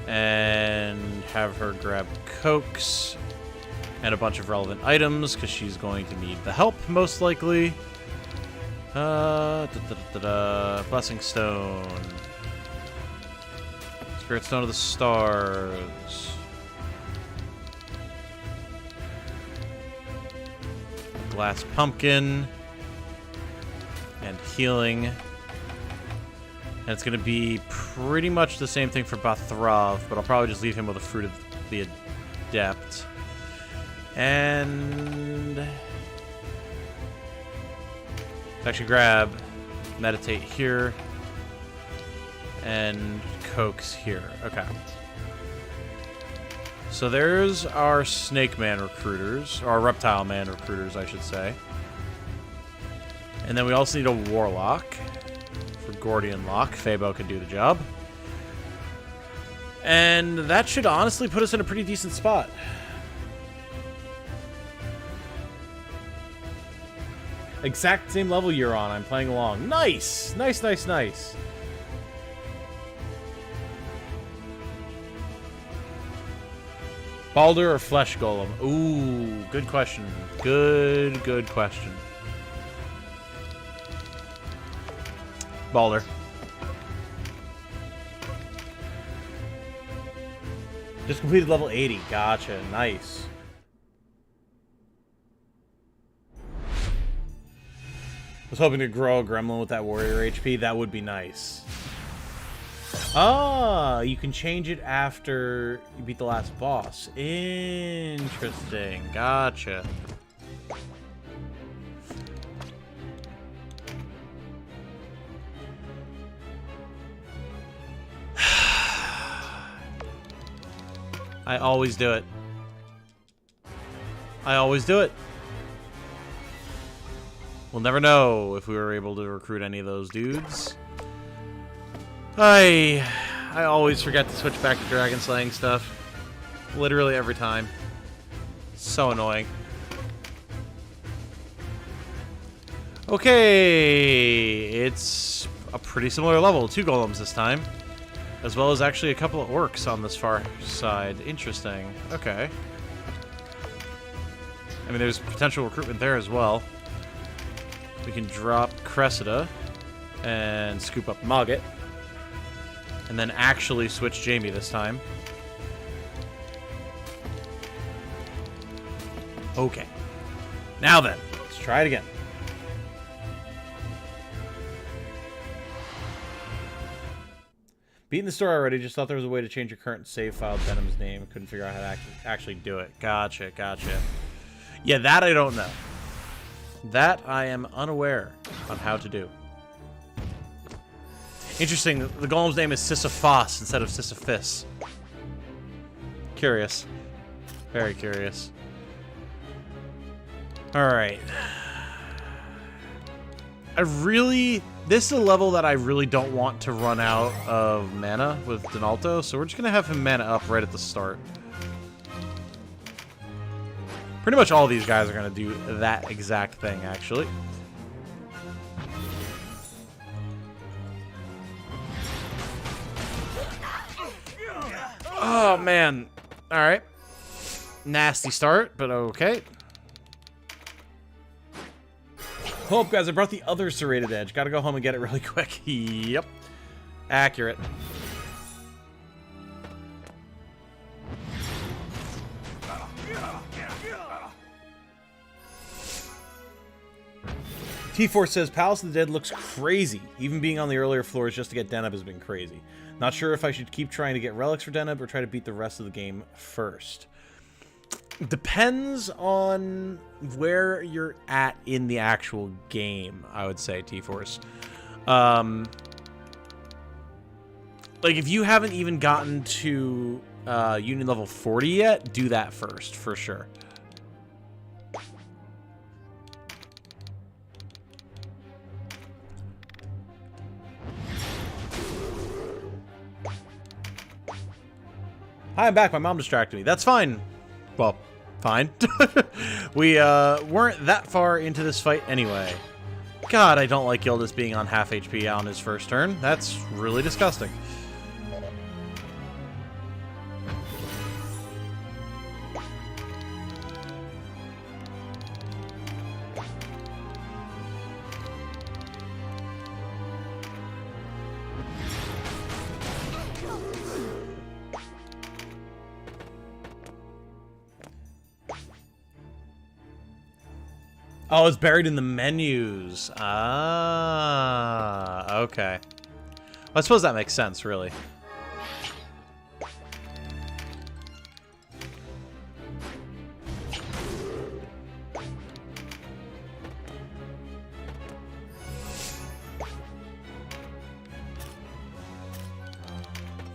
S1: And have her grab Cokes. And a bunch of relevant items, because she's going to need the help, most likely. Blessing Stone. Spirit Stone of the Stars. Glass Pumpkin. And Healing. And it's going to be pretty much the same thing for Bathrov, but I'll probably just leave him with a Fruit of the Adept. And actually grab Meditate here and Cokes here. Okay. So there's our Snake Man recruiters, or Reptile Man recruiters, I should say. And then we also need a Warlock for Gordian Lock. Fabo can do the job. And that should honestly put us in a pretty decent spot. Exact same level you're on. I'm playing along. Nice! Nice, nice, nice. Baldur or Flesh Golem? Ooh, good question. Good question. Baldur. Just completed level 80. Gotcha. Nice. I was hoping to grow a gremlin with that warrior HP. That would be nice. Ah, you can change it after you beat the last boss. Interesting. Gotcha. I always do it. I always do it. We'll never know if we were able to recruit any of those dudes. I always forget to switch back to dragon slaying stuff. Literally every time. So annoying. Okay, it's a pretty similar level. 2 golems this time. As well as actually a couple of orcs on this far side. Interesting. Okay. I mean, there's potential recruitment there as well. We can drop Cressida and scoop up Mogget. And then actually switch Jamie this time. Okay. Now then, let's try it again. Beaten the story already, just thought there was a way to change your current save file Denham's name. Couldn't figure out how to actually do it. Gotcha, gotcha. Yeah, that I don't know. That I am unaware on how to do. Interesting, the golem's name is Sisyphos instead of Sisyphus. Curious. Very curious. Alright. This is a level that I really don't want to run out of mana with Donalto, so we're just gonna have him mana up right at the start. Pretty much all these guys are gonna do that exact thing, actually. Oh, man. Alright. Nasty start, but okay. Hold up, guys. I brought the other serrated edge. Gotta go home and get it really quick. Yep. Accurate. T4 says, Palace of the Dead looks crazy. Even being on the earlier floors just to get Deneb has been crazy. Not sure if I should keep trying to get relics for Deneb or try to beat the rest of the game first. Depends on where you're at in the actual game, I would say, T-Force. Like, if you haven't even gotten to Union level 40 yet, do that first, for sure. Hi, I'm back. My mom distracted me. That's fine. Well, fine. We weren't that far into this fight anyway. God, I don't like Gildas being on half HP on his first turn. That's really disgusting. Oh, it's buried in the menus. Ah, okay. Well, I suppose that makes sense, really.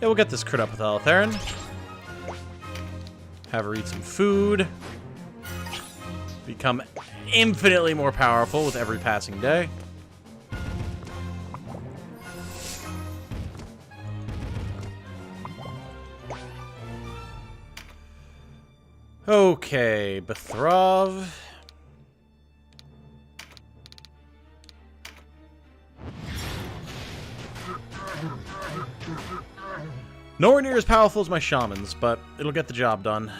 S1: Yeah, we'll get this crit up with Eltherin. Have her eat some food. Become infinitely more powerful with every passing day. Okay, Bethrov. Nowhere near as powerful as my shamans, but it'll get the job done.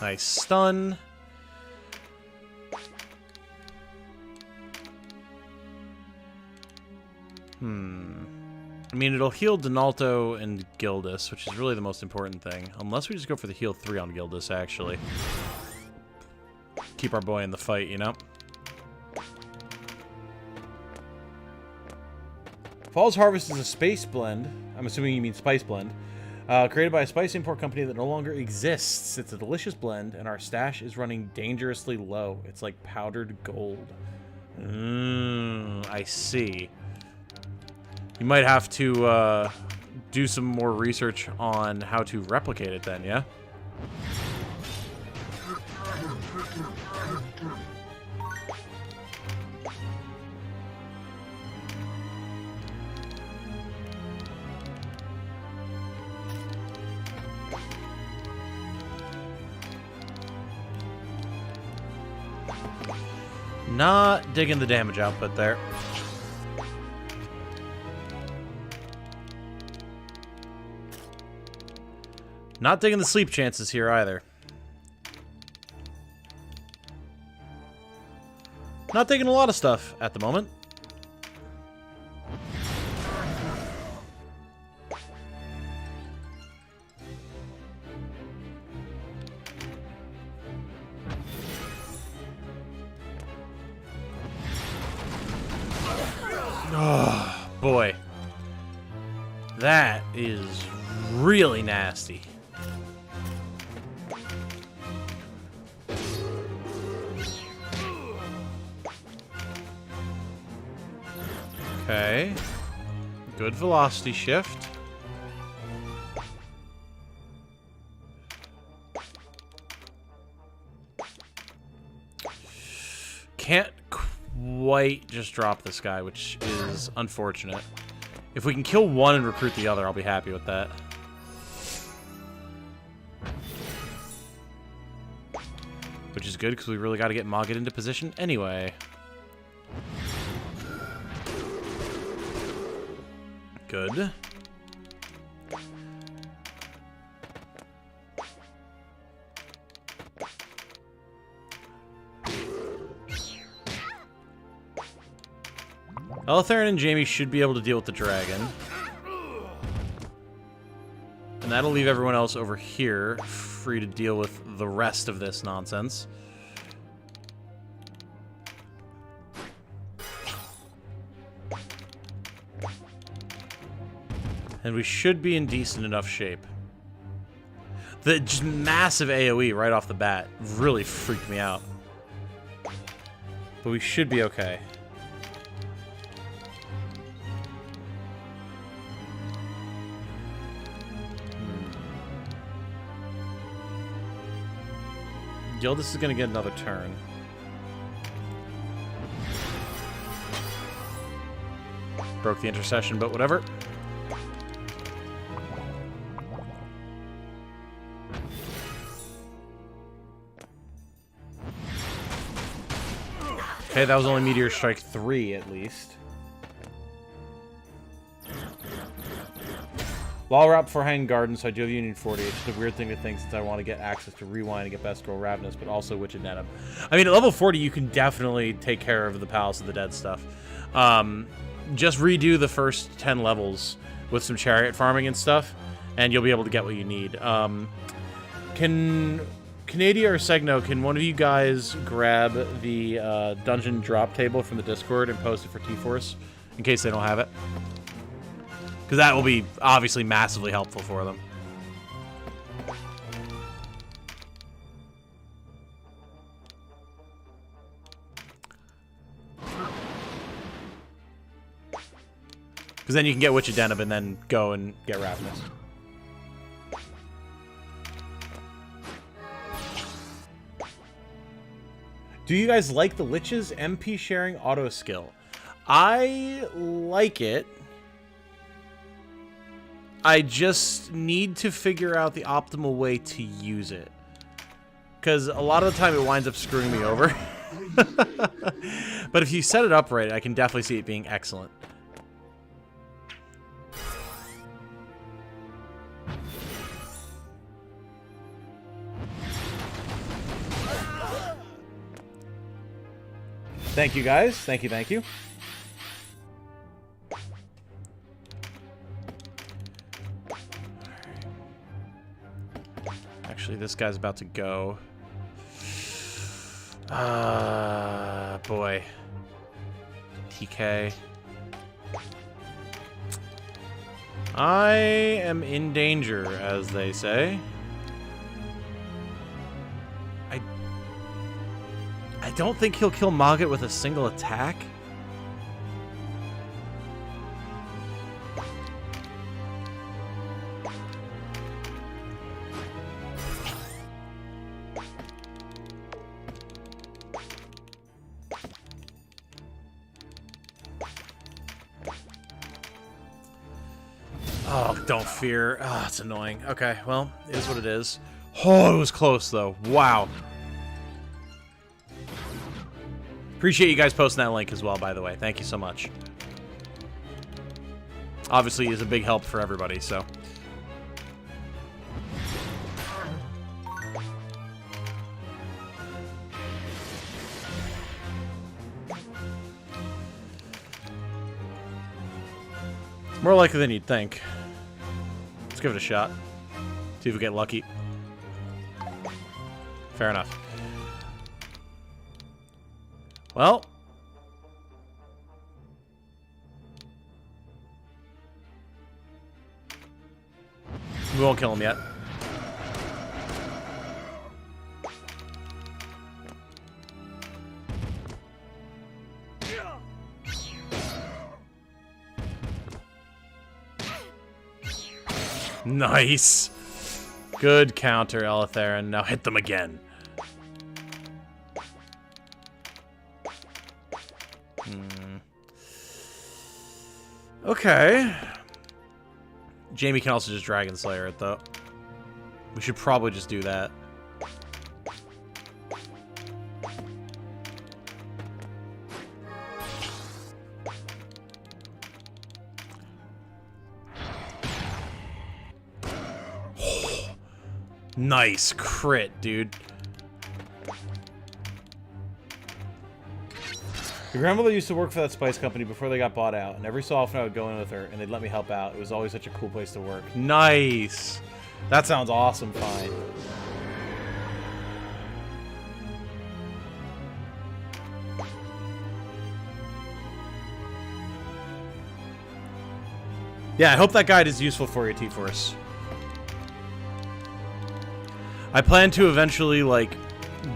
S1: Nice stun. I mean, it'll heal Donalto and Gildas, which is really the most important thing. Unless we just go for the heal 3 on Gildas, actually. Keep our boy in the fight, you know? Fall's Harvest is a space blend. I'm assuming you mean spice blend. Created by a spice import company that no longer exists. It's a delicious blend, and our stash is running dangerously low. It's like powdered gold. I see. You might have to do some more research on how to replicate it then, yeah? Not digging the damage output there. Not digging the sleep chances here either. Not digging a lot of stuff at the moment. Oh, boy. That is really nasty. Okay. Good velocity shift. Can't quite just drop this guy, which is unfortunate. If we can kill one and recruit the other, I'll be happy with that. Which is good, because we really got to get Mogget into position anyway. Good. Eltherin and Jamie should be able to deal with the dragon. And that'll leave everyone else over here free to deal with the rest of this nonsense. And we should be in decent enough shape. The just massive AoE right off the bat really freaked me out. But we should be okay. Gildis is going to get another turn. Broke the intercession, but whatever. Okay, that was only Meteor Strike 3, at least. While we're up for Hanged Garden, so I do have Union 40. It's just a weird thing to think since I want to get access to Rewind and get Best Girl Ravenous, but also Witch and Denim. I mean, at level 40, you can definitely take care of the Palace of the Dead stuff. Just redo the first 10 levels with some chariot farming and stuff, and you'll be able to get what you need. Can Canadia or Segno, can one of you guys grab the dungeon drop table from the Discord and post it for T-Force, in case they don't have it? Because that will be obviously massively helpful for them. Because then you can get Witch of Deneb and then go and get Ravenous. Do you guys like the Lich's MP sharing auto skill? I like it. I just need to figure out the optimal way to use it. Because a lot of the time it winds up screwing me over. But if you set it up right, I can definitely see it being excellent. Thank you, guys. Thank you, thank you. Actually, this guy's about to go. Boy. TK. I am in danger, as they say. I don't think he'll kill Mogget with a single attack. Oh, don't fear. Oh, it's annoying. Okay, well, it is what it is. Oh, it was close, though. Wow. Appreciate you guys posting that link as well, by the way. Thank you so much. Obviously, is a big help for everybody, so. More likely than you'd think. Let's give it a shot. See if we get lucky. Fair enough. Well. We won't kill him yet. Nice. Good counter, Eleutherin. Now hit them again. Okay. Jamie can also just Dragon Slayer it, though. We should probably just do that. Nice crit, dude. Your grandmother used to work for that spice company before they got bought out, and every so often I would go in with her, and they'd let me help out. It was always such a cool place to work. Nice! That sounds awesome, fine. Yeah, I hope that guide is useful for you, T-Force. I plan to eventually, like,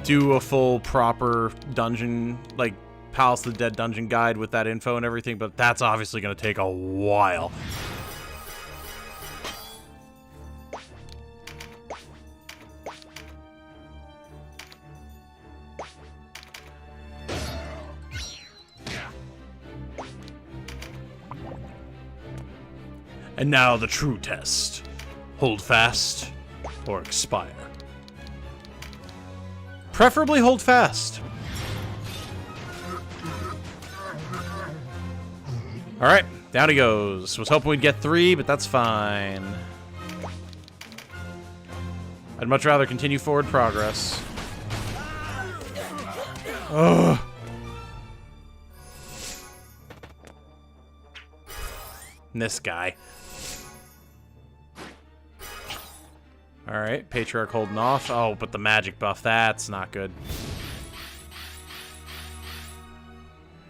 S1: do a full proper dungeon, like, Palace of the Dead dungeon guide with that info and everything, but that's obviously going to take a while. And now the true test. Hold fast or expire. Preferably hold fast. Alright, down he goes. Was hoping we'd get 3, but that's fine. I'd much rather continue forward progress. Ugh. And this guy. Alright, Patriarch holding off. Oh, but the magic buff, that's not good.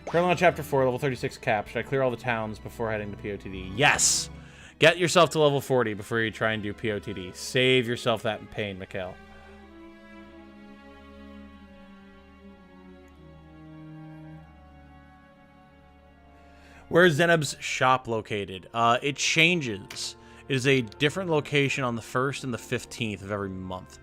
S1: Currently on Chapter 4, level 36 cap. Should I clear all the towns before heading to POTD? Yes! Get yourself to level 40 before you try and do POTD. Save yourself that pain, Mikhail. Where is Zeneb's shop located? It changes. It is a different location on the 1st and the 15th of every month.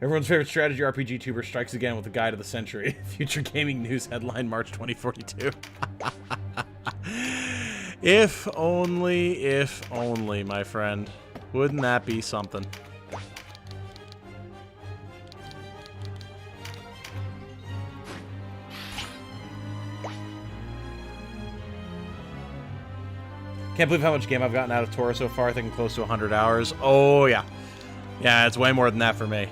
S1: Everyone's favorite strategy RPG tuber strikes again with the guide of the century. Future gaming news headline March 2042. If only, my friend. Wouldn't that be something? Can't believe how much game I've gotten out of Tora so far. I think close to 100 hours. Oh, yeah. Yeah, it's way more than that for me.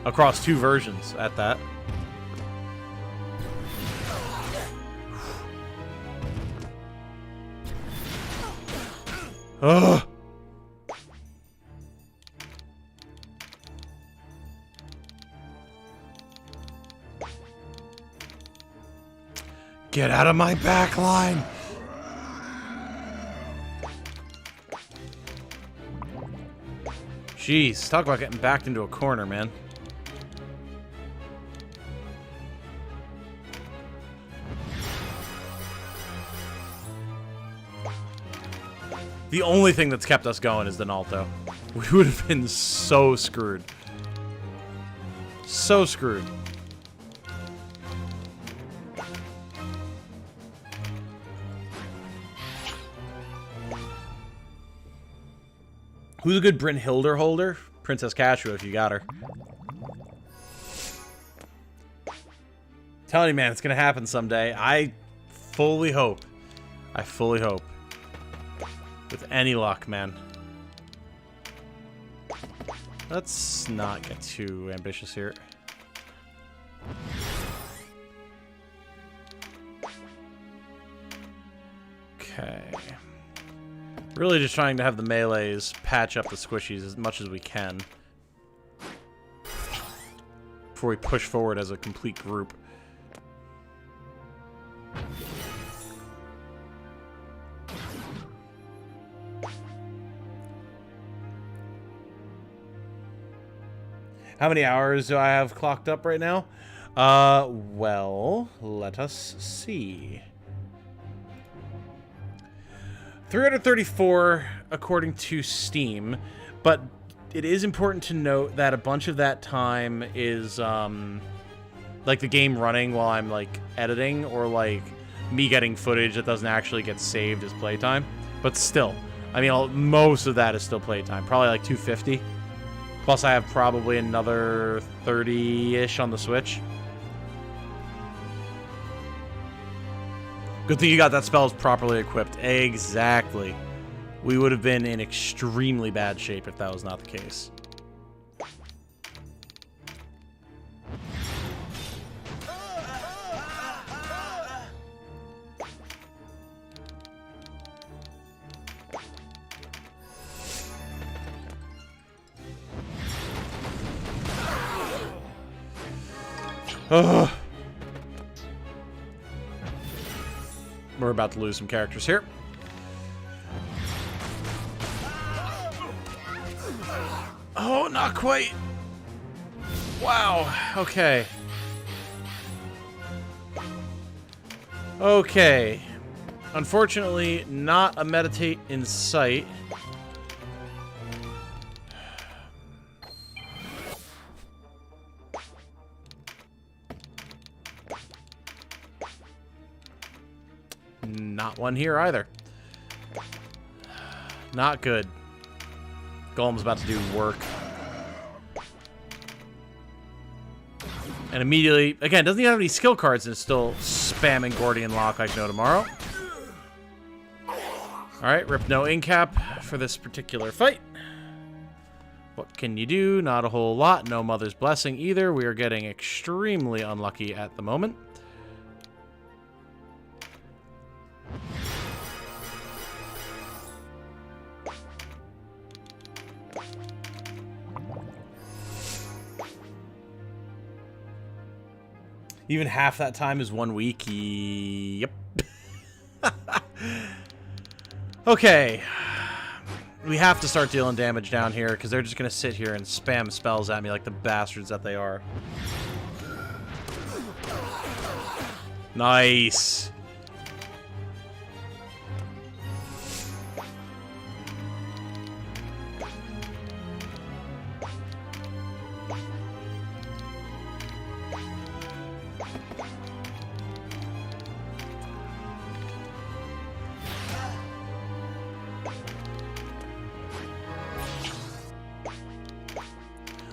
S1: Across 2 versions at that. Ugh. Get out of my back line. Jeez, talk about getting backed into a corner, man. The only thing that's kept us going is the Nalto. We would have been so screwed. So screwed. Who's a good Brynhildr holder? Princess Cashua, if you got her. Telling you, man, it's gonna happen someday. I fully hope. I fully hope. With any luck, man. Let's not get too ambitious here. Okay. Really just trying to have the melees patch up the squishies as much as we can before we push forward as a complete group. How many hours do I have clocked up right now? Well, let us see. 334 according to Steam, but it is important to note that a bunch of that time is like the game running while I'm like editing, or like me getting footage that doesn't actually get saved as playtime. But still, I mean, most of that is still playtime. Probably like 250. Plus I have probably another 30-ish on the Switch. Good thing you got that spells properly equipped. Exactly. We would have been in extremely bad shape if that was not the case. Ugh. We're about to lose some characters here. Oh, not quite. Wow. Okay. Okay. Unfortunately, not a meditate in sight. Not one here either. Not good. Golem's about to do work. And immediately, again, doesn't even have any skill cards and is still spamming Gordian Lock like no tomorrow. Alright, rip no incap for this particular fight. What can you do? Not a whole lot. No Mother's Blessing either. We are getting extremely unlucky at the moment. Even half that time is 1 week. Yep. Okay. We have to start dealing damage down here because they're just going to sit here and spam spells at me like the bastards that they are. Nice.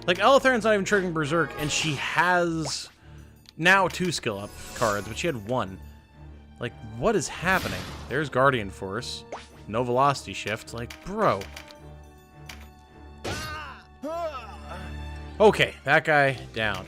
S1: Like, Elitharen's not even triggering Berserk, and she has now 2 skill up cards, but she had 1. Like, what is happening? There's Guardian Force. No Velocity Shift. Like, bro. Okay, that guy down.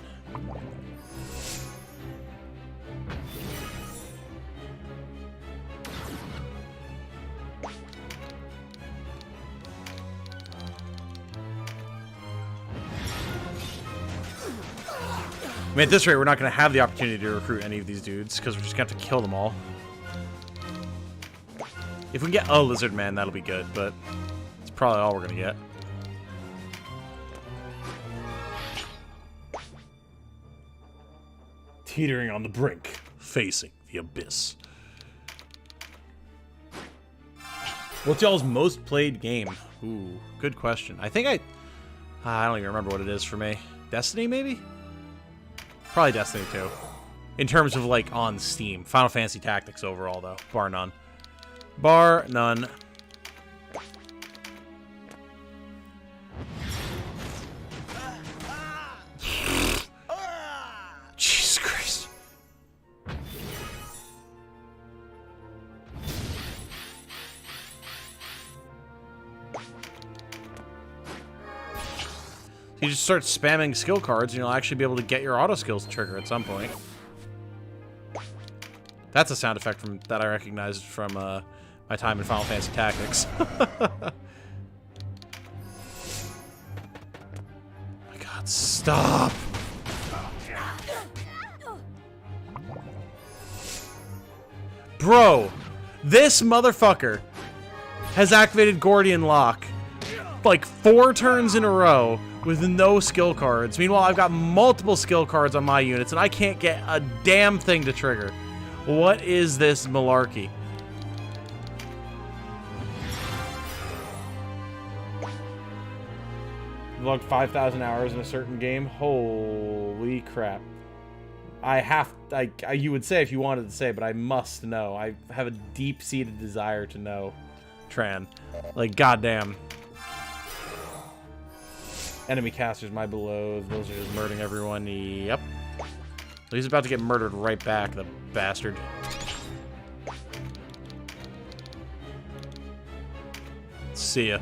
S1: I mean, at this rate, we're not going to have the opportunity to recruit any of these dudes, because we're just going to have to kill them all. If we can get a Lizard Man, that'll be good, but it's probably all we're going to get. Teetering on the brink, facing the abyss. What's y'all's most played game? Ooh, good question. I think I don't even remember what it is for me. Destiny, maybe? Probably Destiny 2. In terms of, like, on Steam. Final Fantasy Tactics overall, though. Bar none. Bar none. Jesus Christ. You just start spamming skill cards and you'll actually be able to get your auto skills to trigger at some point. That's a sound effect that I recognized from my time in Final Fantasy Tactics. My God, stop! Bro, this motherfucker has activated Gordian Lock like 4 turns in a row with no skill cards. Meanwhile, I've got multiple skill cards on my units, and I can't get a damn thing to trigger. What is this malarkey? Logged 5,000 hours in a certain game. Holy crap. You would say if you wanted to say, but I must know. I have a deep-seated desire to know, Tran. Like, goddamn. Enemy casters, my below. Those are just murdering everyone. Yep. He's about to get murdered right back, the bastard. See ya.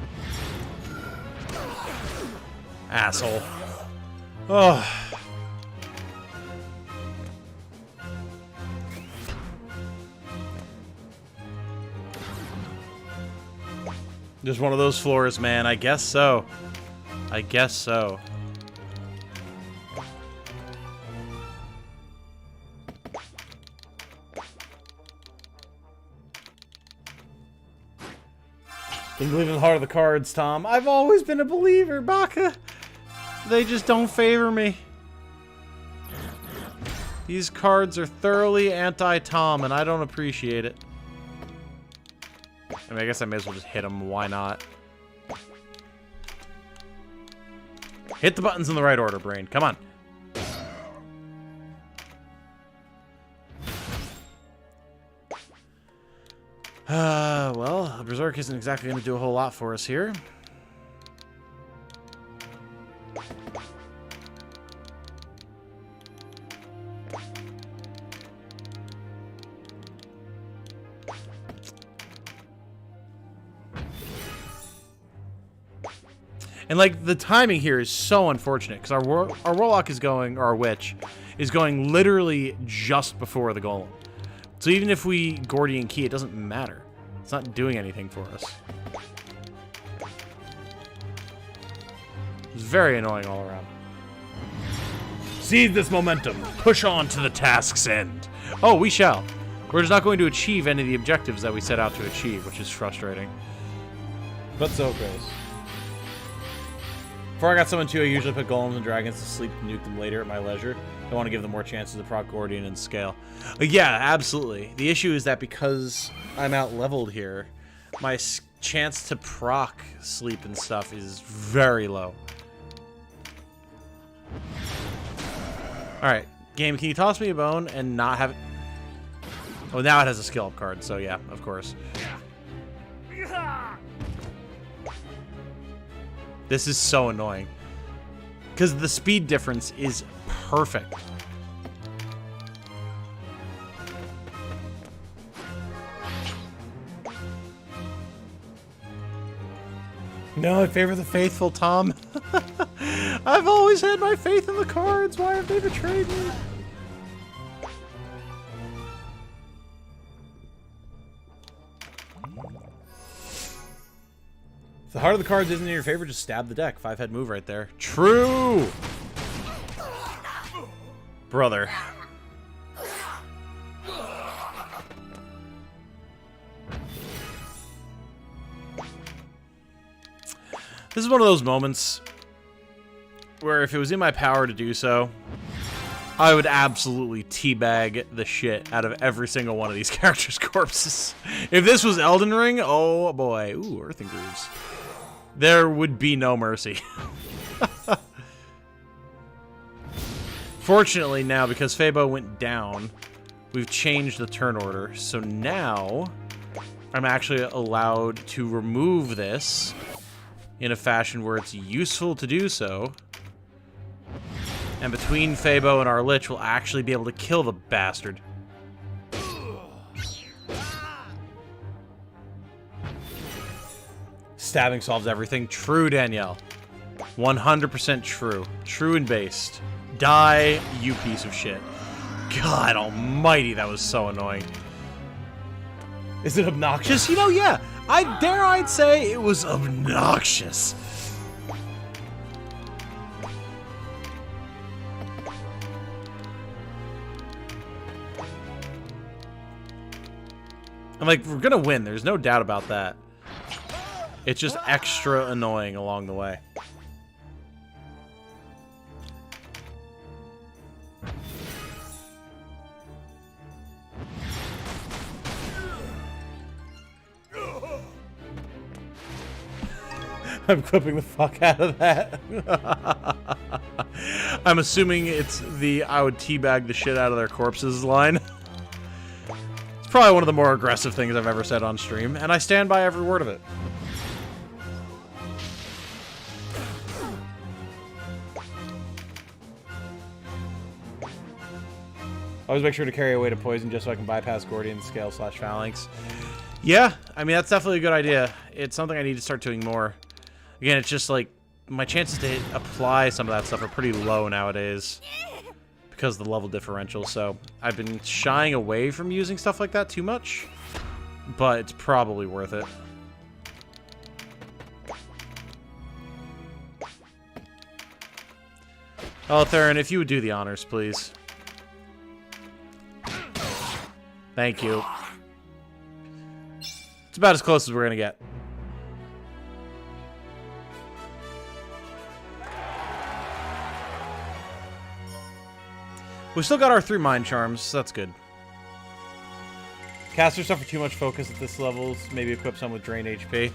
S1: Asshole. Oh. Just one of those floors, man. I guess so. I guess so. Didn't believe in the heart of the cards, Tom. I've always been a believer, Baka. They just don't favor me. These cards are thoroughly anti-Tom, and I don't appreciate it. I mean, I guess I may as well just hit him. Why not? Hit the buttons in the right order, brain. Come on. Well, a Berserk isn't exactly going to do a whole lot for us here. And, like, the timing here is so unfortunate, because our Warlock is going, or our Witch, is going literally just before the Golem. So even if we Gordian Key, it doesn't matter. It's not doing anything for us. It's very annoying all around. Seize this momentum. Push on to the task's end. Oh, we shall. We're just not going to achieve any of the objectives that we set out to achieve, which is frustrating. But so it goes. Before I got someone too, I usually put golems and dragons to sleep and nuke them later at my leisure. I want to give them more chances to proc Gordian and scale. Yeah, absolutely. The issue is that because I'm out-leveled here, my chance to proc sleep and stuff is very low. Alright, game, can you toss me a bone and not have it? Oh, now it has a skill up card, so yeah, of course. This is so annoying. Because the speed difference is perfect. No, I favor the faithful, Tom. I've always had my faith in the cards. Why have they betrayed me? If the heart of the cards isn't in your favor, just stab the deck. 5-head move right there. True! Brother. This is one of those moments where if it was in my power to do so, I would absolutely teabag the shit out of every single one of these characters' corpses. If this was Elden Ring, oh boy. Ooh, Earthing Grooves. There would be no mercy. Fortunately now, because Fabo went down, we've changed the turn order. So now, I'm actually allowed to remove this in a fashion where it's useful to do so. And between Fabo and our Lich, we'll actually be able to kill the bastard. Stabbing solves everything. True, Danielle. 100% true. True and based. Die, you piece of shit. God almighty, that was so annoying. Is it obnoxious? You know, yeah. I'd say it was obnoxious. I'm like, we're gonna win. There's no doubt about that. It's just extra annoying along the way. I'm clipping the fuck out of that. I'm assuming it's the I would teabag the shit out of their corpses line. It's probably one of the more aggressive things I've ever said on stream, and I stand by every word of it. Always make sure to carry away to poison just so I can bypass Gordian scale / phalanx. Yeah, I mean, that's definitely a good idea. It's something I need to start doing more. Again, it's just like, my chances to apply some of that stuff are pretty low nowadays because of the level differential, so I've been shying away from using stuff like that too much, but it's probably worth it. Oh, Theron, if you would do the honors, please. Thank you. It's about as close as we're gonna get. We still got our 3 mind charms, so that's good. Casters suffer too much focus at this level. Maybe equip some with drain HP.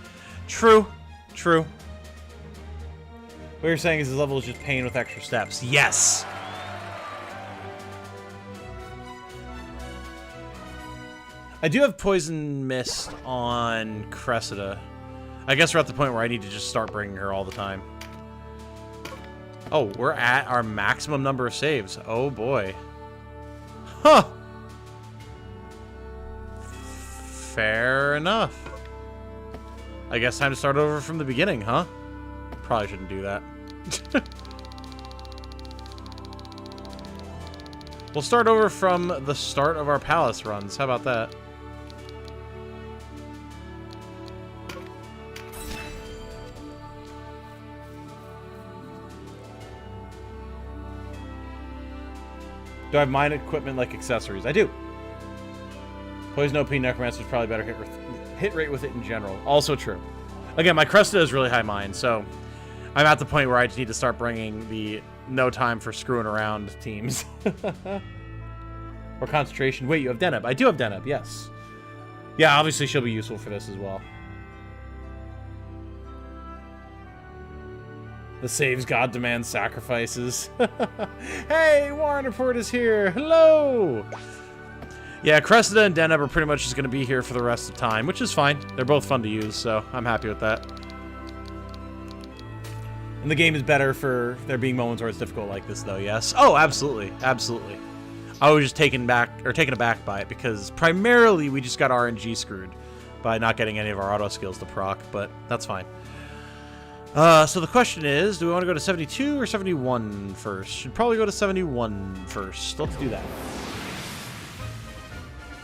S1: True. True. What you're saying is this level is just pain with extra steps. Yes! I do have Poison Mist on Cressida. I guess we're at the point where I need to just start bringing her all the time. Oh, we're at our maximum number of saves. Oh, boy. Huh! Fair enough. I guess time to start over from the beginning, huh? Probably shouldn't do that. We'll start over from the start of our palace runs. How about that? Do I have mine equipment like accessories? I do. Poison OP Necromancer is probably better hit rate with it in general. Also true. Again, my Cressida is really high mine, so I'm at the point where I just need to start bringing the no time for screwing around teams. Or concentration. Wait, you have Deneb. I do have Deneb, yes. Yeah, obviously she'll be useful for this as well. The saves god demands sacrifices. Hey, Warren Report is here. Hello! Yeah, Cressida and Deneb are pretty much just going to be here for the rest of the time, which is fine. They're both fun to use, so I'm happy with that. And the game is better for there being moments where it's difficult like this, though, yes? Oh, absolutely. Absolutely. I was just taken aback by it, because primarily we just got RNG screwed by not getting any of our auto skills to proc, but that's fine. So the question is, do we want to go to 72 or 71 first? Should probably go to 71 first. Let's do that.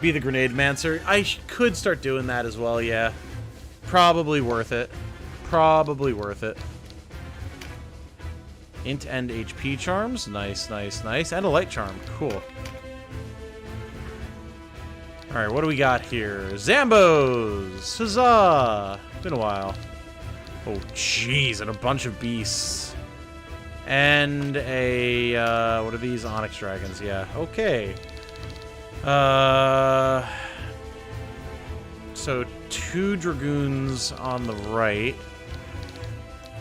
S1: Be the Grenade Mancer. I could start doing that as well, yeah. Probably worth it. Probably worth it. Int and HP charms. Nice, nice, nice. And a light charm. Cool. Alright, what do we got here? Zambos! Huzzah! Been a while. Oh, jeez, and a bunch of beasts. And a, what are these? Onyx Dragons, yeah. Okay. So 2 Dragoons on the right.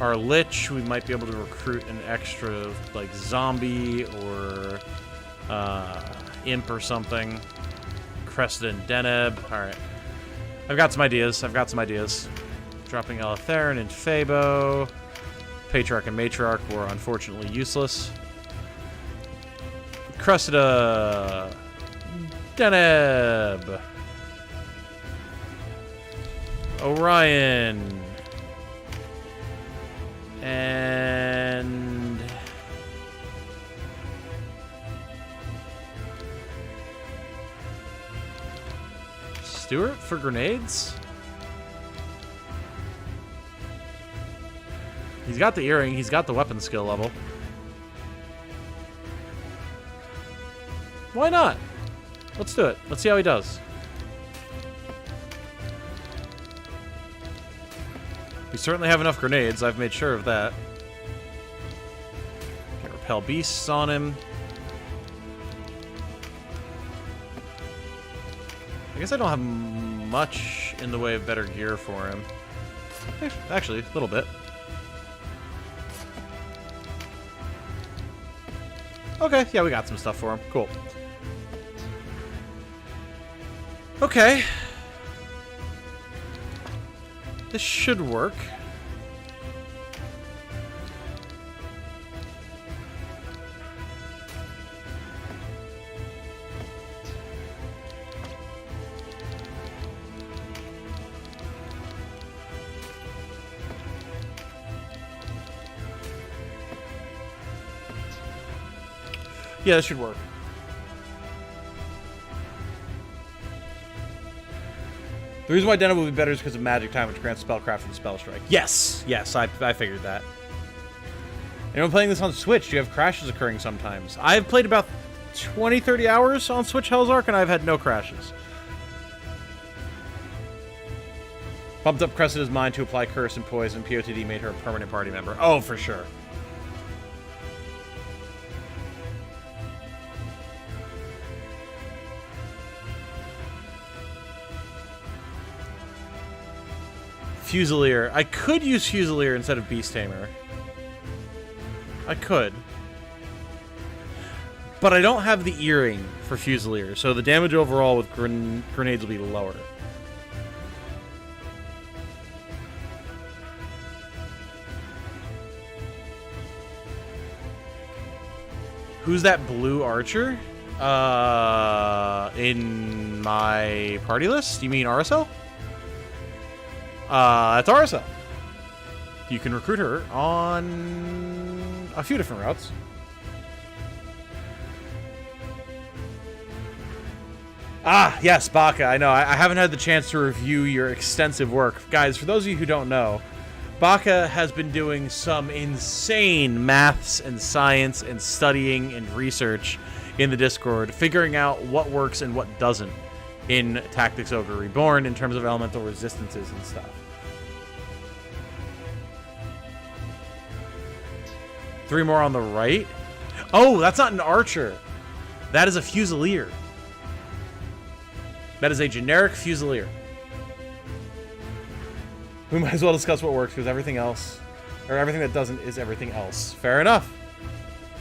S1: Our Lich, we might be able to recruit an extra, like, zombie or, imp or something. Cressida and Deneb. Alright. I've got some ideas. Dropping Eletherin and Fabo. Patriarch and Matriarch were unfortunately useless. Cressida. Deneb. Orion. And... Stuart for grenades? He's got the earring, he's got the weapon skill level. Why not? Let's do it. Let's see how he does. We certainly have enough grenades, I've made sure of that. Can repel beasts on him. I guess I don't have much in the way of better gear for him. Actually, a little bit. Okay, yeah, we got some stuff for him. Cool. Okay. This should work. Yeah, this should work. The reason why Deneb will be better is because of magic time, which grants spellcraft and spell strike. Yes! Yes, I figured that. Anyone playing this on Switch, do you have crashes occurring sometimes? I've played about 20-30 hours on Switch Hell's Ark, and I've had no crashes. Bumped up Cressida's mind to apply Curse and Poison. POTD made her a permanent party member. Oh, for sure. Fusilier. I could use Fusilier instead of Beast Tamer. I could. But I don't have the earring for Fusilier, so the damage overall with grenades will be lower. Who's that blue archer? In my party list? You mean RSL? It's RSL. You can recruit her on a few different routes. Ah, yes, Baka. I know. I haven't had the chance to review your extensive work. Guys, for those of you who don't know, Baka has been doing some insane maths and science and studying and research in the Discord, figuring out what works and what doesn't in Tactics Ogre Reborn in terms of elemental resistances and stuff. Three more on the right. Oh, that's not an archer. That is a Fusilier. That is a generic Fusilier. We might as well discuss what works, because everything else, or everything that doesn't, is everything else. Fair enough.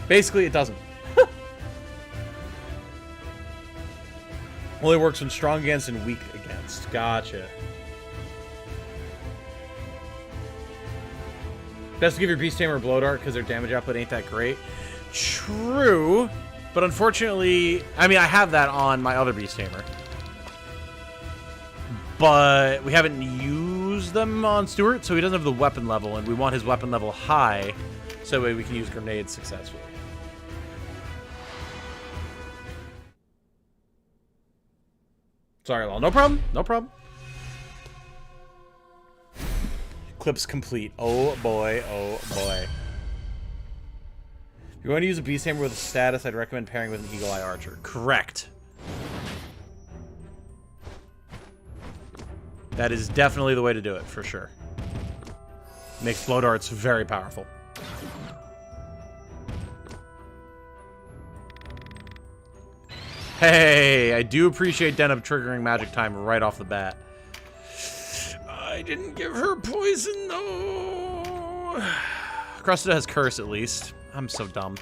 S1: Basically, it doesn't. Only works when strong against and weak against. Gotcha. Best to give your Beast Tamer a Blow Dart, because their damage output ain't that great. True. But unfortunately, I mean, I have that on my other Beast Tamer. But we haven't used them on Stuart, so he doesn't have the weapon level, and we want his weapon level high, so that way we can use grenades successfully. Sorry, Lol. No problem. No problem. Clips complete. Oh boy. Oh boy. If you're going to use a Beast Tamer with a status, I'd recommend pairing with an Eagle Eye Archer. Correct. That is definitely the way to do it, for sure. Makes blow darts very powerful. Hey, I do appreciate Deneb triggering magic time right off the bat. I didn't give her poison, though. Cressida has curse, at least. I'm so dumb.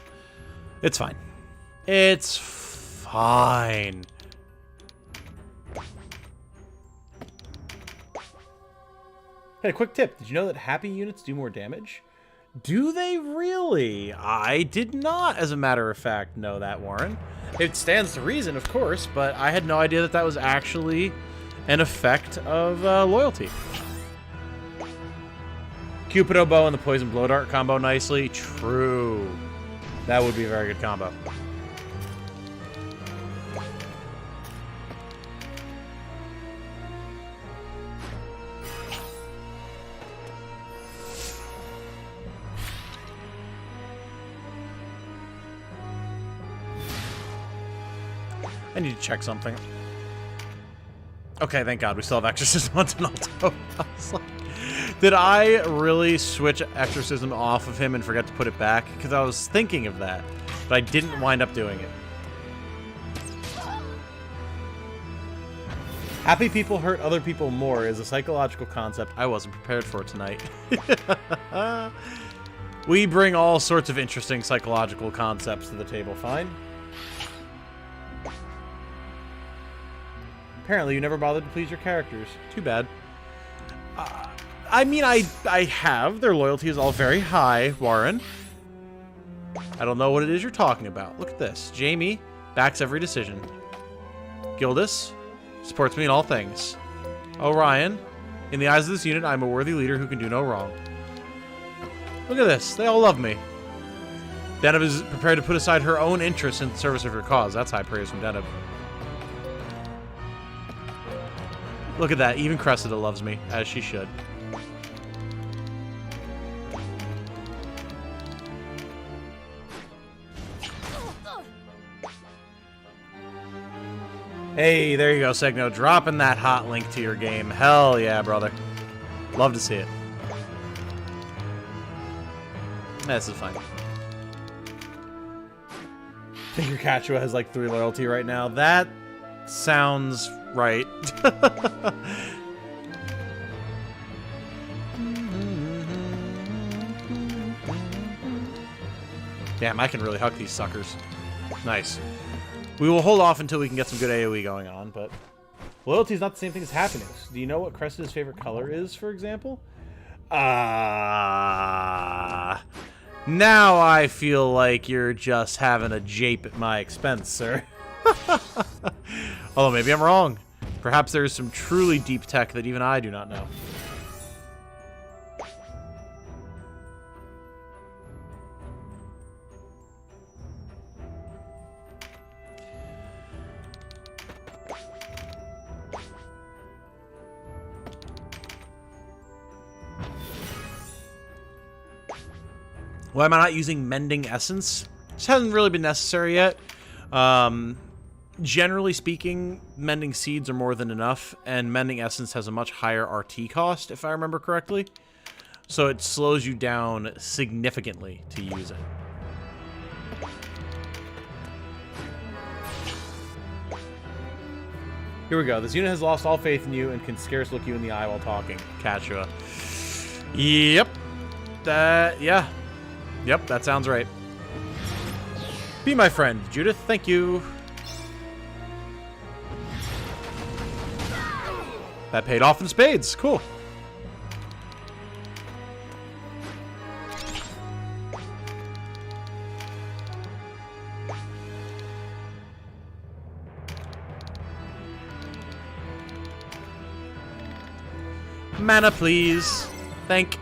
S1: It's fine. It's fine. Hey, a quick tip. Did you know that happy units do more damage? Do they really? I did not, as a matter of fact, know that, Warren. It stands to reason, of course, but I had no idea that that was actually an effect of loyalty. Cupido Bow and the Poison Blow Dart combo nicely. True. That would be a very good combo. I need to check something. Okay, thank God. We still have Exorcism on Donaldo. I was like, did I really switch Exorcism off of him and forget to put it back? Because I was thinking of that, but I didn't wind up doing it. Happy people hurt other people more is a psychological concept I wasn't prepared for tonight. We bring all sorts of interesting psychological concepts to the table, fine? Apparently, you never bothered to please your characters. Too bad. I mean, I have. Their loyalty is all very high, Warren. I don't know what it is you're talking about. Look at this. Jamie backs every decision. Gildus supports me in all things. Orion, in the eyes of this unit, I'm a worthy leader who can do no wrong. Look at this. They all love me. Deneb is prepared to put aside her own interests in service of your cause. That's high praise from Deneb. Look at that. Even Cressida loves me, as she should. Hey, there you go, Segno. Dropping that hot link to your game. Hell yeah, brother. Love to see it. This is fine. Finger Cachua has like 3 loyalty right now. That sounds right. Damn, I can really huck these suckers. Nice. We will hold off until we can get some good AoE going on, but... Loyalty is not the same thing as happiness. Do you know what Cressida's favorite color is, for example? Now I feel like you're just having a jape at my expense, sir. Although maybe I'm wrong. Perhaps there is some truly deep tech that even I do not know. Why am I not using Mending Essence? This hasn't really been necessary yet. Generally speaking, Mending Seeds are more than enough, and Mending Essence has a much higher RT cost, if I remember correctly. So it slows you down significantly to use it. Here we go. This unit has lost all faith in you and can scarce look you in the eye while talking. Kachua. Yep. Yeah. Yep, that sounds right. Be my friend, Judith. Thank you. That paid off in spades. Cool. Mana, please. Thank.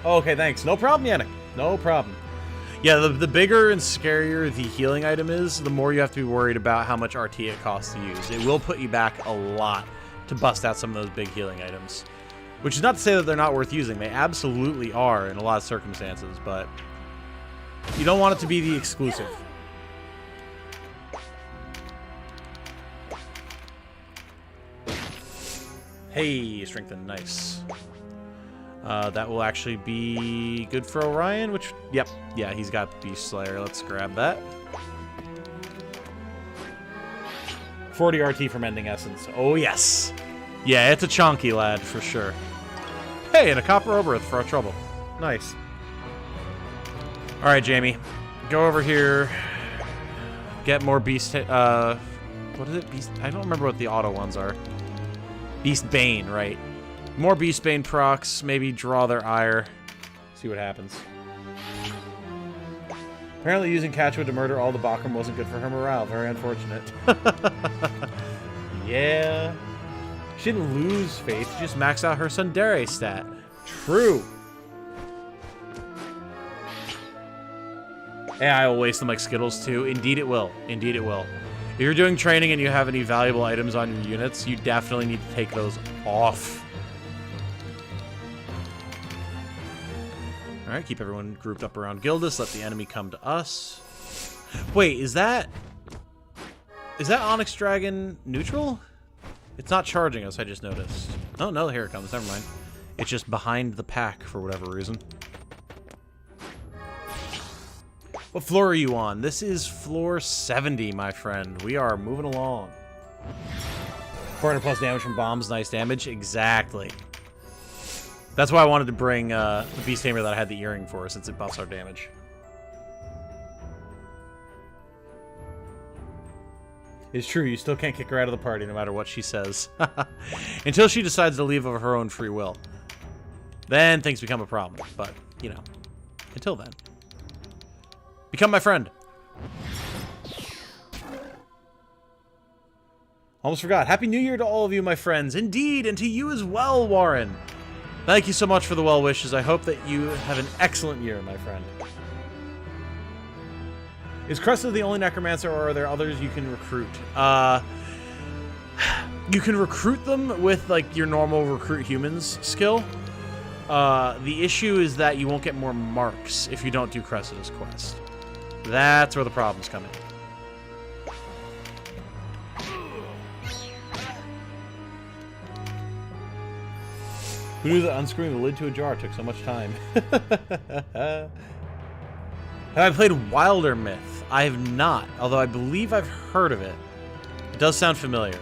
S1: Okay, thanks. No problem, Yannick. No problem. Yeah, the bigger and scarier the healing item is, the more you have to be worried about how much RT it costs to use. It will put you back a lot to bust out some of those big healing items. Which is not to say that they're not worth using. They absolutely are in a lot of circumstances, but you don't want it to be the exclusive. Hey, strengthen, nice. That will actually be good for Orion, which, yep, yeah, he's got Beast Slayer. Let's grab that. 40 RT for Mending Essence. Oh, yes. Yeah, it's a chonky lad, for sure. Hey, and a Copper Oberth for our trouble. Nice. All right, Jamie. Go over here. Get more Beast... what is it? Beast... I don't remember what the auto ones are. Beast Bane, right. More Beastbane procs, maybe draw their ire. See what happens. Apparently using Kachua to murder all the Bakram wasn't good for her morale. Very unfortunate. Yeah. She didn't lose faith, she just maxed out her Sundere stat. True. AI will waste them like Skittles too. Indeed it will. Indeed it will. If you're doing training and you have any valuable items on your units, you definitely need to take those off. Alright, keep everyone grouped up around Gildas. Let the enemy come to us. Wait, is that Onyx Dragon neutral? It's not charging us, I just noticed. Oh, no, here it comes. Never mind. It's just behind the pack for whatever reason. What floor are you on? This is floor 70, my friend. We are moving along. 400 plus damage from bombs. Nice damage. Exactly. That's why I wanted to bring the Beast Tamer that I had the earring for, since it buffs our damage. It's true, you still can't kick her out of the party no matter what she says. Until she decides to leave of her own free will. Then things become a problem. But, you know, until then. Become my friend. Almost forgot. Happy New Year to all of you, my friends. Indeed, and to you as well, Warren. Thank you so much for the well wishes. I hope that you have an excellent year, my friend. Is Cressida the only necromancer, or are there others you can recruit? You can recruit them with like your normal recruit humans skill. The issue is that you won't get more marks if you don't do Cressida's quest. That's where the problems come in. Who knew that unscrewing the lid to a jar took so much time? Have I played Wilder Myth? I have not, although I believe I've heard of it. It does sound familiar.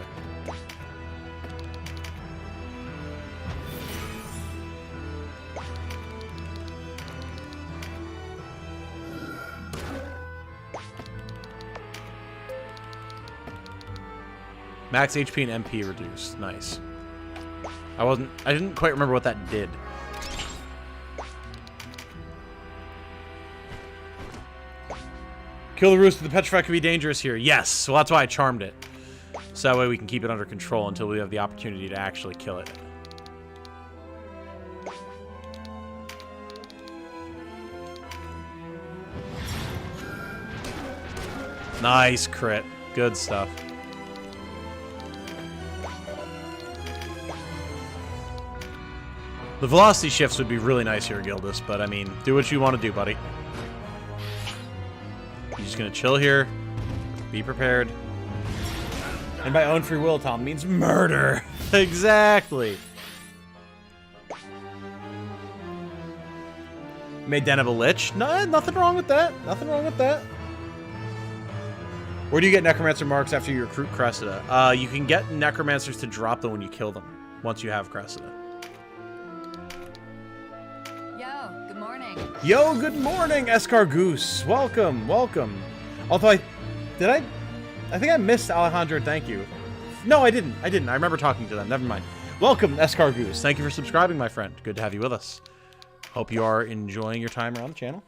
S1: Max HP and MP reduced. Nice. I didn't quite remember what that did. Kill the rooster. The petrified could be dangerous here. Yes, well that's why I charmed it. So that way we can keep it under control until we have the opportunity to actually kill it. Nice crit. Good stuff. The velocity shifts would be really nice here, Gildas, but I mean, do what you want to do, buddy. You're just gonna chill here. Be prepared. And by own free will, Tom, means murder. Exactly. Made Deneb a lich? No, nothing wrong with that. Nothing wrong with that. Where do you get Necromancer marks after you recruit Cressida? You can get Necromancers to drop them when you kill them, once you have Cressida.
S3: Yo, good morning.
S1: Yo, good morning, Escargoose. Welcome, welcome. Although I think I missed Alejandro, thank you. No, I didn't. I remember talking to them. Never mind. Welcome, Escargoose. Thank you for subscribing, my friend. Good to have you with us. Hope you are enjoying your time around the channel.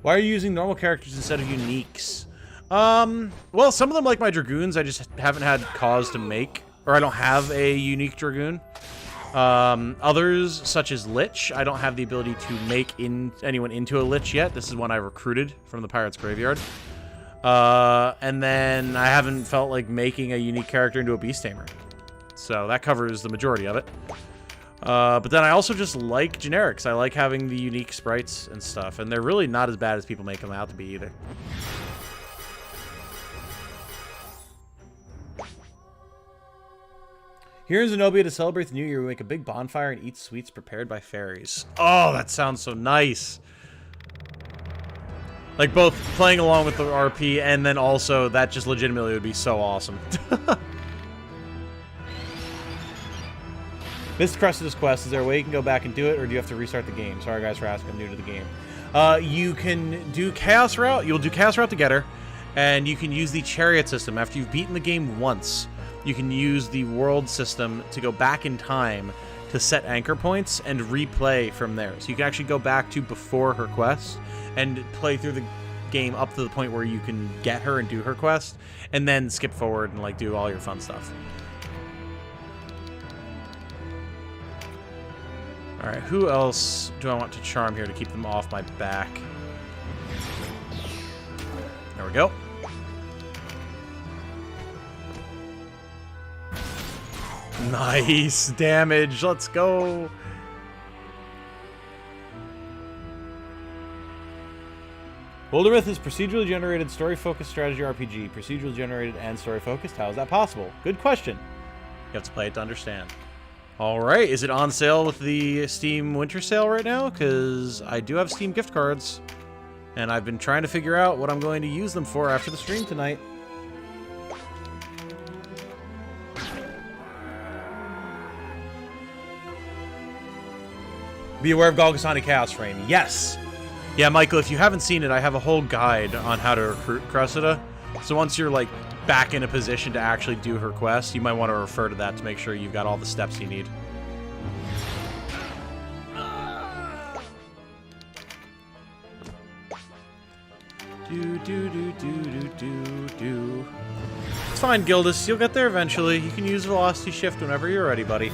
S1: Why are you using normal characters instead of uniques? Well, some of them, like my Dragoons, I just haven't had cause to make. Or I don't have a unique Dragoon. Others, such as Lich, I don't have the ability to make anyone into a Lich yet. This is one I recruited from the Pirate's Graveyard. And then I haven't felt like making a unique character into a Beast Tamer. So that covers the majority of it. But then I also just like generics. I like having the unique sprites and stuff, and they're really not as bad as people make them out to be either. Here in Zenobia, to celebrate the new year, we make a big bonfire and eat sweets prepared by fairies. Oh, that sounds so nice. Like both playing along with the RP and then also that just legitimately would be so awesome. Missed Cressida's quest. Is there a way you can go back and do it, or do you have to restart the game? Sorry, guys, for asking. I'm new to the game. You can do Chaos Route. You'll do Chaos Route together, and you can use the Chariot system. After you've beaten the game once, you can use the World system to go back in time to set anchor points and replay from there. So you can actually go back to before her quest and play through the game up to the point where you can get her and do her quest, and then skip forward and like do all your fun stuff. Alright, who else do I want to charm here to keep them off my back? There we go. Nice damage. Let's go. Bouldermyth is procedurally generated, story-focused strategy RPG. Procedurally generated and story-focused. How is that possible? Good question. You have to play it to understand. Alright, is it on sale with the Steam Winter Sale right now? Because I do have Steam gift cards. And I've been trying to figure out what I'm going to use them for after the stream tonight. Be aware of Golgosani Chaos Frame. Yes! Yeah, Michael, if you haven't seen it, I have a whole guide on how to recruit Cressida. So once you're, like, back in a position to actually do her quest, you might want to refer to that to make sure you've got all the steps you need. It's fine, Gildas. You'll get there eventually. You can use Velocity Shift whenever you're ready, buddy.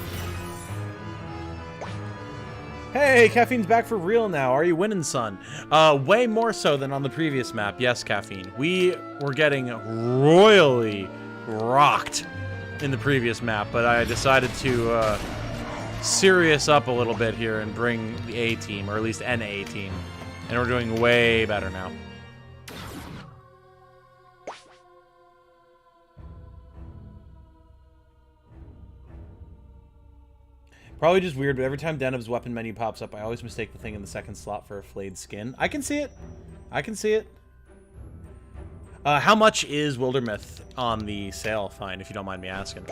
S1: Hey, Caffeine's back for real now. Are you winning, son? Way more so than on the previous map. Yes, Caffeine. We were getting royally rocked in the previous map, but I decided to serious up a little bit here and bring the A team, or at least an A team. And we're doing way better now. Probably just weird, but every time Deneb's weapon menu pops up, I always mistake the thing in the second slot for a flayed skin. I can see it. I can see it. How much is Wildermyth on the sale find, if you don't mind me asking?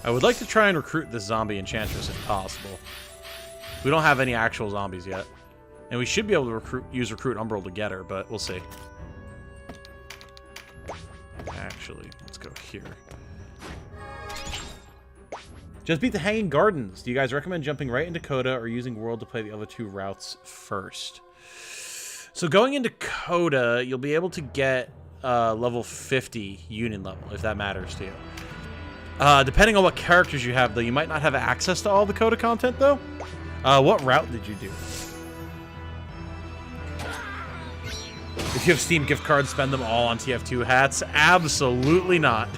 S1: I would like to try and recruit this zombie enchantress if possible. We don't have any actual zombies yet. And we should be able to use recruit Umbral to get her, but we'll see. Actually, let's go here. Just beat the Hanging Gardens. Do you guys recommend jumping right into Coda or using World to play the other 2 routes first? So going into Coda, you'll be able to get level 50 Union level, if that matters to you. Depending on what characters you have, though, you might not have access to all the Coda content, though. What route did you do? If you have Steam gift cards, spend them all on TF2 hats? Absolutely not.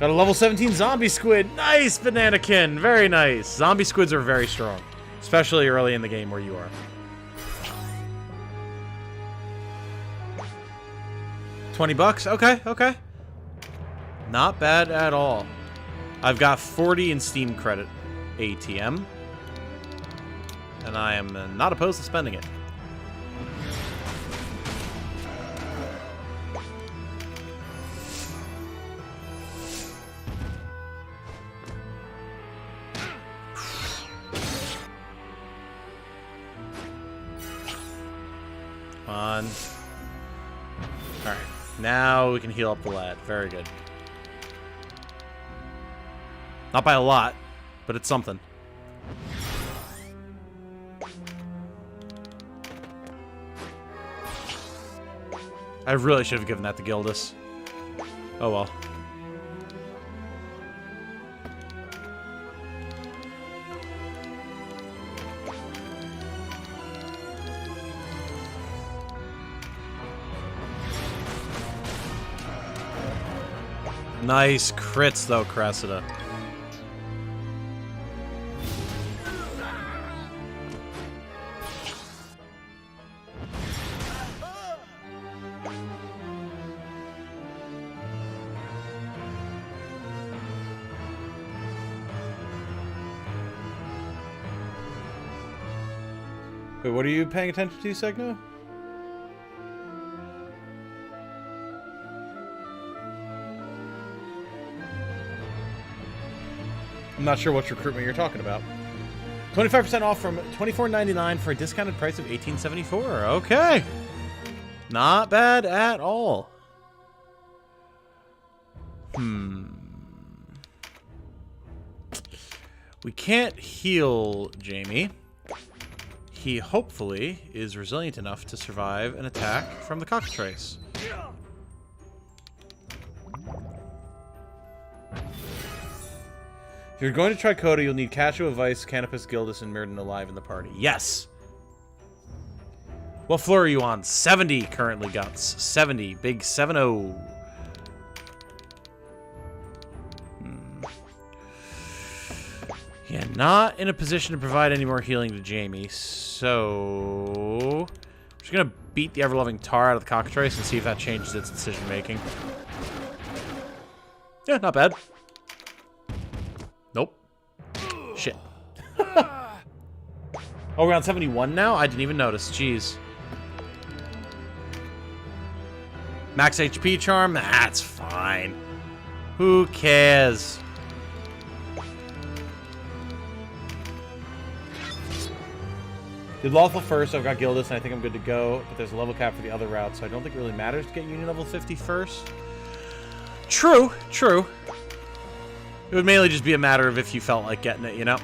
S1: Got a level 17 zombie squid. Nice, Bananakin. Very nice. Zombie squids are very strong, especially early in the game where you are. 20 bucks? Okay, okay. Not bad at all. I've got 40 in Steam credit ATM. And I am not opposed to spending it. On. Alright. Now we can heal up the lad. Very good. Not by a lot, but it's something. I really should have given that to Gildas. Oh well. Nice crits though, Cressida. Wait, what are you paying attention to, Segno? I'm not sure what recruitment you're talking about. 25% off from $24.99 for a discounted price of $18.74. Okay. Not bad at all. We can't heal Jamie. He hopefully is resilient enough to survive an attack from the cockatrice. If you're going to try Coda, you'll need Cashua, Vice, Canopus, Gildas, and Mirrodin alive in the party. Yes! What floor are you on? 70 currently, Guts. 70. Big 7-0. Yeah, not in a position to provide any more healing to Jamie, so... I'm just gonna beat the ever-loving tar out of the cockatrice and see if that changes its decision-making. Yeah, not bad. Nope. Shit. Oh, we're on 71 now? I didn't even notice. Jeez. Max HP charm? That's fine. Who cares? Did Lawful first, I've got Gildas, and I think I'm good to go, but there's a level cap for the other route, so I don't think it really matters to get Union level 50 first. True, true. It would mainly just be a matter of if you felt like getting it, you know?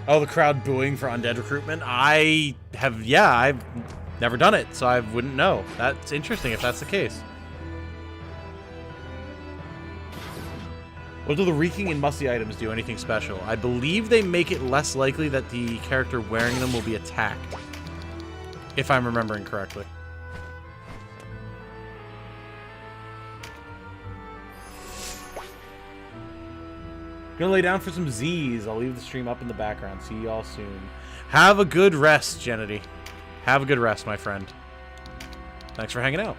S1: Oh, the crowd booing for undead recruitment? I've never done it, so I wouldn't know. That's interesting if that's the case. What do the reeking and musty items do? Anything special? I believe they make it less likely that the character wearing them will be attacked. If I'm remembering correctly. Gonna lay down for some Z's. I'll leave the stream up in the background. See y'all soon. Have a good rest, Gennady. Have a good rest, my friend. Thanks for hanging out.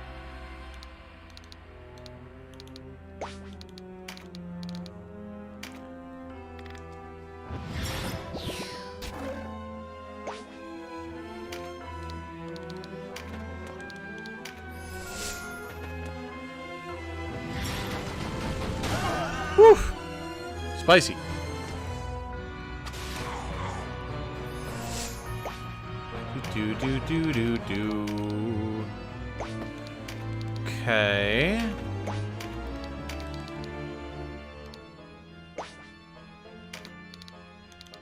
S1: Whew. Spicy. Do do do do do. Okay.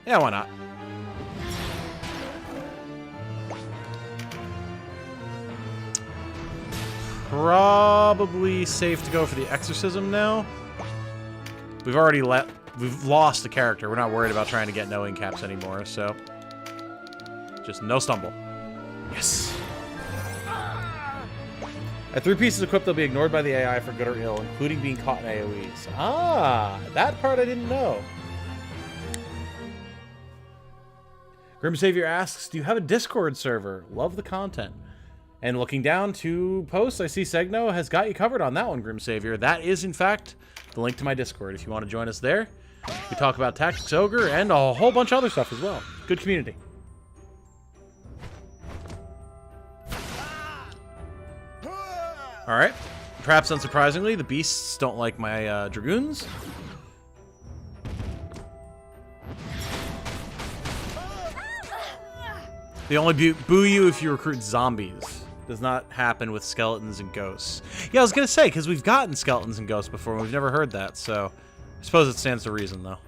S1: Yeah, why not? Probably safe to go for the exorcism now. We've lost the character. We're not worried about trying to get knowing caps anymore, so just no stumble. Yes. At 3 pieces equipped, they'll be ignored by the AI for good or ill, including being caught in AoEs. Ah, that part I didn't know. Grim Savior asks, do you have a Discord server? Love the content. And looking down 2 posts, I see Segno has got you covered on that one, Grim Savior. That is, in fact, the link to my Discord. If you want to join us there, we talk about Tactics Ogre and a whole bunch of other stuff as well. Good community. Alright. Perhaps unsurprisingly, the beasts don't like my dragoons. They only boo you if you recruit zombies. Does not happen with skeletons and ghosts. Yeah, I was gonna say, because we've gotten skeletons and ghosts before, and we've never heard that, so I suppose it stands to reason, though.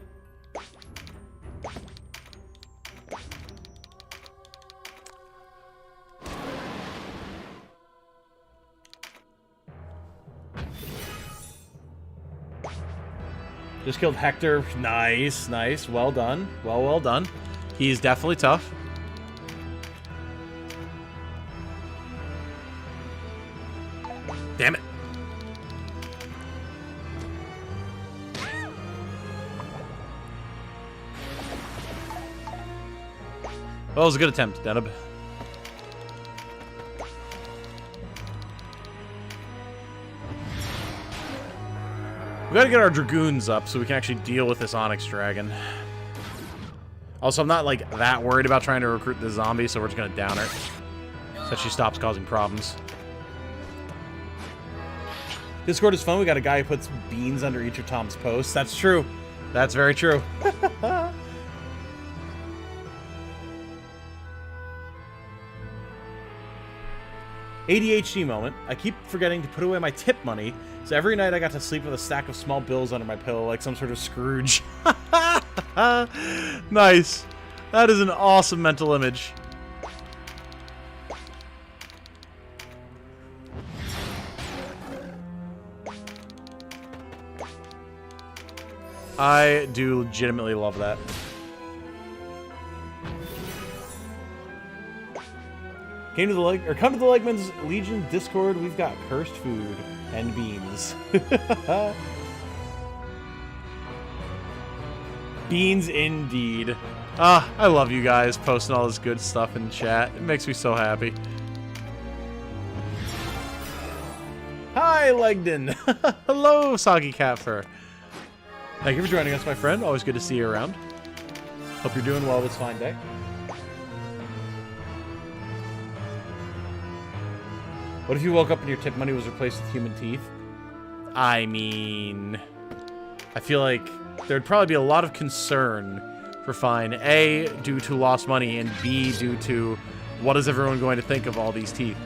S1: Just killed Hector. Nice, nice. Well done. Well done. He's definitely tough. Damn it. Well, it was a good attempt, Deneb. We gotta get our dragoons up so we can actually deal with this Onyx Dragon. Also, I'm not, like, that worried about trying to recruit the zombie, so we're just gonna down her. So she stops causing problems. Discord is fun. We got a guy who puts beans under each of Tom's posts. That's true. That's very true. ADHD moment. I keep forgetting to put away my tip money, so every night I got to sleep with a stack of small bills under my pillow like some sort of Scrooge. Nice. That is an awesome mental image. I do legitimately love that. Come to the Legman's Legion Discord. We've got cursed food and beans. Beans indeed. Ah, I love you guys posting all this good stuff in chat. It makes me so happy. Hi, Legden. Hello, Soggy Catfur. Thank you for joining us, my friend. Always good to see you around. Hope you're doing well this fine day. What if you woke up and your tip money was replaced with human teeth? I mean, I feel like there'd probably be a lot of concern for fine. A, due to lost money, and B, due to what is everyone going to think of all these teeth?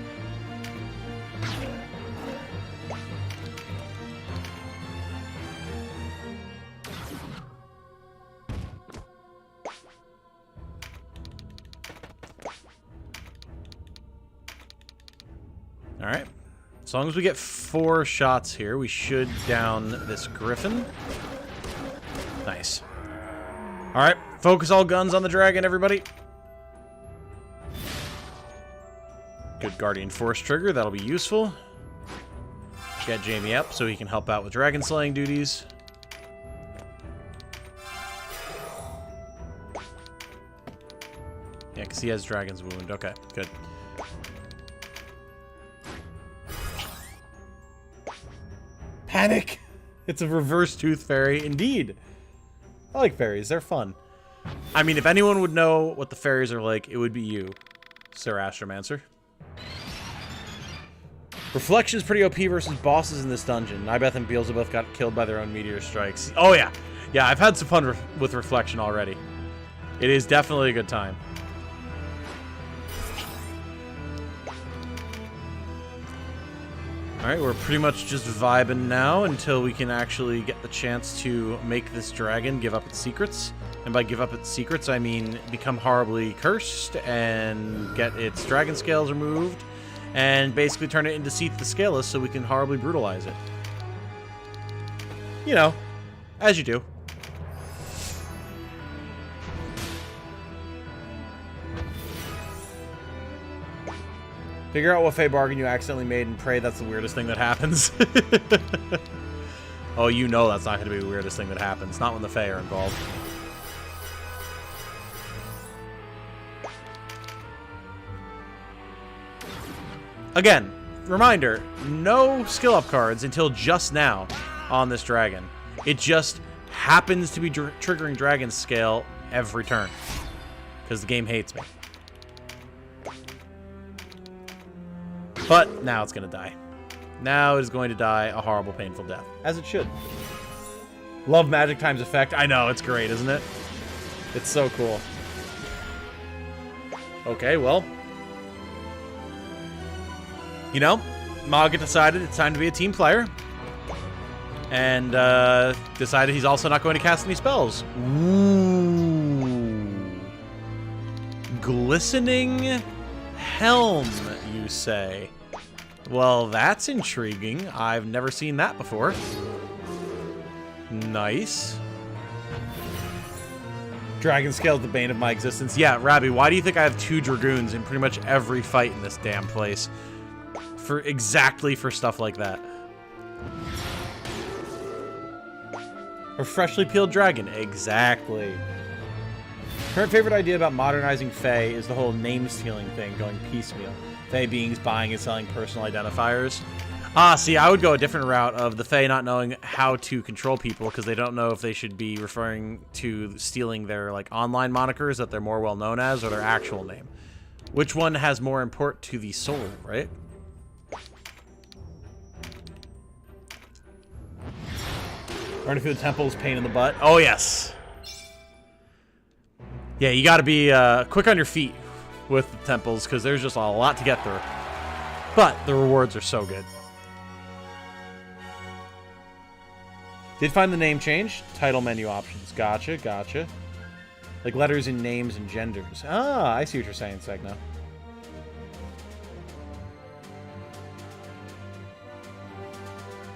S1: Alright. As long as we get 4 shots here, we should down this griffin. Nice. Alright, focus all guns on the dragon, everybody. Good Guardian Force trigger, that'll be useful. Get Jamie up so he can help out with dragon slaying duties. Yeah, because he has Dragon's Wound. Okay, good. Panic! It's a reverse tooth fairy, indeed. I like fairies, they're fun. I mean, if anyone would know what the fairies are like, it would be you, Sir Astromancer. Reflection's pretty OP versus bosses in this dungeon. I bet and Beelzebub got killed by their own meteor strikes. Oh, yeah. Yeah, I've had some fun with Reflection already. It is definitely a good time. Alright, we're pretty much just vibing now until we can actually get the chance to make this dragon give up its secrets. And by give up its secrets, I mean become horribly cursed and get its dragon scales removed. And basically turn it into Seath the Scaleless so we can horribly brutalize it. You know, as you do. Figure out what Fey bargain you accidentally made and pray that's the weirdest thing that happens. Oh, you know that's not going to be the weirdest thing that happens. Not when the Fey are involved. Again, reminder, no skill up cards until just now on this dragon. It just happens to be triggering dragon scale every turn. Because the game hates me. But now it's going to die. Now it is going to die a horrible, painful death. As it should. Love Magic Times Effect. I know, it's great, isn't it? It's so cool. Okay, well. You know, Maga decided it's time to be a team player. And decided he's also not going to cast any spells. Ooh. Glistening Helm, you say? Well, that's intriguing. I've never seen that before. Nice. Dragon Scale is the bane of my existence. Yeah, Rabbi, why do you think I have 2 Dragoons in pretty much every fight in this damn place? Exactly for stuff like that. A freshly peeled dragon. Exactly. Current favorite idea about modernizing Fey is the whole name-stealing thing going piecemeal. Fey beings buying and selling personal identifiers. Ah, see, I would go a different route of the Fey not knowing how to control people because they don't know if they should be referring to stealing their like online monikers that they're more well known as or their actual name. Which one has more import to the soul, right? Running through the temple's pain in the butt. Oh, yes. Yeah, you gotta be quick on your feet with the temples, because there's just a lot to get through. But the rewards are so good. Did find the name change? Title menu options. Gotcha, gotcha. Like letters in names and genders. Ah, I see what you're saying, Segna.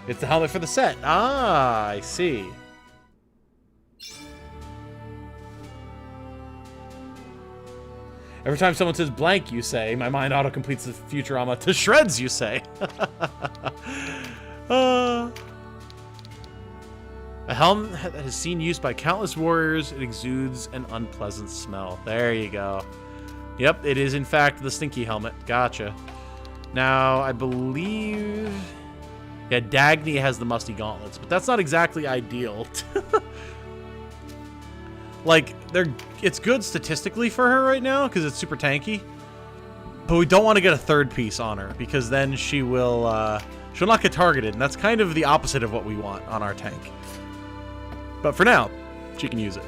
S1: It's the helmet for the set. Ah, I see. Every time someone says blank, you say, my mind auto-completes the Futurama to shreds, you say. A helmet that has seen use by countless warriors. It exudes an unpleasant smell. There you go. Yep, it is in fact the stinky helmet. Gotcha. Now, I believe... Yeah, Dagny has the musty gauntlets, but that's not exactly ideal. Like, it's good statistically for her right now, because it's super tanky. But we don't want to get a third piece on her, because then she'll not get targeted, and that's kind of the opposite of what we want on our tank. But for now, she can use it.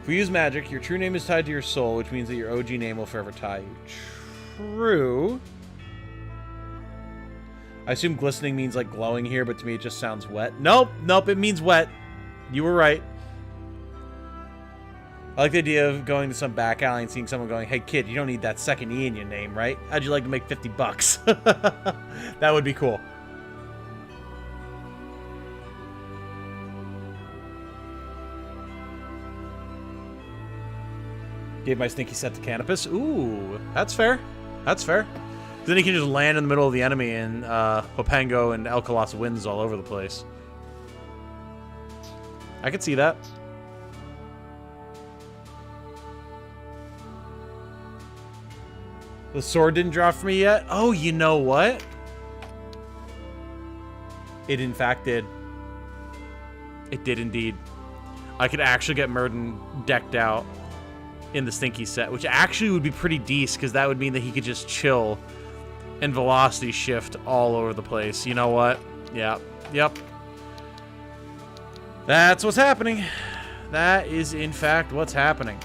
S1: If we use magic, your true name is tied to your soul, which means that your OG name will forever tie you. True. I assume glistening means like glowing here, but to me it just sounds wet. Nope, nope, it means wet. You were right. I like the idea of going to some back alley and seeing someone going, hey kid, you don't need that second E in your name, right? How'd you like to make 50 bucks? That would be cool. Gave my stinky set to Canopus. Ooh, that's fair. That's fair. Then he can just land in the middle of the enemy and Hopango and Elkalos wins all over the place. I could see that. The sword didn't drop for me yet? Oh, you know what? It in fact did. It did indeed. I could actually get Murden decked out in the Stinky set, which actually would be pretty decent because that would mean that he could just chill and velocity shift all over the place. You know what? Yeah. Yep. That's what's happening. That is, in fact, what's happening.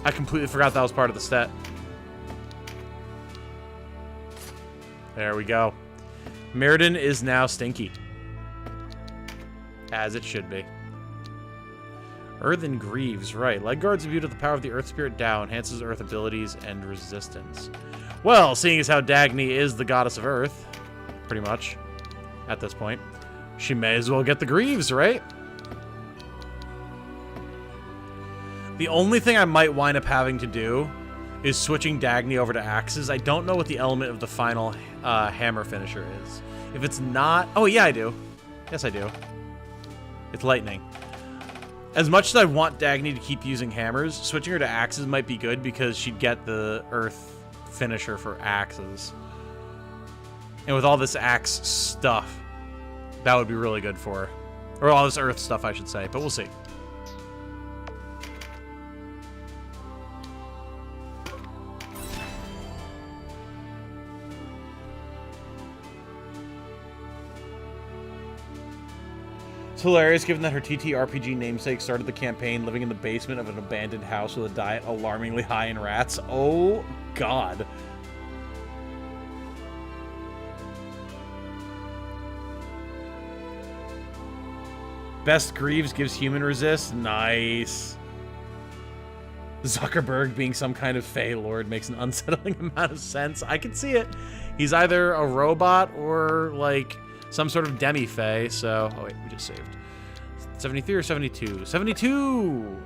S1: I completely forgot that was part of the stat. There we go. Mirrodin is now Stinky. As it should be. Earthen Greaves, right. Leg guards imbue with the power of the Earth Spirit Tao, enhances Earth abilities and resistance. Well, seeing as how Dagny is the goddess of Earth, pretty much, at this point, she may as well get the Greaves, right? The only thing I might wind up having to do is switching Dagny over to axes. I don't know what the element of the final hammer finisher is. If it's not... Oh, yeah, I do. Yes, I do. It's lightning. As much as I want Dagny to keep using hammers, switching her to axes might be good because she'd get the earth finisher for axes. And with all this axe stuff, that would be really good for her. Or all this earth stuff, I should say. But we'll see. It's hilarious given that her TTRPG namesake started the campaign living in the basement of an abandoned house with a diet alarmingly high in rats. Oh, God. Best Greaves gives human resist. Nice. Zuckerberg being some kind of Fey Lord makes an unsettling amount of sense. I can see it. He's either a robot or, like... some sort of demi-fae, so... Oh, wait, we just saved. 73 or 72? 72!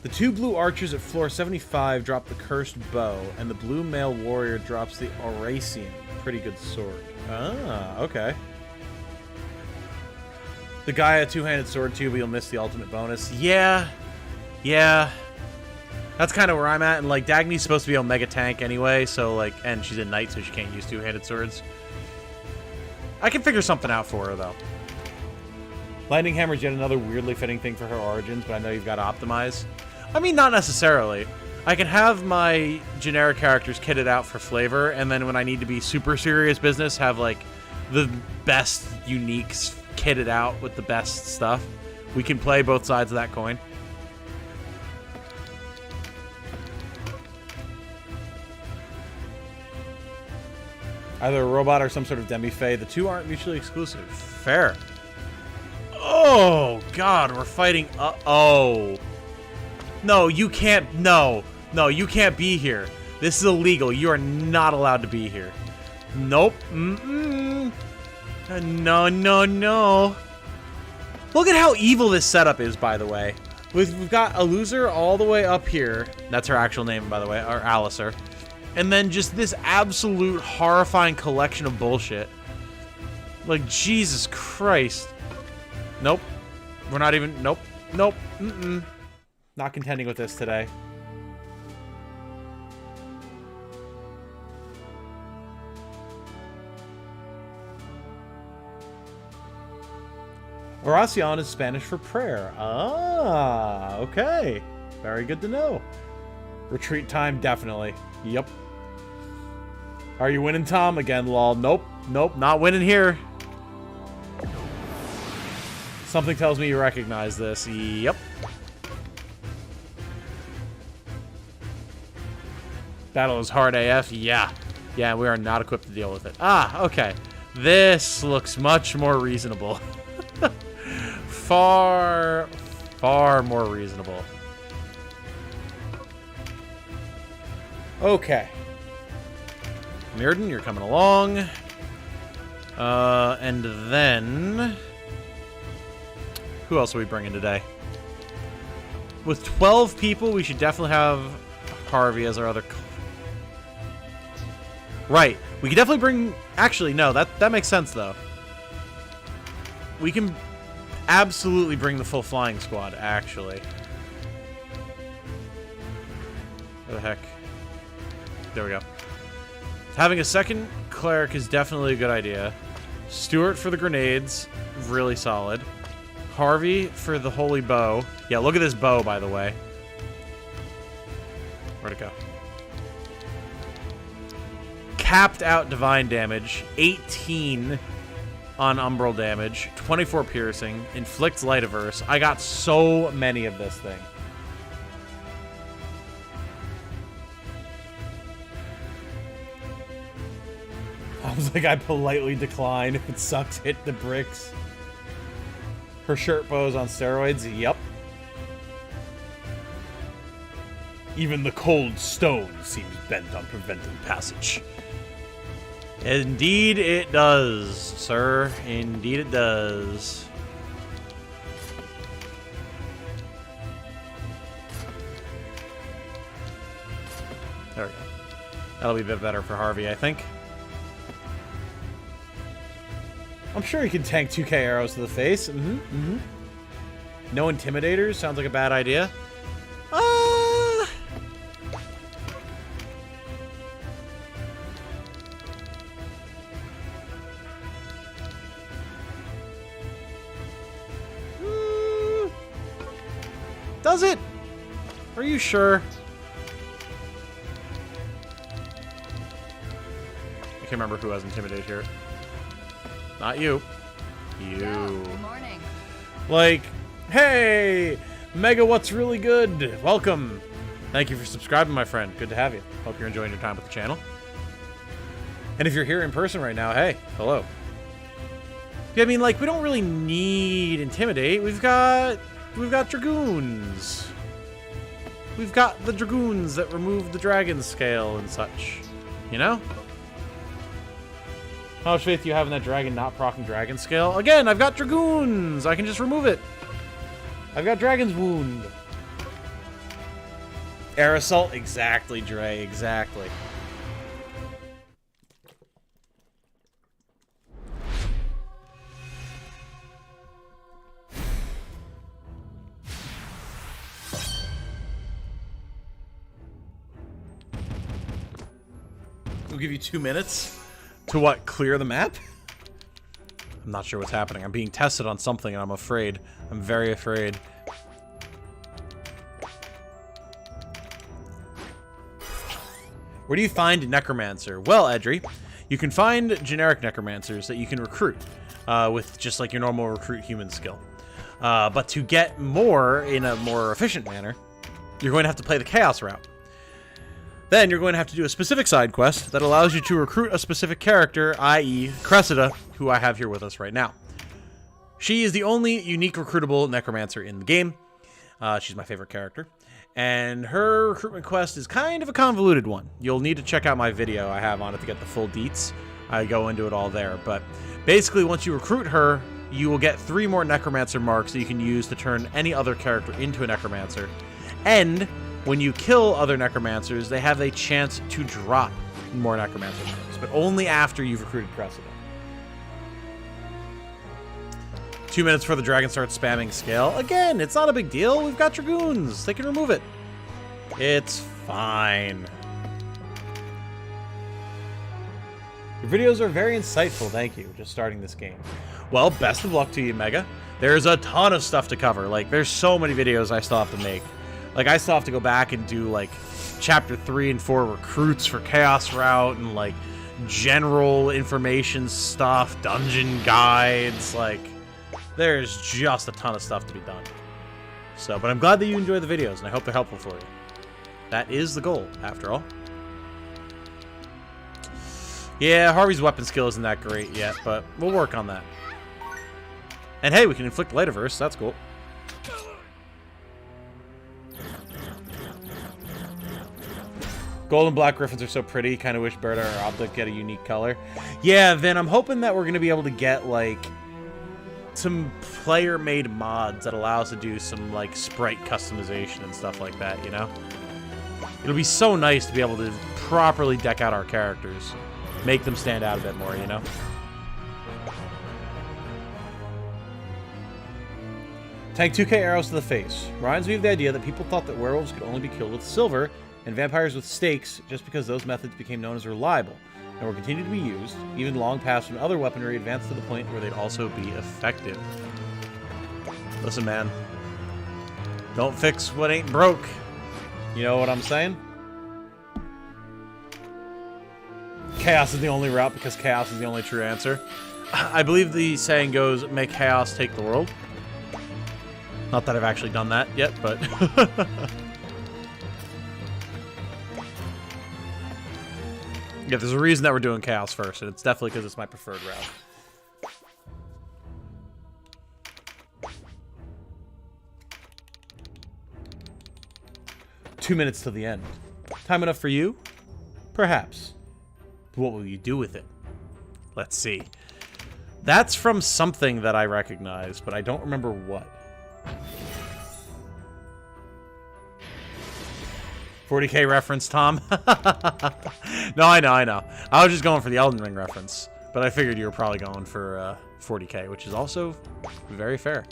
S1: The two blue archers at floor 75 drop the cursed bow, and the blue male warrior drops the Aurasian. Pretty good sword. Ah, okay. The guy a two-handed sword too, but you'll miss the ultimate bonus. Yeah. Yeah. That's kind of where I'm at, and like Dagny's supposed to be Omega Tank anyway, so like, and she's a knight, so she can't use two-handed swords. I can figure something out for her though. Lightning Hammer's yet another weirdly fitting thing for her origins, but I know you've got to optimize. I mean, not necessarily. I can have my generic characters kitted out for flavor, and then when I need to be super serious business, have like the best uniques kitted out with the best stuff. We can play both sides of that coin. Either a robot or some sort of demi-fae. The two aren't mutually exclusive. Fair. Oh, God, we're fighting... oh. No, you can't... No. No, you can't be here. This is illegal. You are not allowed to be here. Nope. Mm-mm. No, no, no. Look at how evil this setup is, by the way. We've got a loser all the way up here. That's her actual name, by the way. Or Alicer. And then just this absolute horrifying collection of bullshit. Like, Jesus Christ. Nope. We're not even... Nope. Nope. Mm-mm. Not contending with this today. Oracion is Spanish for prayer. Ah, okay. Very good to know. Retreat time, definitely. Yep. Are you winning, Tom? Again, lol. Nope. Nope, not winning here. Something tells me you recognize this. Yep. Battle is hard AF. Yeah. Yeah, we are not equipped to deal with it. Ah, okay. This looks much more reasonable. Far more reasonable. Okay. Mirrodin, you're coming along. And then... who else are we bringing today? With 12 people, we should definitely have Harvey as our other... Right. We could definitely bring... Actually, no. That makes sense, though. We can absolutely bring the full flying squad, actually. Where the heck? There we go. Having a second cleric is definitely a good idea. Stuart for the grenades, really solid. Harvey for the holy bow. Yeah, look at this bow, by the way. Where'd it go? Capped out divine damage, 18 on umbral damage, 24 piercing, inflicts light averse. I got so many of this thing. I was like, I politely decline. If it sucks, hit the bricks. Her shirt bow's on steroids? Yep. Even the cold stone seems bent on preventing passage. Indeed it does, sir. Indeed it does. There we go. That'll be a bit better for Harvey, I think. I'm sure he can tank 2k arrows to the face. No intimidators? Sounds like a bad idea. Does it? Are you sure? I can't remember who has intimidate here. Not you. You.
S3: Good morning.
S1: Like, hey, Mega, what's really good? Welcome. Thank you for subscribing, my friend. Good to have you. Hope you're enjoying your time with the channel. And if you're here in person right now, hey, hello. Yeah, I mean, like, we don't really need intimidate. We've got dragoons. We've got the dragoons that remove the dragon scale and such. You know? How much faith do you have in that dragon not proccing dragon scale? Again, I've got dragoons. I can just remove it. I've got dragon's wound. Air assault? Exactly, Dre. Exactly. We'll give you 2 minutes. To what? Clear the map? I'm not sure what's happening. I'm being tested on something and I'm afraid. I'm very afraid. Where do you find Necromancer? Well, Edry, you can find generic Necromancers that you can recruit with just like your normal recruit human skill. But to get more in a more efficient manner, you're going to have to play the Chaos route. Then you're going to have to do a specific side quest that allows you to recruit a specific character, i.e. Cressida, who I have here with us right now. She is the only unique recruitable necromancer in the game. She's my favorite character. And her recruitment quest is kind of a convoluted one. You'll need to check out my video I have on it to get the full deets. I go into it all there. But basically, once you recruit her, you will get 3 more necromancer marks that you can use to turn any other character into a necromancer. And when you kill other necromancers, they have a chance to drop more necromancer marks, but only after you've recruited Cressida. 2 minutes before the dragon starts spamming scale. Again, it's not a big deal. We've got dragoons. They can remove it. It's fine. Your videos are very insightful. Thank you. Just starting this game. Well, best of luck to you, Mega. There's a ton of stuff to cover. Like, there's so many videos I still have to make. Like, I still have to go back and do, like, Chapter 3 and 4 recruits for Chaos Route and, like, general information stuff, dungeon guides. Like, there's just a ton of stuff to be done. So, but I'm glad that you enjoy the videos, and I hope they're helpful for you. That is the goal, after all. Yeah, Harvey's weapon skill isn't that great yet, but we'll work on that. And hey, we can inflict light averse. That's cool. Gold and black griffins are so pretty. Kind of wish Berta or Optic get a unique color. Yeah, Vin, I'm hoping that we're going to be able to get, like, some player-made mods that allow us to do some, like, sprite customization and stuff like that, you know? It'll be so nice to be able to properly deck out our characters. Make them stand out a bit more, you know? Tank 2k arrows to the face. Reminds me of the idea that people thought that werewolves could only be killed with silver and vampires with stakes just because those methods became known as reliable and will continue to be used, even long past when other weaponry advanced to the point where they'd also be effective. Listen, man. Don't fix what ain't broke. You know what I'm saying? Chaos is the only route because chaos is the only true answer. I believe the saying goes, "Make chaos take the world." Not that I've actually done that yet, but... yeah, there's a reason that we're doing chaos first, and it's definitely because it's my preferred route. Two minutes till the end. Time enough for you? Perhaps. But what will you do with it? Let's see. That's from something that I recognize, but I don't remember what. 40K reference, Tom? No, I know. I was just going for the Elden Ring reference, but I figured you were probably going for 40K, which is also very fair.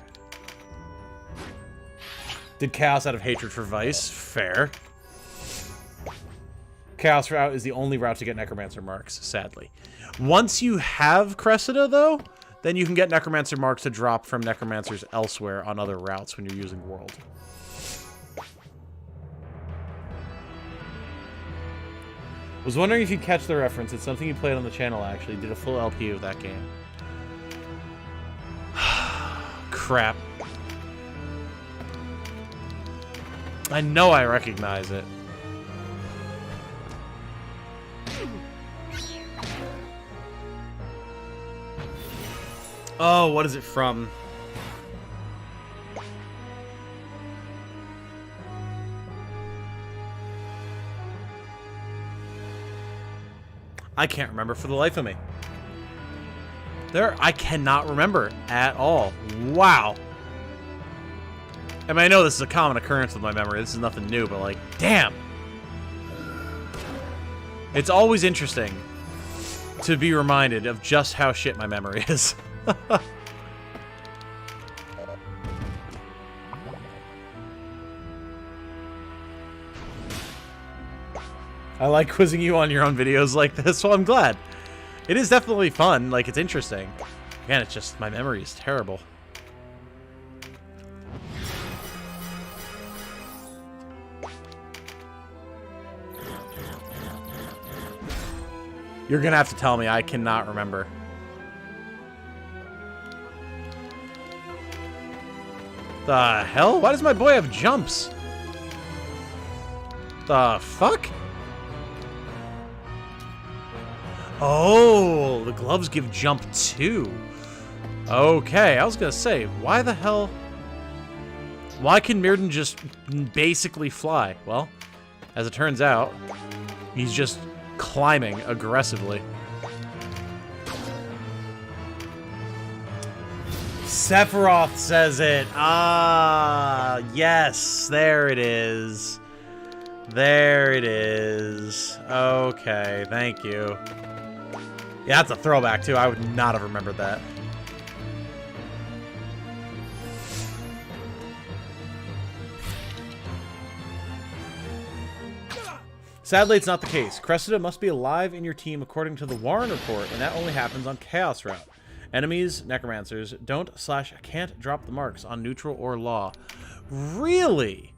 S1: Did chaos out of hatred for vice? Fair. Chaos route is the only route to get Necromancer marks, sadly. Once you have Cressida, though, then you can get Necromancer marks to drop from Necromancers elsewhere on other routes when you're using World. Was wondering if you'd catch the reference. It's something you played on the channel, actually. Did a full LP of that game. Crap. I know I recognize it. Oh, what is it from? I can't remember for the life of me. I cannot remember at all. Wow. I mean, I know this is a common occurrence with my memory. This is nothing new, but like, damn. It's always interesting to be reminded of just how shit my memory is. I like quizzing you on your own videos like this, so I'm glad. It is definitely fun. Like, it's interesting. Again, it's just my memory is terrible. You're gonna have to tell me. I cannot remember. The hell? Why does my boy have jumps? The fuck? Oh, the gloves give jump too. Okay, I was gonna say, why the hell? Why can Mirden just basically fly? Well, as it turns out, he's just climbing aggressively. Sephiroth says it. Ah, yes, there it is. There it is. Okay, thank you. Yeah, that's a throwback too. I would not have remembered that. Sadly, it's not the case. Cressida must be alive in your team according to the Warren report, and that only happens on Chaos route. Enemies, Necromancers, don't/can't drop the marks on neutral or law. Really?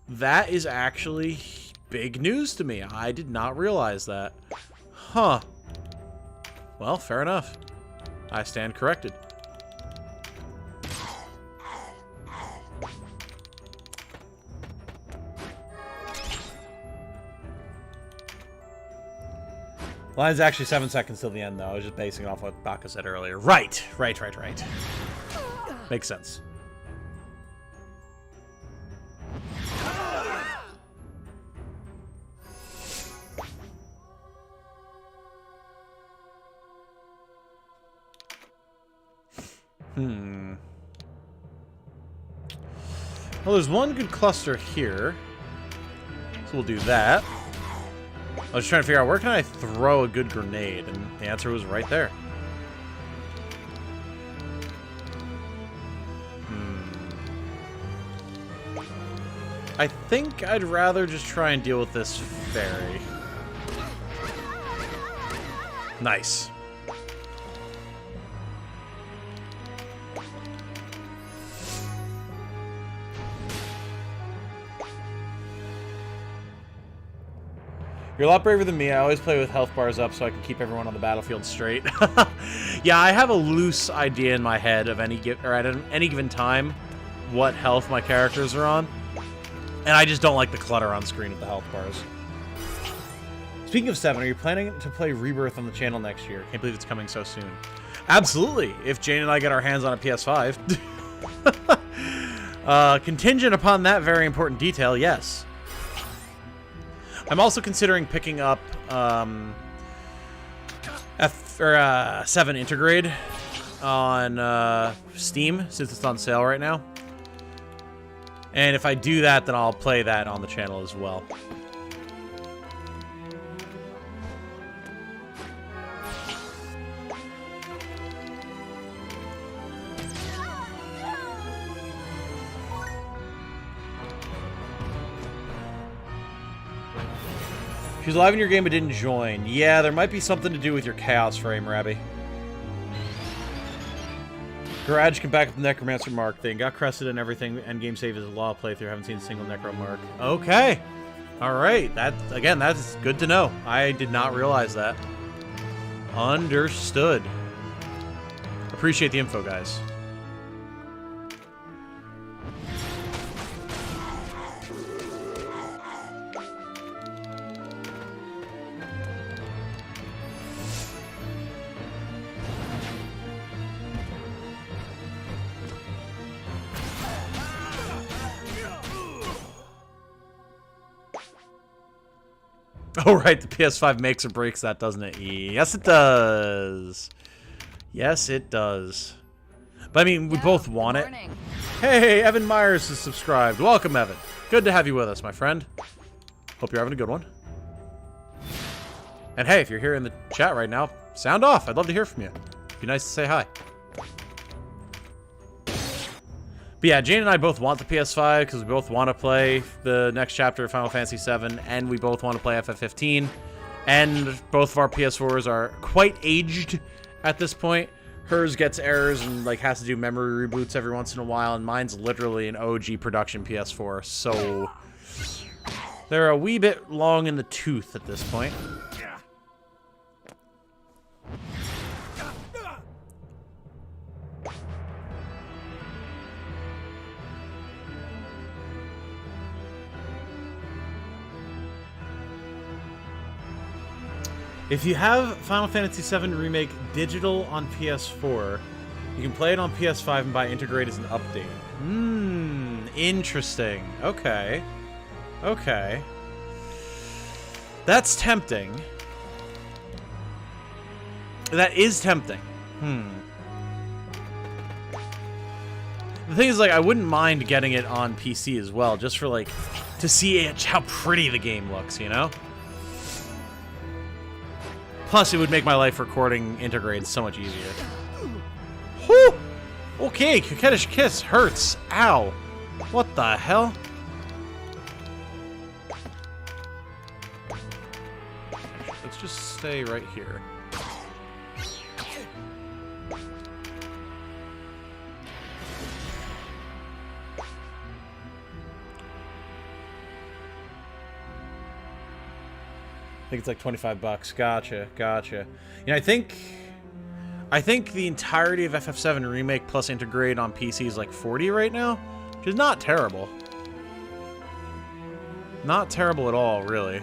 S1: That is actually big news to me. I did not realize that. Huh. Well, fair enough. I stand corrected. Line's actually 7 seconds till the end, though. I was just basing it off what Baka said earlier. Right. Makes sense. Well, there's one good cluster here. So we'll do that. I was trying to figure out where can I throw a good grenade, and the answer was right there. I think I'd rather just try and deal with this fairy. Nice. You're a lot braver than me. I always play with health bars up so I can keep everyone on the battlefield straight. Yeah, I have a loose idea in my head of at any given time what health my characters are on. And I just don't like the clutter on screen of the health bars. Speaking of 7, are you planning to play Rebirth on the channel next year? Can't believe it's coming so soon. Absolutely, if Jane and I get our hands on a PS5. Contingent upon that very important detail, yes. I'm also considering picking up 7 Intergrade on Steam, since it's on sale right now. And if I do that, then I'll play that on the channel as well. She's live in your game but didn't join. Yeah, there might be something to do with your chaos frame, Rabbi. Garage can back up the Necromancer mark thing. Got crested and everything. Endgame save is a law playthrough. Haven't seen a single Necro mark. Okay. Alright. Again, that's good to know. I did not realize that. Understood. Appreciate the info, guys. Oh, right, the PS5 makes or breaks that, doesn't it? Yes, it does. Yes, it does. But, I mean, we both want it. Hey, Evan Myers is subscribed. Welcome, Evan. Good to have you with us, my friend. Hope you're having a good one. And, hey, if you're here in the chat right now, sound off. I'd love to hear from you. It'd be nice to say hi. But yeah, Jane and I both want the PS5 because we both want to play the next chapter of Final Fantasy VII, and we both want to play FF15. And both of our PS4s are quite aged at this point. Hers gets errors and like has to do memory reboots every once in a while, and mine's literally an OG production PS4. So they're a wee bit long in the tooth at this point. If you have Final Fantasy VII Remake digital on PS4, you can play it on PS5 and buy Integrate as an update. Interesting. Okay. Okay. That's tempting. That is tempting. The thing is, like, I wouldn't mind getting it on PC as well, just for, like, to see how pretty the game looks, you know? Plus, it would make my life recording Integrate so much easier. Whew! Okay, Coquettish Kiss hurts. Ow. What the hell? Let's just stay right here. I think it's like 25 bucks. Gotcha, gotcha. You know, I think the entirety of FF7 Remake plus Integrate on PC is like 40 right now, which is not terrible. Not terrible at all, really.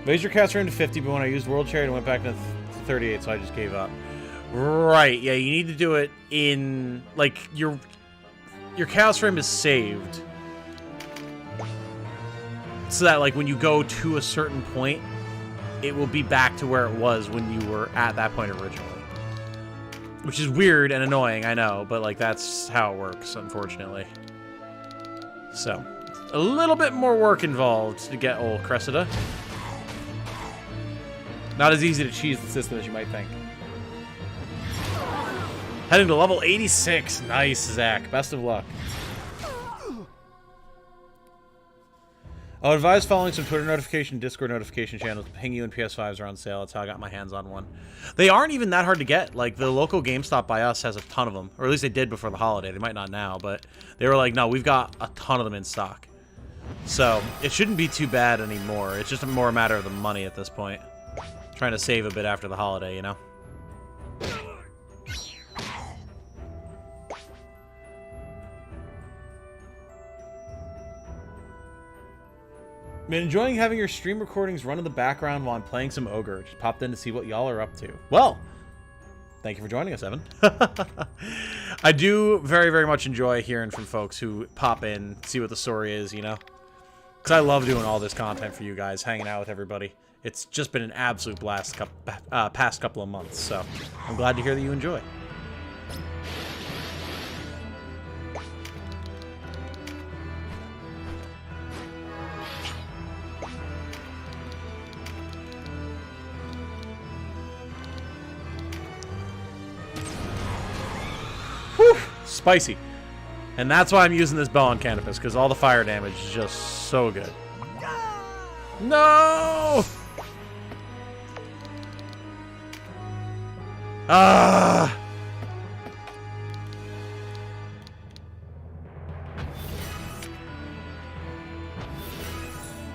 S1: Raised your caster into 50, but when I used World Chariot, it went back to 38, so I just gave up. Right, yeah, you need to do it in, like, your chaos frame is saved. So that, like, when you go to a certain point, it will be back to where it was when you were at that point originally. Which is weird and annoying, I know, but, like, that's how it works, unfortunately. So, a little bit more work involved to get old Cressida. Not as easy to cheese the system as you might think. Heading to level 86. Nice, Zach. Best of luck. I'll advise following some Twitter notification, Discord notification channels to ping you, and PS5s are on sale. That's how I got my hands on one. They aren't even that hard to get. Like, the local GameStop by us has a ton of them. Or at least they did before the holiday. They might not now, but they were like, no, we've got a ton of them in stock. So, it shouldn't be too bad anymore. It's just more a matter of the money at this point. Trying to save a bit after the holiday, you know? Been enjoying having your stream recordings run in the background while I'm playing some Ogre. Just popped in to see what y'all are up to. Well, thank you for joining us, Evan. I do very, very much enjoy hearing from folks who pop in, see what the story is, you know? Because I love doing all this content for you guys, hanging out with everybody. It's just been an absolute blast past couple of months, so I'm glad to hear that you enjoy. Whew, spicy. And that's why I'm using this bow on Canopus, because all the fire damage is just so good. No! Ah!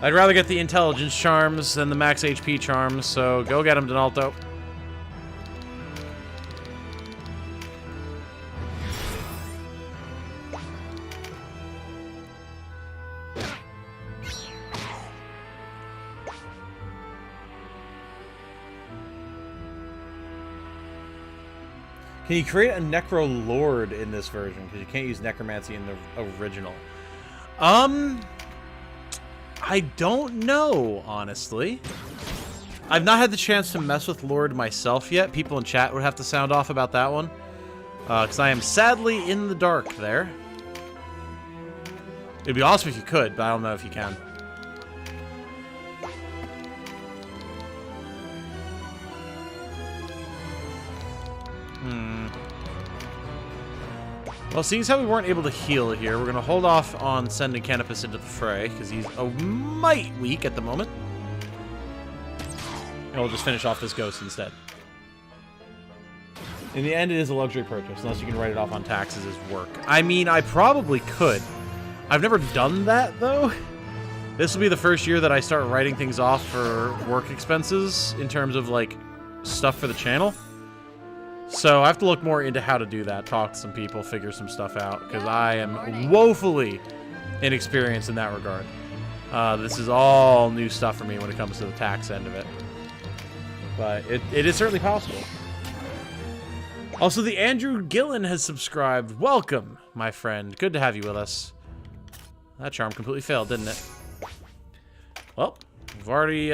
S1: I'd rather get the intelligence charms than the max HP charms, so go get them, Donalto. Can you create a Necro Lord in this version? Because you can't use Necromancy in the original. I don't know, honestly. I've not had the chance to mess with Lord myself yet. People in chat would have to sound off about that one. Because I am sadly in the dark there. It'd be awesome if you could, but I don't know if you can. Well, seeing as how we weren't able to heal here, we're going to hold off on sending Canopus into the fray, because he's a mite weak at the moment. And we'll just finish off this ghost instead. In the end, it is a luxury purchase, unless you can write it off on taxes as work. I mean, I probably could. I've never done that, though. This will be the first year that I start writing things off for work expenses, in terms of, like, stuff for the channel. So I have to look more into how to do that, talk to some people, figure some stuff out, because I am woefully inexperienced in that regard. This is all new stuff for me when it comes to the tax end of it. But it is certainly possible. Also, the Andrew Gillen has subscribed. Welcome, my friend. Good to have you with us. That charm completely failed, didn't it? Well, we've already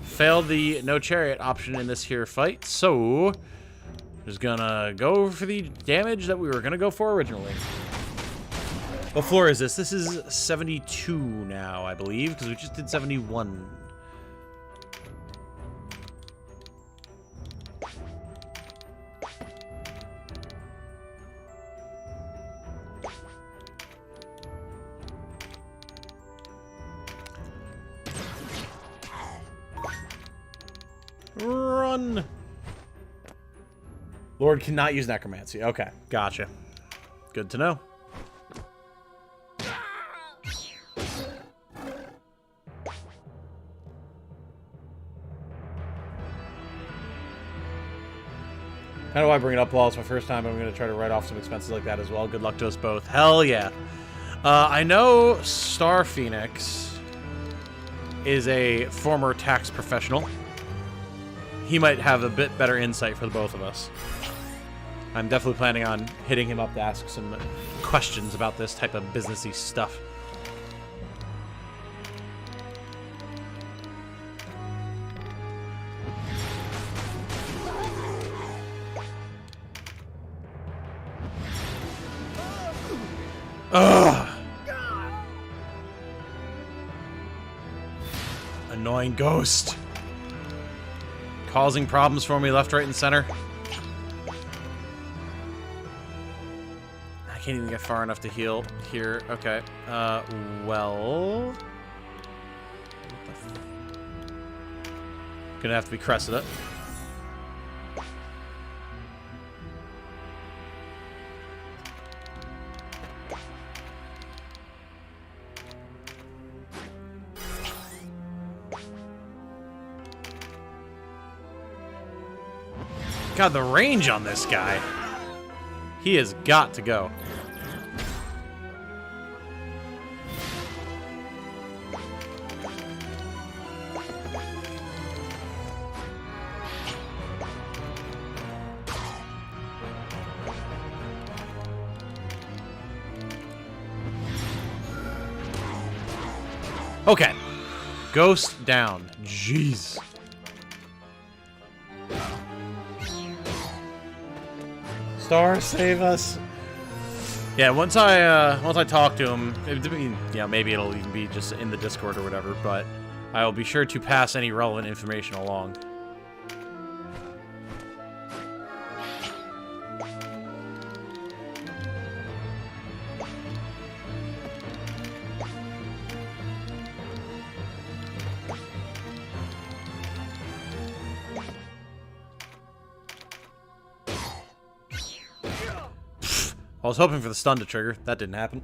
S1: failed the no chariot option in this here fight, so just gonna go for the damage that we were gonna go for originally. What floor is this? This is 72 now, I believe, because we just did 71. Run! Lord cannot use Necromancy. Okay, gotcha. Good to know. How do I bring it up? Well, it's my first time. I'm going to try to write off some expenses like that as well. Good luck to us both. Hell yeah. I know Star Phoenix is a former tax professional. He might have a bit better insight for the both of us. I'm definitely planning on hitting him up to ask some questions about this type of businessy stuff. Ugh. annoying ghost. Causing problems for me left, right, and center. I can't even get far enough to heal here. Okay. Well... Gonna have to be Cressida. God, the range on this guy. He has got to go. Okay. Ghost down. Jeez. Star, save us. Yeah, once I talk to him, maybe it'll even be just in the Discord or whatever, but I will be sure to pass any relevant information along. I was hoping for the stun to trigger. That didn't happen.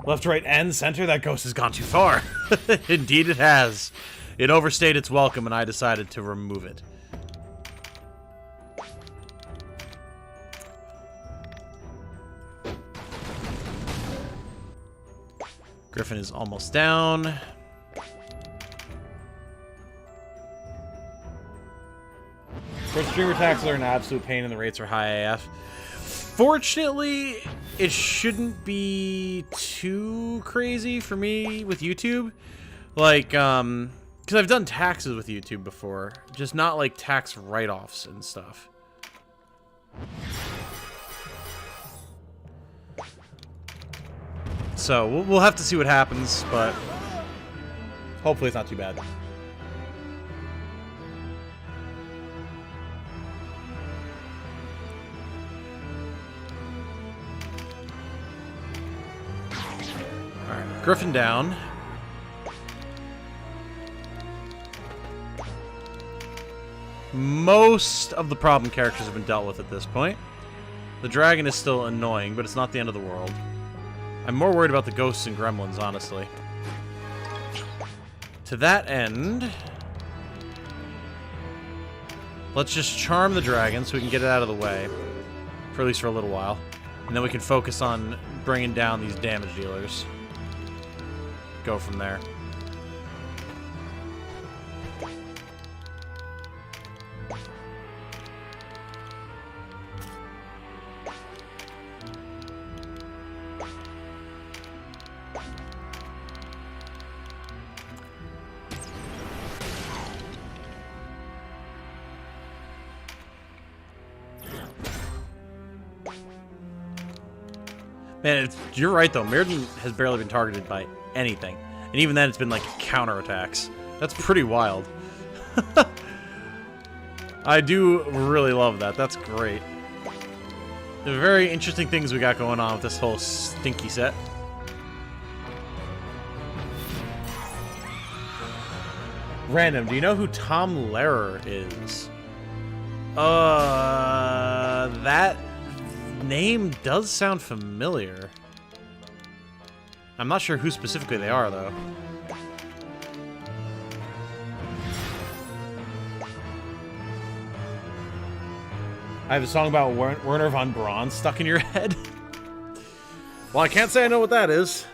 S1: Left, right, and center? That ghost has gone too far. Indeed it has. It overstayed its welcome, and I decided to remove it. Griffin is almost down. First streamer attacks are an absolute pain and the rates are high AF. Fortunately, it shouldn't be too crazy for me with YouTube. Like, because I've done taxes with YouTube before. Just not like tax write-offs and stuff. So, we'll have to see what happens, but hopefully it's not too bad. Griffin down. Most of the problem characters have been dealt with at this point. The dragon is still annoying, but it's not the end of the world. I'm more worried about the ghosts and gremlins, honestly. To that end, let's just charm the dragon so we can get it out of the way. For at least for a little while. And then we can focus on bringing down these damage dealers. Go from there. Man, you're right though. Mirrodin has barely been targeted by anything. And even then, it's been like counterattacks. That's pretty wild. I do really love that. That's great. The very interesting things we got going on with this whole stinky set. Random, do you know who Tom Lehrer is? That name does sound familiar. I'm not sure who specifically they are, though. I have a song about Werner von Braun stuck in your head. Well, I can't say I know what that is.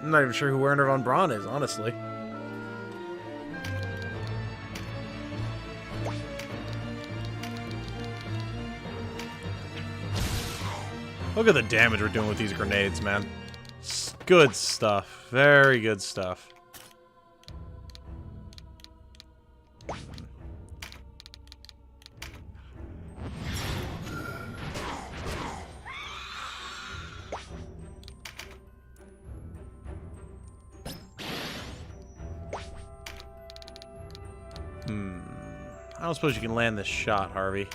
S1: I'm not even sure who Werner von Braun is, honestly. Look at the damage we're doing with these grenades, man. Good stuff. Very good stuff. I don't suppose you can land this shot, Harvey.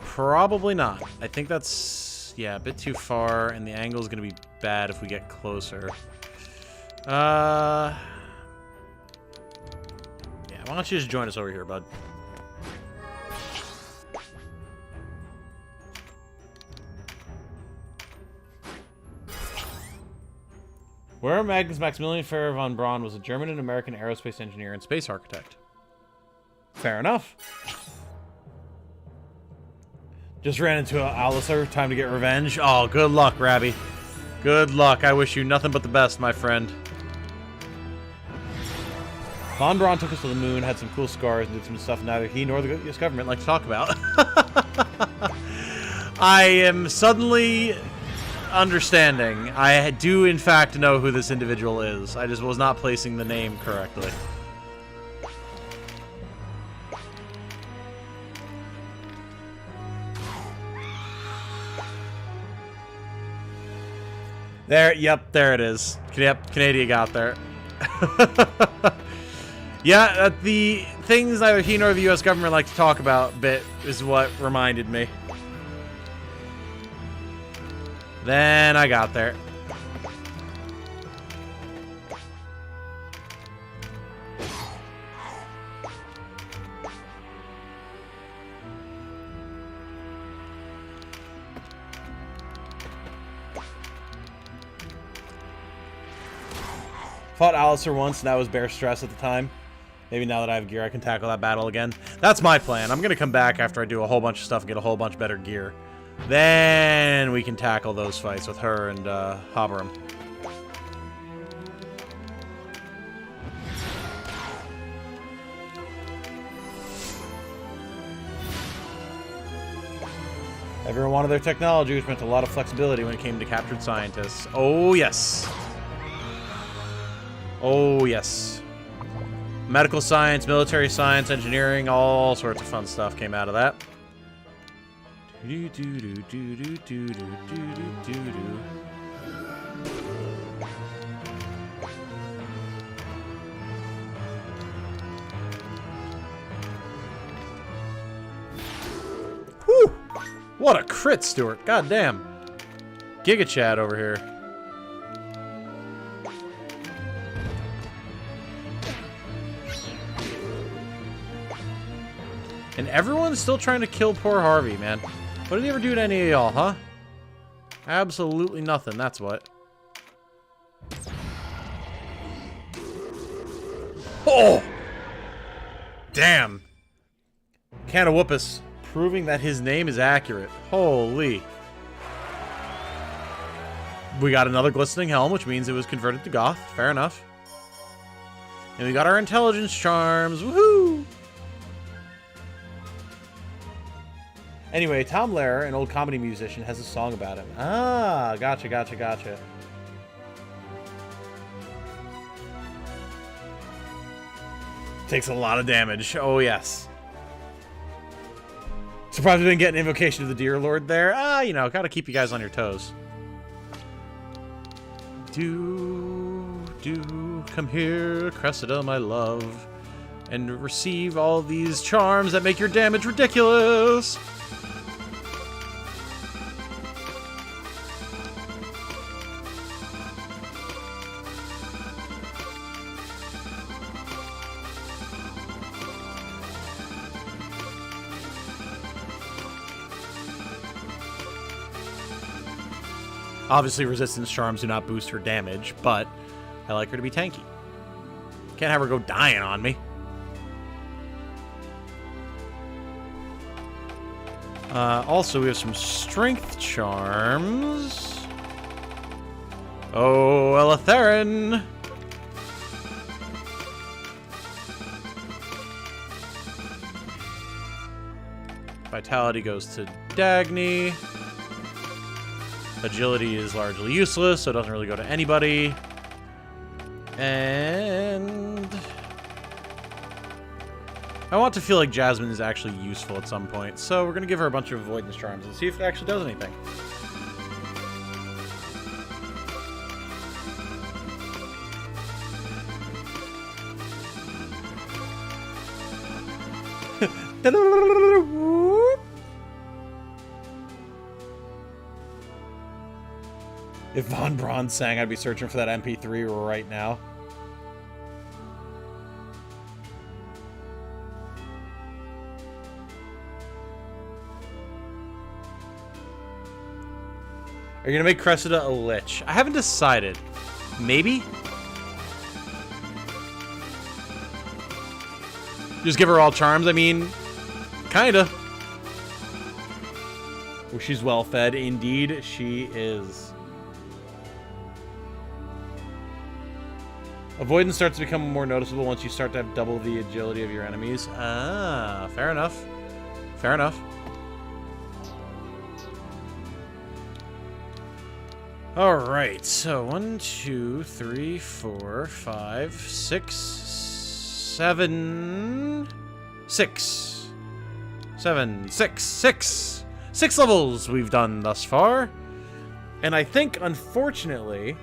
S1: Probably not. I think that's, yeah, a bit too far, and the angle is going to be bad if we get closer. Yeah, why don't you just join us over here, bud? Where Magnus Maximilian Ferrer von Braun was a German and American aerospace engineer and space architect. Fair enough. Just ran into Alistair. Time to get revenge. Oh, good luck, Rabby. Good luck. I wish you nothing but the best, my friend. Von Braun took us to the moon, had some cool scars, and did some stuff neither he nor the US government like to talk about. I am suddenly understanding. I do, in fact, know who this individual is. I just was not placing the name correctly. There, yep, there it is. Yep, Canada got there. Yeah, the things neither he nor the US government like to talk about bit is what reminded me. Then I got there. Fought Alistair once, and that was bare stress at the time. Maybe now that I have gear, I can tackle that battle again. That's my plan. I'm going to come back after I do a whole bunch of stuff and get a whole bunch better gear. Then we can tackle those fights with her and Haberum. Everyone wanted their technology, which meant a lot of flexibility when it came to captured scientists. Oh, yes. Oh, yes. Medical science, military science, engineering, all sorts of fun stuff came out of that. Whew! What a crit, Stuart. God damn. Giga Chad over here. And everyone's still trying to kill poor Harvey, man. What did he ever do to any of y'all, huh? Absolutely nothing, that's what. Oh! Damn. Can of Whoopus, proving that his name is accurate. Holy. We got another glistening helm, which means it was converted to goth. Fair enough. And we got our intelligence charms. Woohoo! Anyway, Tom Lehrer, an old comedy musician, has a song about him. Ah, gotcha, gotcha, gotcha. Takes a lot of damage. Oh, yes. Surprised we didn't get an invocation of the Deer Lord there. Ah, you know, gotta keep you guys on your toes. Come here, Cressida, my love, and receive all these charms that make your damage ridiculous. Obviously, resistance charms do not boost her damage, but I like her to be tanky. Can't have her go dying on me. Also, we have some strength charms. Oh, Elatherin! Vitality goes to Dagny. Agility is largely useless, so it doesn't really go to anybody. And I want to feel like Jasmine is actually useful at some point, so we're going to give her a bunch of avoidance charms and see if it actually does anything. If Von Braun sang, I'd be searching for that MP3 right now. Are you gonna make Cressida a lich? I haven't decided. Maybe? Just give her all charms? I mean, kinda. Well, she's well fed. Indeed, she is. Avoidance starts to become more noticeable once you start to have double the agility of your enemies. Ah, fair enough. Fair enough. Alright, so 1, 2, 3, 4, 5, 6, 7, 6, 7, 6, 6. 6 levels we've done thus far. And I think, unfortunately,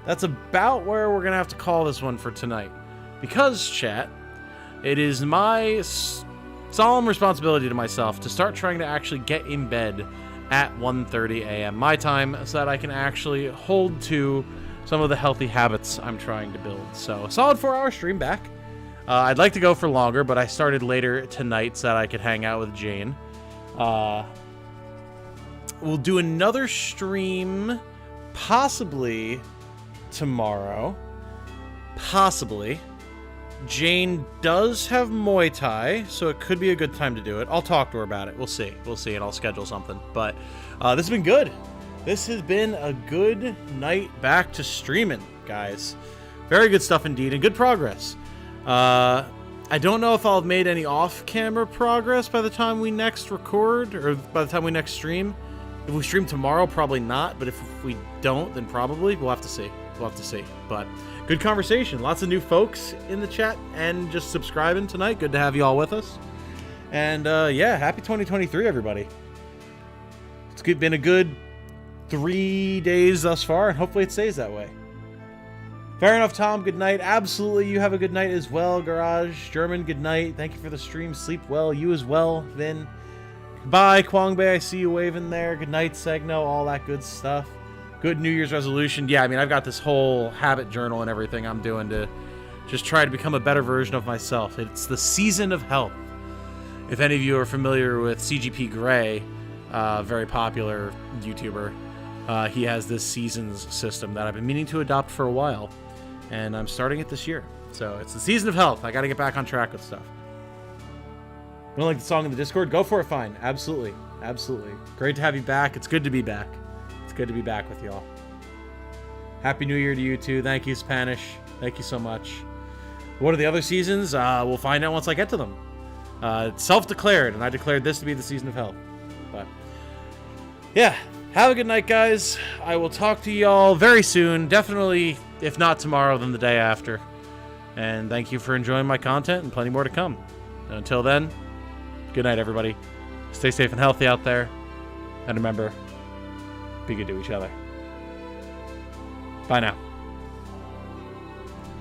S1: that's about where we're going to have to call this one for tonight. Because, chat, it is my solemn responsibility to myself to start trying to actually get in bed at 1:30 a.m. my time so that I can actually hold to some of the healthy habits I'm trying to build. So, a solid 4-hour stream back. I'd like to go for longer, but I started later tonight so that I could hang out with Jane. We'll do another stream possibly tomorrow. Possibly. Jane does have Muay Thai, so it could be a good time to do it. I'll talk to her about it. We'll see. We'll see, and I'll schedule something. But this has been good. This has been a good night back to streaming, guys. Very good stuff indeed, and good progress. I don't know if I'll have made any off-camera progress by the time we next record, or by the time we next stream. If we stream tomorrow, probably not, but if we don't, then probably. We'll have to see. We'll have to see. But good conversation. Lots of new folks in the chat and just subscribing tonight. Good to have you all with us. And yeah, happy 2023, everybody. It's been a good 3 days thus far, and hopefully it stays that way. Fair enough, Tom. Good night. Absolutely, you have a good night as well, Garage. German, good night. Thank you for the stream. Sleep well. You as well, Vin. Bye, Kwangbe. I see you waving there. Good night, Segno. All that good stuff. Good New Year's resolution. Yeah, I mean, I've got this whole habit journal and everything I'm doing to just try to become a better version of myself. It's the season of health. If any of you are familiar with CGP Grey, very popular YouTuber, he has this seasons system that I've been meaning to adopt for a while, and I'm starting it this year. So it's the season of health. I got to get back on track with stuff. You don't like the song in the Discord? Go for it, fine. Absolutely. Absolutely. Great to have you back. It's good to be back. It's good to be back with y'all. Happy New Year to you too. Thank you, Spanish. Thank you so much. What are the other seasons? We'll find out once I get to them. It's self-declared, and I declared this to be the season of health. But yeah, have a good night, guys. I will talk to y'all very soon. Definitely, if not tomorrow, then the day after. And thank you for enjoying my content, and plenty more to come. And until then, good night, everybody. Stay safe and healthy out there. And remember, be good to each other. Bye now.